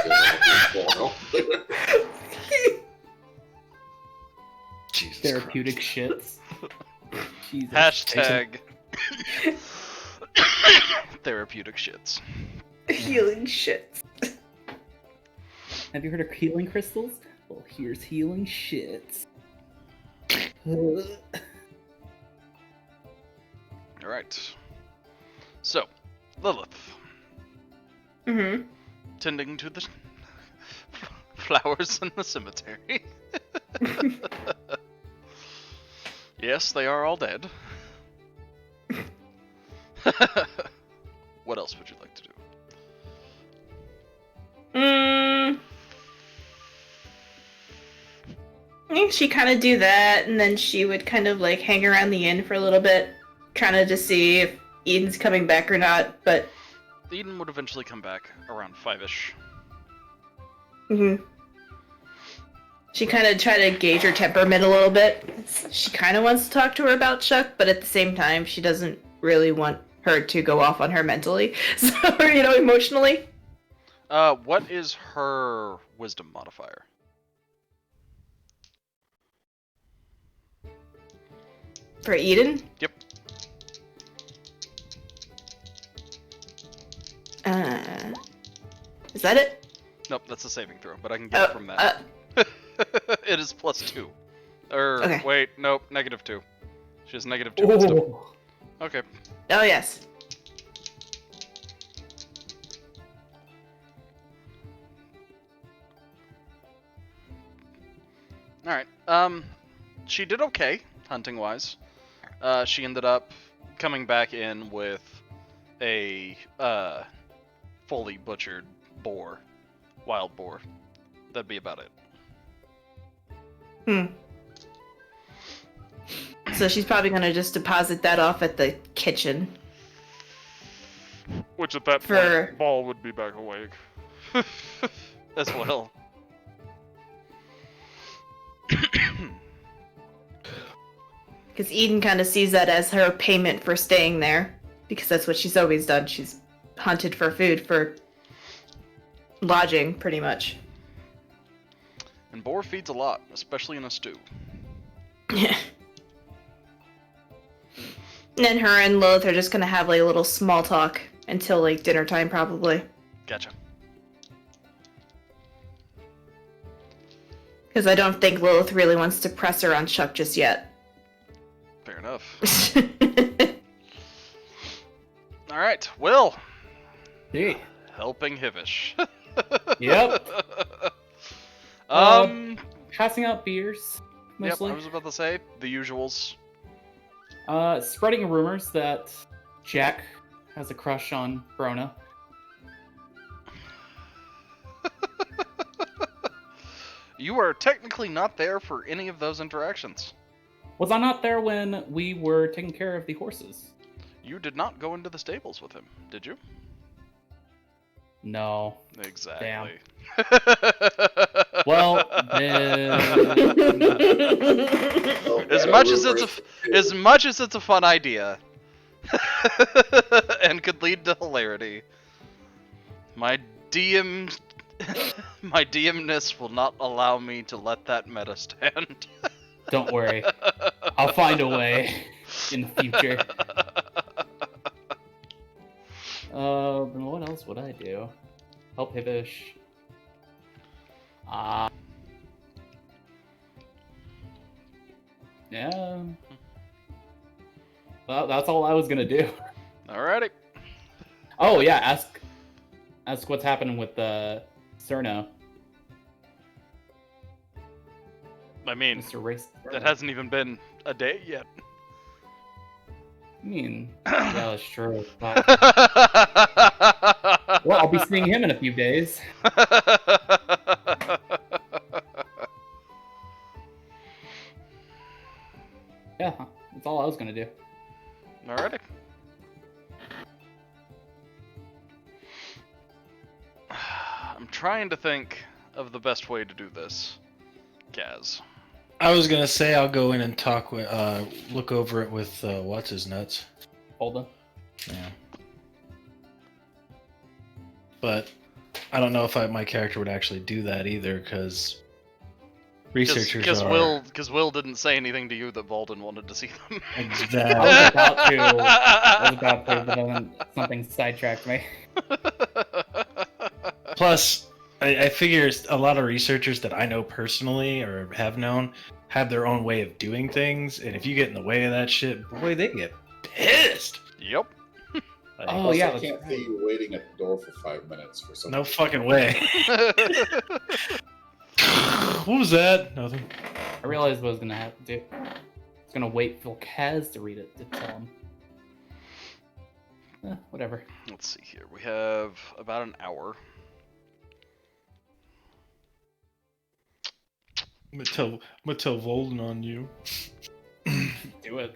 Jesus Therapeutic shits. Jesus. Hashtag therapeutic shits. Healing shit. Have you heard of healing crystals? Well, here's healing shits. Alright. So, Lilith, Mm-hmm. tending to the flowers in the cemetery. Yes, they are all dead. What else would you like to do? I think she kind of do that, and then she would kind of like hang around the inn for a little bit, kind of to see if Eden's coming back or not. But Eden would eventually come back around 5-ish. she kind of try to gauge her temperament a little bit. She kind of wants to talk to her about Chuck, but at the same time, she doesn't really want her to go off on her mentally, so emotionally. What is her wisdom modifier? For Eden? Yep. Is that it? Nope, that's a saving throw, but I can get it from that. It is +2. Okay. Wait, nope, -2. She has -2 wisdom. Ooh. Okay. Oh, yes. Alright, she did okay, hunting-wise. She ended up coming back in with a, fully butchered boar. Wild boar. That'd be about it. So she's probably gonna just deposit that off at the kitchen. Which at that For- point, Ball would be back awake. As well. Because Eden kind of sees that as her payment for staying there. Because that's what she's always done. She's hunted for food, for lodging, pretty much. And boar feeds a lot, especially in a stew. And then her and Lilith are just gonna have like a little small talk until like dinner time, probably. Gotcha. Because I don't think Lilith really wants to press her on Chuck just yet. Fair enough. All right, Will. Hey. Helping Hivish. Yep. Passing out beers, Yep, mostly. I was about to say the usuals. Spreading rumors that Jack has a crush on Brona. You are technically not there for any of those interactions. Was I not there when we were taking care of the horses? You did not go into the stables with him, did you? No. Exactly. Well, then... as much as it's a fun idea, and could lead to hilarity, my DMness will not allow me to let that meta stand. Don't worry. I'll find a way in the future. Then what else would I do? Help Hivish. Yeah. Well, that's all I was gonna do. Alrighty. Oh yeah, ask what's happening with Cerno, I mean, Mr. Race. it hasn't even been a day yet. I mean, yeah, that's true. But... well, I'll be seeing him in a few days. Yeah, that's all I was gonna do. Alrighty. I'm trying to think of the best way to do this, Kaz. I was gonna say I'll go in and talk with, look over it with what's his nuts. Holden. Yeah. But I don't know if my character would actually do that either, because researchers are... Because Will didn't say anything to you that Bolden wanted to see them. Exactly. I was about to, but then something sidetracked me. Plus, I figure a lot of researchers that I know personally or have known have their own way of doing things, and if you get in the way of that shit, boy, they get pissed. Yep. Like, Oh yeah, I that's can't see you waiting at the door for 5 minutes for something. no fucking way. What was that? Nothing. I realized what I was gonna have to do. I was gonna wait for Kaz to read it to tell him. Whatever. Let's see here. We have about an hour. I'm gonna tell Volden on you. Do it.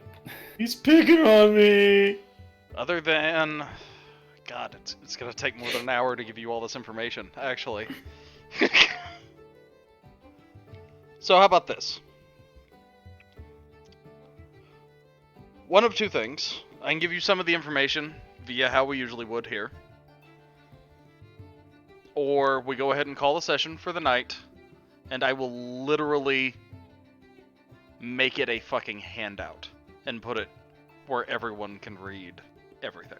He's picking on me. Other than... God, it's gonna take more than an hour to give you all this information, actually. So how about this? One of two things. I can give you some of the information via how we usually would here. Or we go ahead and call a session for the night, and I will literally make it a fucking handout and put it where everyone can read everything.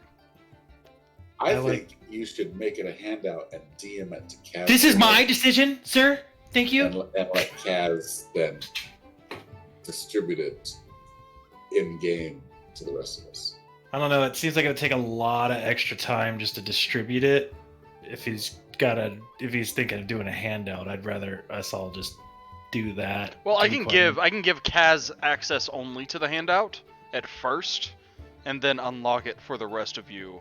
I think you should make it a handout and DM it to Kaz. This is my decision, sir. Thank you. And let Kaz then distribute it in game to the rest of us. I don't know. It seems like it would take a lot of extra time just to distribute it. If he's thinking of doing a handout, I'd rather us all just do that. Well, I can give Kaz access only to the handout at first, and then unlock it for the rest of you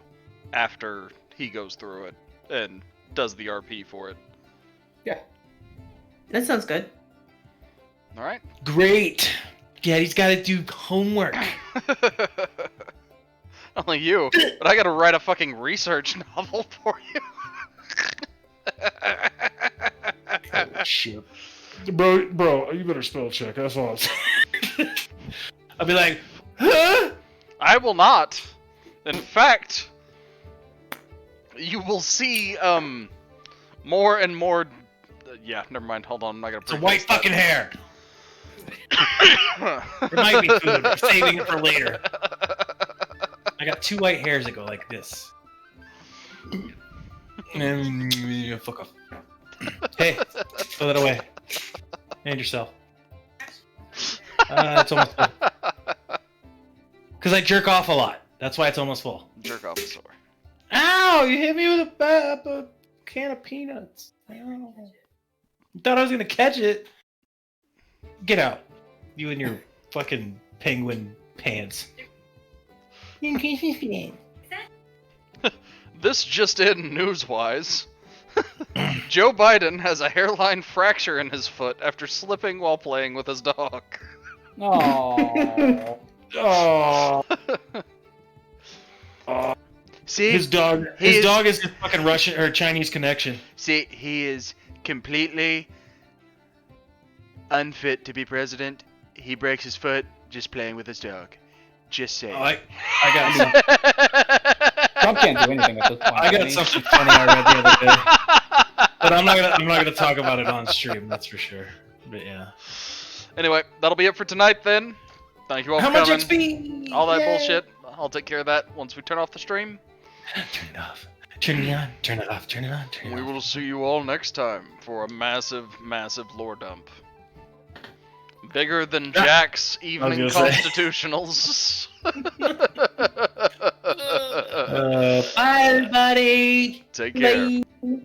after he goes through it and does the RP for it. Yeah. That sounds good. All right. Great. Yeah, he's got to do homework. Only you, but I gotta write a fucking research novel for you. Oh, shit. Bro, you better spell check. That's all I'm saying. I'll be like, huh? I will not. In fact, you will see more and more. Yeah, never mind. Hold on, I'm not gonna. It's a white fucking hair. It might be food. I'm saving it for later. I got 2 white hairs that go like this. And fuck off. Hey, throw that away. And yourself. It's almost full. Because I jerk off a lot. That's why it's almost full. Jerk off the sore. Ow! You hit me with a can of peanuts. Ow. Thought I was gonna catch it. Get out. You and your fucking penguin pants. This just in news-wise. Joe Biden has a hairline fracture in his foot after slipping while playing with his dog. Oh. Oh. See, His dog is his fucking Russian or Chinese connection. See, he is completely unfit to be president. He breaks his foot just playing with his dog. Just saying. Oh, I got some, Trump can't do anything at this point. I got something funny I read the other day. But I'm not gonna talk about it on stream, that's for sure. But yeah. Anyway, that'll be it for tonight then. Thank you all How for much coming. XP? All that Yay. bullshit. I'll take care of that once we turn off the stream. Turn it off. Turn it on. Turn it off. Turn it on. Turn it We off. will see you all next time for a massive, massive lore dump. Bigger than Jack's evening gonna say. constitutionals. Bye, buddy. Take care. Bye.